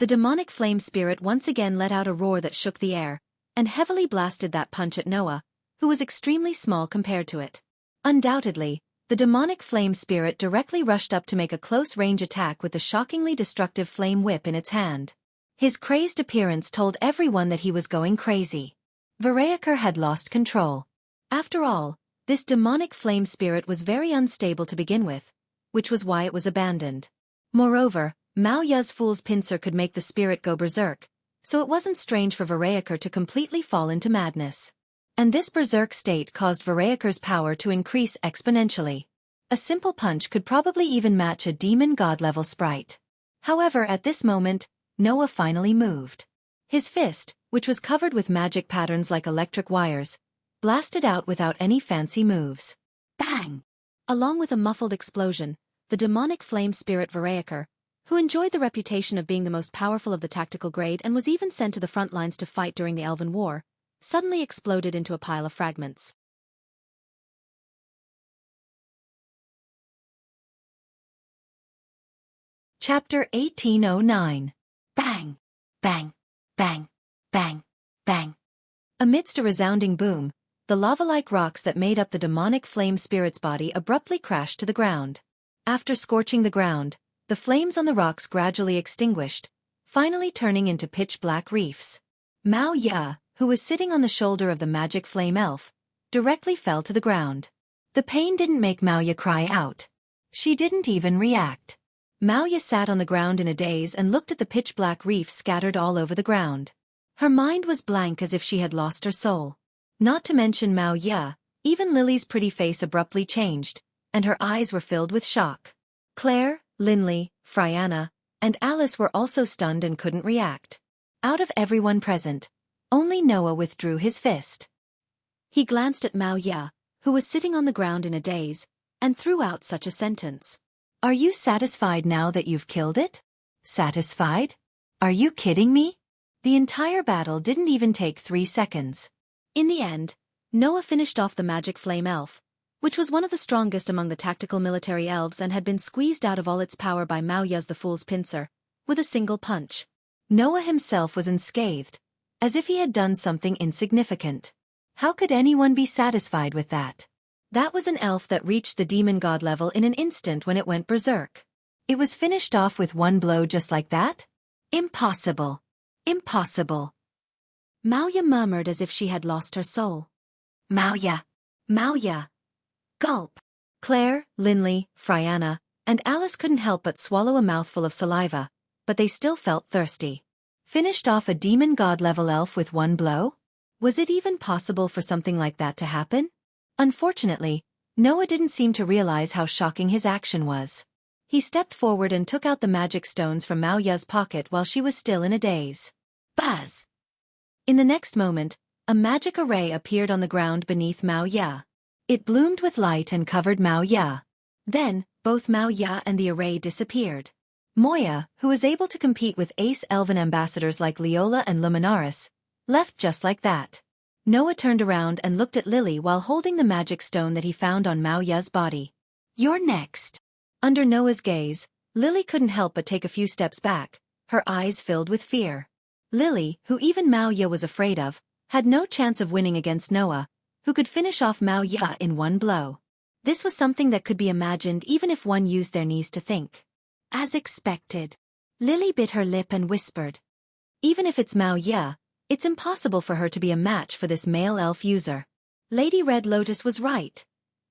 The demonic flame spirit once again let out a roar that shook the air, and heavily blasted that punch at Noah, who was extremely small compared to it. Undoubtedly, the demonic flame spirit directly rushed up to make a close-range attack with the shockingly destructive flame whip in its hand. His crazed appearance told everyone that he was going crazy. Varayakur had lost control. After all, this demonic flame spirit was very unstable to begin with, which was why it was abandoned. Moreover, Mao Ya's fool's pincer could make the spirit go berserk, so it wasn't strange for Varayakur to completely fall into madness. And this berserk state caused Varayakur's power to increase exponentially. A simple punch could probably even match a demon god-level sprite. However, at this moment, Noah finally moved. His fist, which was covered with magic patterns like electric wires, blasted out without any fancy moves. Bang! Along with a muffled explosion, the demonic flame spirit Varayakur, who enjoyed the reputation of being the most powerful of the tactical grade and was even sent to the front lines to fight during the Elven War, suddenly exploded into a pile of fragments. Chapter 1809. Bang! Bang! Bang! Bang! Bang! Amidst a resounding boom, the lava-like rocks that made up the demonic flame spirit's body abruptly crashed to the ground. After scorching the ground, the flames on the rocks gradually extinguished, finally turning into pitch-black reefs. Mao Ya, who was sitting on the shoulder of the magic flame elf, directly fell to the ground. The pain didn't make Mao Ya cry out. She didn't even react. Mao Ya sat on the ground in a daze and looked at the pitch-black reefs scattered all over the ground. Her mind was blank as if she had lost her soul. Not to mention Mao Ya, even Lily's pretty face abruptly changed, and her eyes were filled with shock. Claire, Linley, Frianna, and Alice were also stunned and couldn't react. Out of everyone present, only Noah withdrew his fist. He glanced at Mao Ya, who was sitting on the ground in a daze, and threw out such a sentence. "Are you satisfied now that you've killed it? Satisfied? Are you kidding me?" The entire battle didn't even take 3 seconds. In the end, Noah finished off the magic flame elf, which was one of the strongest among the tactical military elves and had been squeezed out of all its power by Mao Ya's the Fool's Pincer, with a single punch. Noah himself was unscathed, as if he had done something insignificant. How could anyone be satisfied with that? That was an elf that reached the demon god level in an instant when it went berserk. It was finished off with one blow just like that? Impossible. Impossible. Mao Ya murmured as if she had lost her soul. Mao Ya. Mao Ya. Gulp. Claire, Linley, Frianna, and Alice couldn't help but swallow a mouthful of saliva, but they still felt thirsty. Finished off a demon god-level elf with one blow? Was it even possible for something like that to happen? Unfortunately, Noah didn't seem to realize how shocking his action was. He stepped forward and took out the magic stones from Mao Ya's pocket while she was still in a daze. Buzz! In the next moment, a magic array appeared on the ground beneath Mao Ya. It bloomed with light and covered Mao Ya. Then, both Mao Ya and the array disappeared. Moya, who was able to compete with ace elven ambassadors like Leola and Luminaris, left just like that. Noah turned around and looked at Lily while holding the magic stone that he found on Mao Ya's body. "You're next." Under Noah's gaze, Lily couldn't help but take a few steps back, her eyes filled with fear. Lily, who even Mao Ya was afraid of, had no chance of winning against Noah, who could finish off Mao Ya in one blow. This was something that could be imagined even if one used their knees to think. As expected. Lily bit her lip and whispered. Even if it's Mao Ya, it's impossible for her to be a match for this male elf user. Lady Red Lotus was right.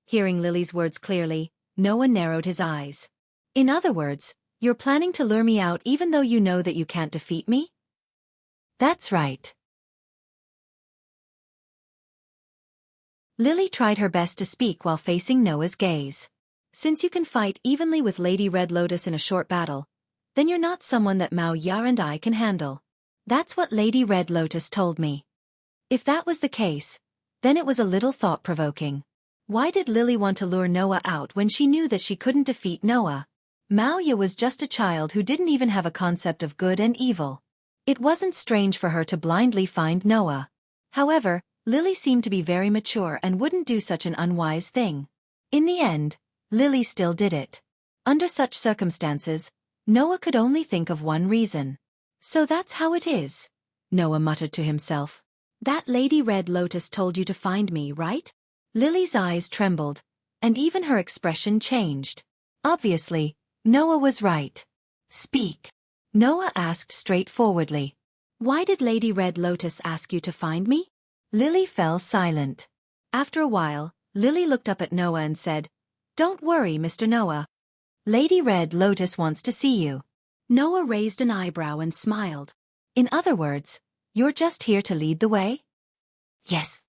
Hearing Lily's words clearly, Noah narrowed his eyes. In other words, you're planning to lure me out even though you know that you can't defeat me? That's right. Lily tried her best to speak while facing Noah's gaze. Since you can fight evenly with Lady Red Lotus in a short battle, then you're not someone that Mao Ya and I can handle. That's what Lady Red Lotus told me. If that was the case, then it was a little thought-provoking. Why did Lily want to lure Noah out when she knew that she couldn't defeat Noah? Maoya was just a child who didn't even have a concept of good and evil. It wasn't strange for her to blindly find Noah. However, Lily seemed to be very mature and wouldn't do such an unwise thing. In the end, Lily still did it. Under such circumstances, Noah could only think of one reason. So that's how it is, Noah muttered to himself. That Lady Red Lotus told you to find me, right? Lily's eyes trembled, and even her expression changed. Obviously, Noah was right. Speak. Noah asked straightforwardly. Why did Lady Red Lotus ask you to find me? Lily fell silent. After a while, Lily looked up at Noah and said, Don't worry, Mr. Noah. Lady Red Lotus wants to see you. Noah raised an eyebrow and smiled. In other words, you're just here to lead the way? Yes.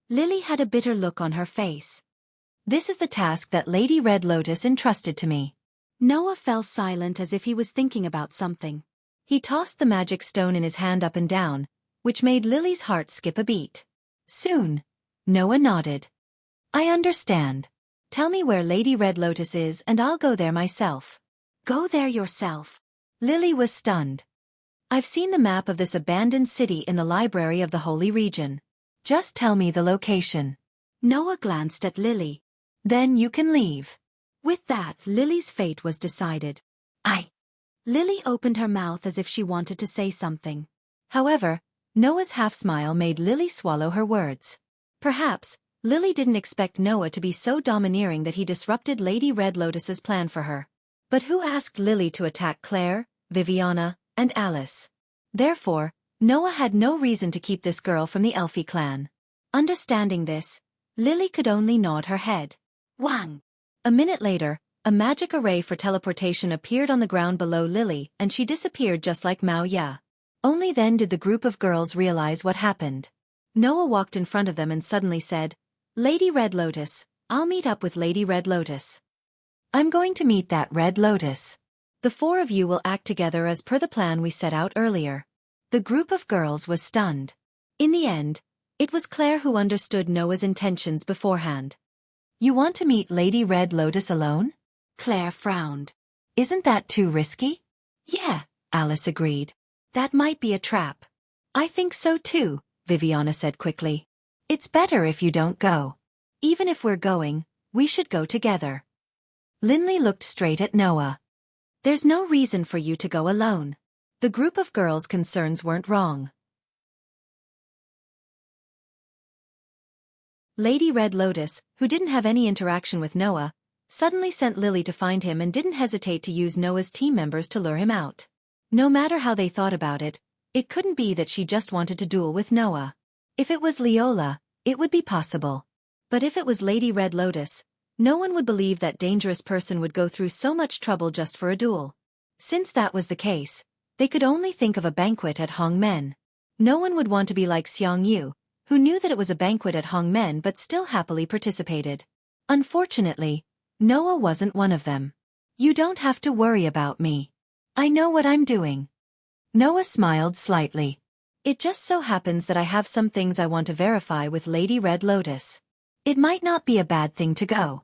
Lily had a bitter look on her face. This is the task that Lady Red Lotus entrusted to me. Noah fell silent as if he was thinking about something. He tossed the magic stone in his hand up and down, which made Lily's heart skip a beat. Soon, Noah nodded. I understand. Tell me where Lady Red Lotus is and I'll go there myself. Go there yourself. Lily was stunned. I've seen the map of this abandoned city in the library of the Holy Region. Just tell me the location. Noah glanced at Lily. Then you can leave. With that, Lily's fate was decided. Lily opened her mouth as if she wanted to say something. However, Noah's half-smile made Lily swallow her words. Perhaps, Lily didn't expect Noah to be so domineering that he disrupted Lady Red Lotus's plan for her. But who asked Lily to attack Claire, Viviana, and Alice? Therefore, Noah had no reason to keep this girl from the Elfie clan. Understanding this, Lily could only nod her head. Wang! A minute later, a magic array for teleportation appeared on the ground below Lily and she disappeared just like Mao Ya. Only then did the group of girls realize what happened. Noah walked in front of them and suddenly said, Lady Red Lotus, I'll meet up with Lady Red Lotus. I'm going to meet that Red Lotus. The four of you will act together as per the plan we set out earlier. The group of girls was stunned. In the end, it was Claire who understood Noah's intentions beforehand. You want to meet Lady Red Lotus alone? Claire frowned. Isn't that too risky? Yeah, Alice agreed. That might be a trap. I think so too, Viviana said quickly. It's better if you don't go. Even if we're going, we should go together. Linley looked straight at Noah. There's no reason for you to go alone. The group of girls' concerns weren't wrong. Lady Red Lotus, who didn't have any interaction with Noah, suddenly sent Lily to find him and didn't hesitate to use Noah's team members to lure him out. No matter how they thought about it, it couldn't be that she just wanted to duel with Noah. If it was Leola, it would be possible. But if it was Lady Red Lotus, no one would believe that dangerous person would go through so much trouble just for a duel. Since that was the case, they could only think of a banquet at Hongmen. No one would want to be like Xiang Yu, who knew that it was a banquet at Hongmen but still happily participated. Unfortunately, Noah wasn't one of them. You don't have to worry about me. I know what I'm doing. Noah smiled slightly. It just so happens that I have some things I want to verify with Lady Red Lotus. It might not be a bad thing to go.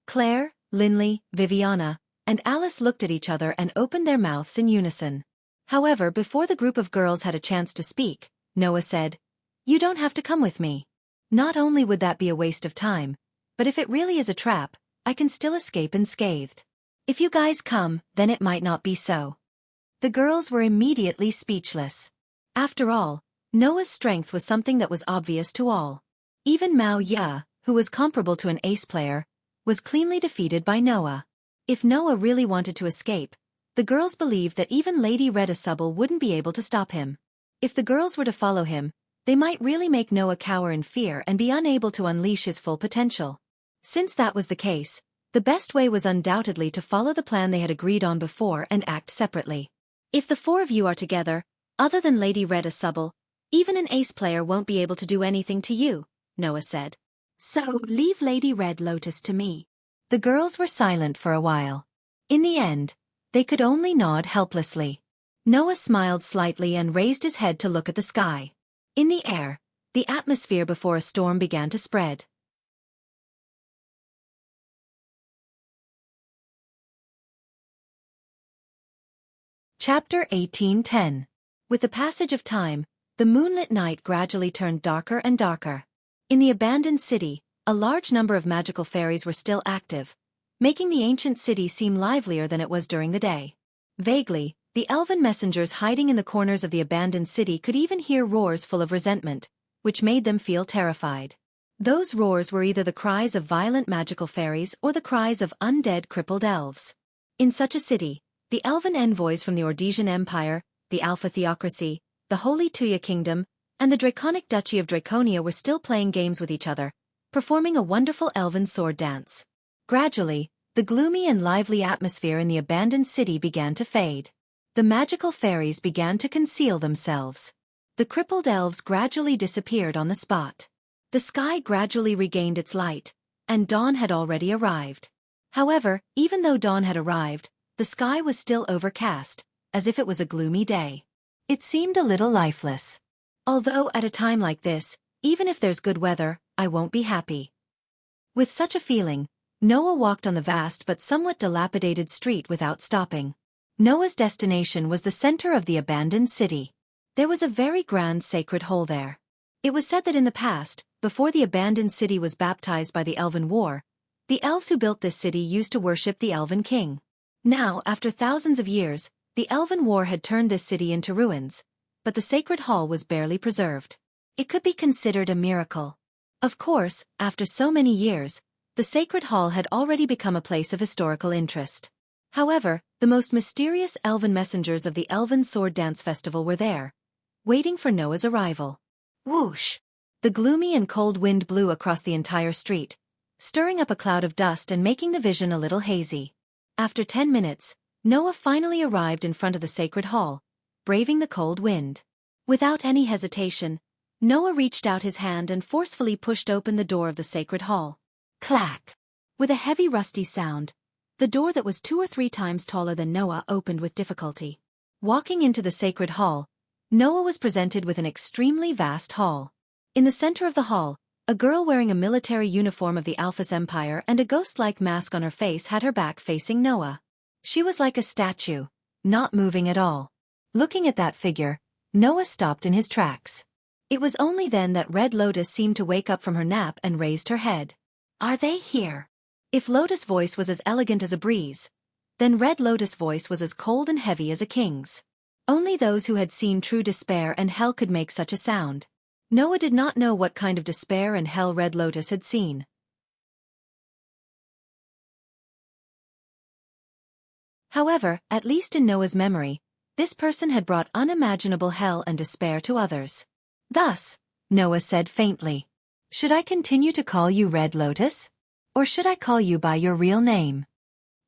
Claire, Linley, Viviana, and Alice looked at each other and opened their mouths in unison. However, before the group of girls had a chance to speak, Noah said, You don't have to come with me. Not only would that be a waste of time, but if it really is a trap, I can still escape unscathed. If you guys come, then it might not be so. The girls were immediately speechless. After all, Noah's strength was something that was obvious to all. Even Mao Ya, who was comparable to an ace player, was cleanly defeated by Noah. If Noah really wanted to escape, the girls believed that even Lady Red Asubble wouldn't be able to stop him. If the girls were to follow him, they might really make Noah cower in fear and be unable to unleash his full potential. Since that was the case, the best way was undoubtedly to follow the plan they had agreed on before and act separately. If the four of you are together, other than Lady Red Asubble, even an ace player won't be able to do anything to you, Noah said. So leave Lady Red Lotus to me. The girls were silent for a while. In the end, they could only nod helplessly. Noah smiled slightly and raised his head to look at the sky. In the air, the atmosphere before a storm began to spread. Chapter 18:10. With the passage of time, the moonlit night gradually turned darker and darker. In the abandoned city, a large number of magical fairies were still active, making the ancient city seem livelier than it was during the day. Vaguely, the elven messengers hiding in the corners of the abandoned city could even hear roars full of resentment, which made them feel terrified. Those roars were either the cries of violent magical fairies or the cries of undead crippled elves. In such a city, the elven envoys from the Ordesian Empire, the Alpha Theocracy, the Holy Tuya Kingdom, and the Draconic Duchy of Draconia were still playing games with each other, performing a wonderful elven sword dance. Gradually, the gloomy and lively atmosphere in the abandoned city began to fade. The magical fairies began to conceal themselves. The crippled elves gradually disappeared on the spot. The sky gradually regained its light, and dawn had already arrived. However, even though dawn had arrived, the sky was still overcast, as if it was a gloomy day. It seemed a little lifeless. Although at a time like this, even if there's good weather, I won't be happy. With such a feeling, Noah walked on the vast but somewhat dilapidated street without stopping. Noah's destination was the center of the abandoned city. There was a very grand sacred hole there. It was said that in the past, before the abandoned city was baptized by the Elven War, the elves who built this city used to worship the Elven King. Now, after thousands of years, the Elven War had turned this city into ruins, but the sacred hall was barely preserved. It could be considered a miracle. Of course, after so many years, the sacred hall had already become a place of historical interest. However, the most mysterious elven messengers of the Elven Sword Dance Festival were there, waiting for Noah's arrival. Whoosh! The gloomy and cold wind blew across the entire street, stirring up a cloud of dust and making the vision a little hazy. After 10 minutes, Noah finally arrived in front of the sacred hall, braving the cold wind. Without any hesitation, Noah reached out his hand and forcefully pushed open the door of the sacred hall. Clack! With a heavy rusty sound, the door that was 2 or 3 times taller than Noah opened with difficulty. Walking into the sacred hall, Noah was presented with an extremely vast hall. In the center of the hall, a girl wearing a military uniform of the Alphas Empire and a ghost-like mask on her face had her back facing Noah. She was like a statue, not moving at all. Looking at that figure, Noah stopped in his tracks. It was only then that Red Lotus seemed to wake up from her nap and raised her head. "Are they here?" If Lotus' voice was as elegant as a breeze, then Red Lotus' voice was as cold and heavy as a king's. Only those who had seen true despair and hell could make such a sound. Noah did not know what kind of despair and hell Red Lotus had seen. However, at least in Noah's memory, this person had brought unimaginable hell and despair to others. Thus, Noah said faintly, "Should I continue to call you Red Lotus? Or should I call you by your real name?"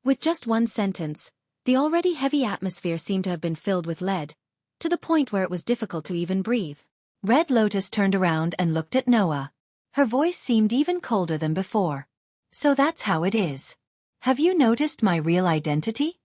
With just one sentence, the already heavy atmosphere seemed to have been filled with lead, to the point where it was difficult to even breathe. Red Lotus turned around and looked at Noah. Her voice seemed even colder than before. "So that's how it is. Have you noticed my real identity?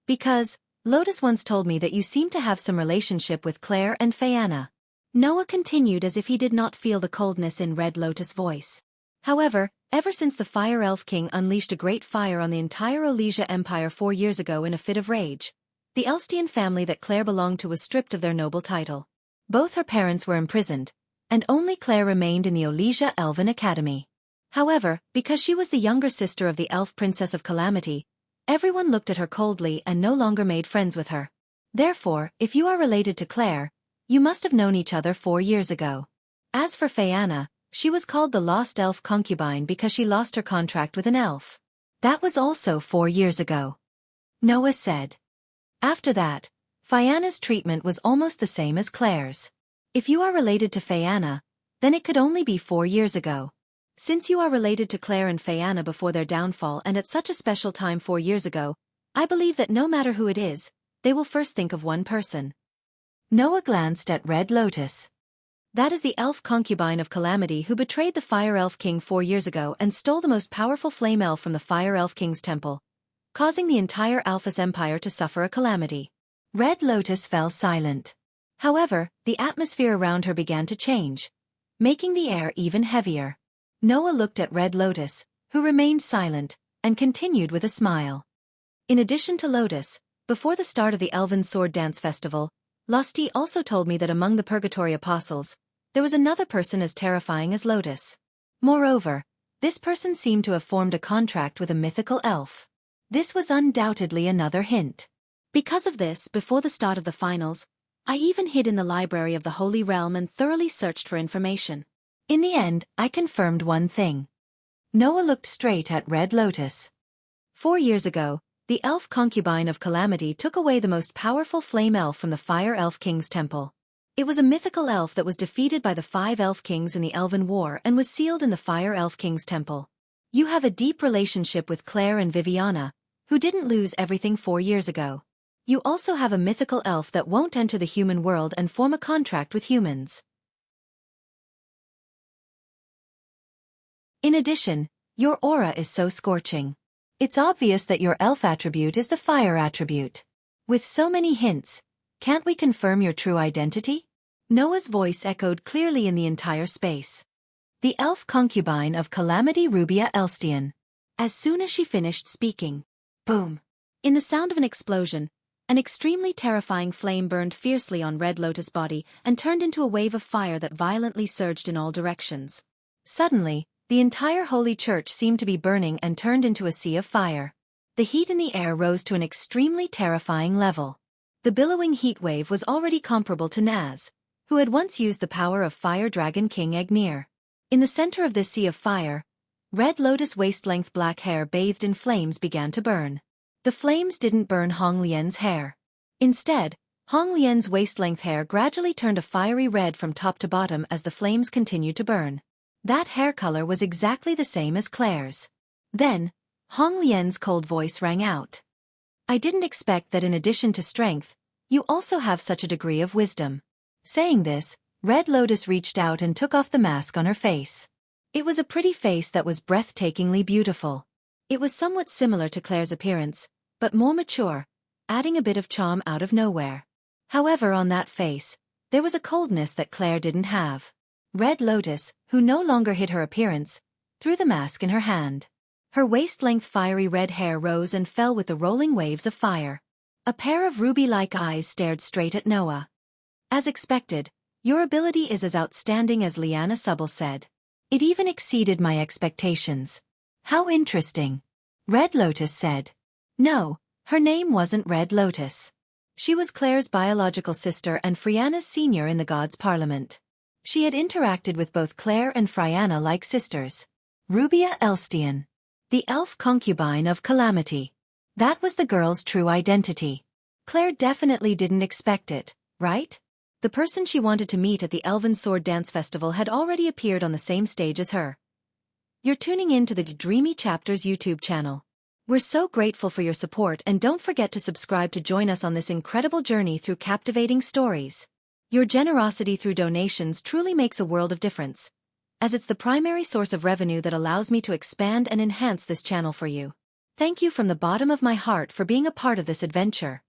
Because, Lotus once told me that you seem to have some relationship with Claire and Phaeana." Noah continued as if he did not feel the coldness in Red Lotus' voice. However, ever since the Fire Elf King unleashed a great fire on the entire Olesia Empire 4 years ago in a fit of rage, the Elstian family that Claire belonged to was stripped of their noble title. Both her parents were imprisoned, and only Claire remained in the Olesia Elven Academy. However, because she was the younger sister of the Elf Princess of Calamity, everyone looked at her coldly and no longer made friends with her. Therefore, if you are related to Claire, you must have known each other 4 years ago. As for Phaeana, she was called the Lost Elf Concubine because she lost her contract with an elf. That was also 4 years ago. Noah said. After that, Phaeana's treatment was almost the same as Claire's. If you are related to Phaeana, then it could only be 4 years ago. Since you are related to Claire and Phaeana before their downfall and at such a special time 4 years ago, I believe that no matter who it is, they will first think of one person. Noah glanced at Red Lotus. That is the elf concubine of Calamity who betrayed the Fire Elf King 4 years ago and stole the most powerful flame elf from the Fire Elf King's temple, causing the entire Alphas Empire to suffer a calamity. Red Lotus fell silent. However, the atmosphere around her began to change, making the air even heavier. Noah looked at Red Lotus, who remained silent, and continued with a smile. In addition to Lotus, before the start of the Elven Sword Dance Festival, Losty also told me that among the Purgatory Apostles, there was another person as terrifying as Lotus. Moreover, this person seemed to have formed a contract with a mythical elf. This was undoubtedly another hint. Because of this, before the start of the finals, I even hid in the library of the Holy Realm and thoroughly searched for information. In the end, I confirmed one thing. Noah looked straight at Red Lotus. 4 years ago, the elf concubine of Calamity took away the most powerful flame elf from the Fire Elf King's temple. It was a mythical elf that was defeated by the 5 elf kings in the Elven War and was sealed in the Fire Elf King's temple. You have a deep relationship with Claire and Viviana, who didn't lose everything 4 years ago. You also have a mythical elf that won't enter the human world and form a contract with humans. In addition, your aura is so scorching. It's obvious that your elf attribute is the fire attribute. With so many hints, can't we confirm your true identity? Noah's voice echoed clearly in the entire space. The elf concubine of Calamity Rubia Elstian. As soon as she finished speaking, boom! In the sound of an explosion, an extremely terrifying flame burned fiercely on Red Lotus' body and turned into a wave of fire that violently surged in all directions. Suddenly, the entire holy church seemed to be burning and turned into a sea of fire. The heat in the air rose to an extremely terrifying level. The billowing heat wave was already comparable to Naz, who had once used the power of Fire Dragon King Agnir. In the center of this sea of fire, Red Lotus' waist-length black hair bathed in flames began to burn. The flames didn't burn Hong Lian's hair. Instead, Hong Lian's waist-length hair gradually turned a fiery red from top to bottom as the flames continued to burn. That hair color was exactly the same as Claire's. Then, Hong Lian's cold voice rang out. I didn't expect that in addition to strength, you also have such a degree of wisdom. Saying this, Red Lotus reached out and took off the mask on her face. It was a pretty face that was breathtakingly beautiful. It was somewhat similar to Claire's appearance, but more mature, adding a bit of charm out of nowhere. However, on that face, there was a coldness that Claire didn't have. Red Lotus, who no longer hid her appearance, threw the mask in her hand. Her waist-length fiery red hair rose and fell with the rolling waves of fire. A pair of ruby-like eyes stared straight at Noah. As expected, your ability is as outstanding as Liana Subble said. It even exceeded my expectations. How interesting. Red Lotus said. No, her name wasn't Red Lotus. She was Claire's biological sister and Friana's senior in the Gods' Parliament. She had interacted with both Claire and Friana like sisters. Rubia Elstian. The elf concubine of Calamity. That was the girl's true identity. Claire definitely didn't expect it, right? The person she wanted to meet at the Elven Sword Dance Festival had already appeared on the same stage as her. You're tuning in to the Dreamy Chapters YouTube channel. We're so grateful for your support, and don't forget to subscribe to join us on this incredible journey through captivating stories. Your generosity through donations truly makes a world of difference, as it's the primary source of revenue that allows me to expand and enhance this channel for you. Thank you from the bottom of my heart for being a part of this adventure.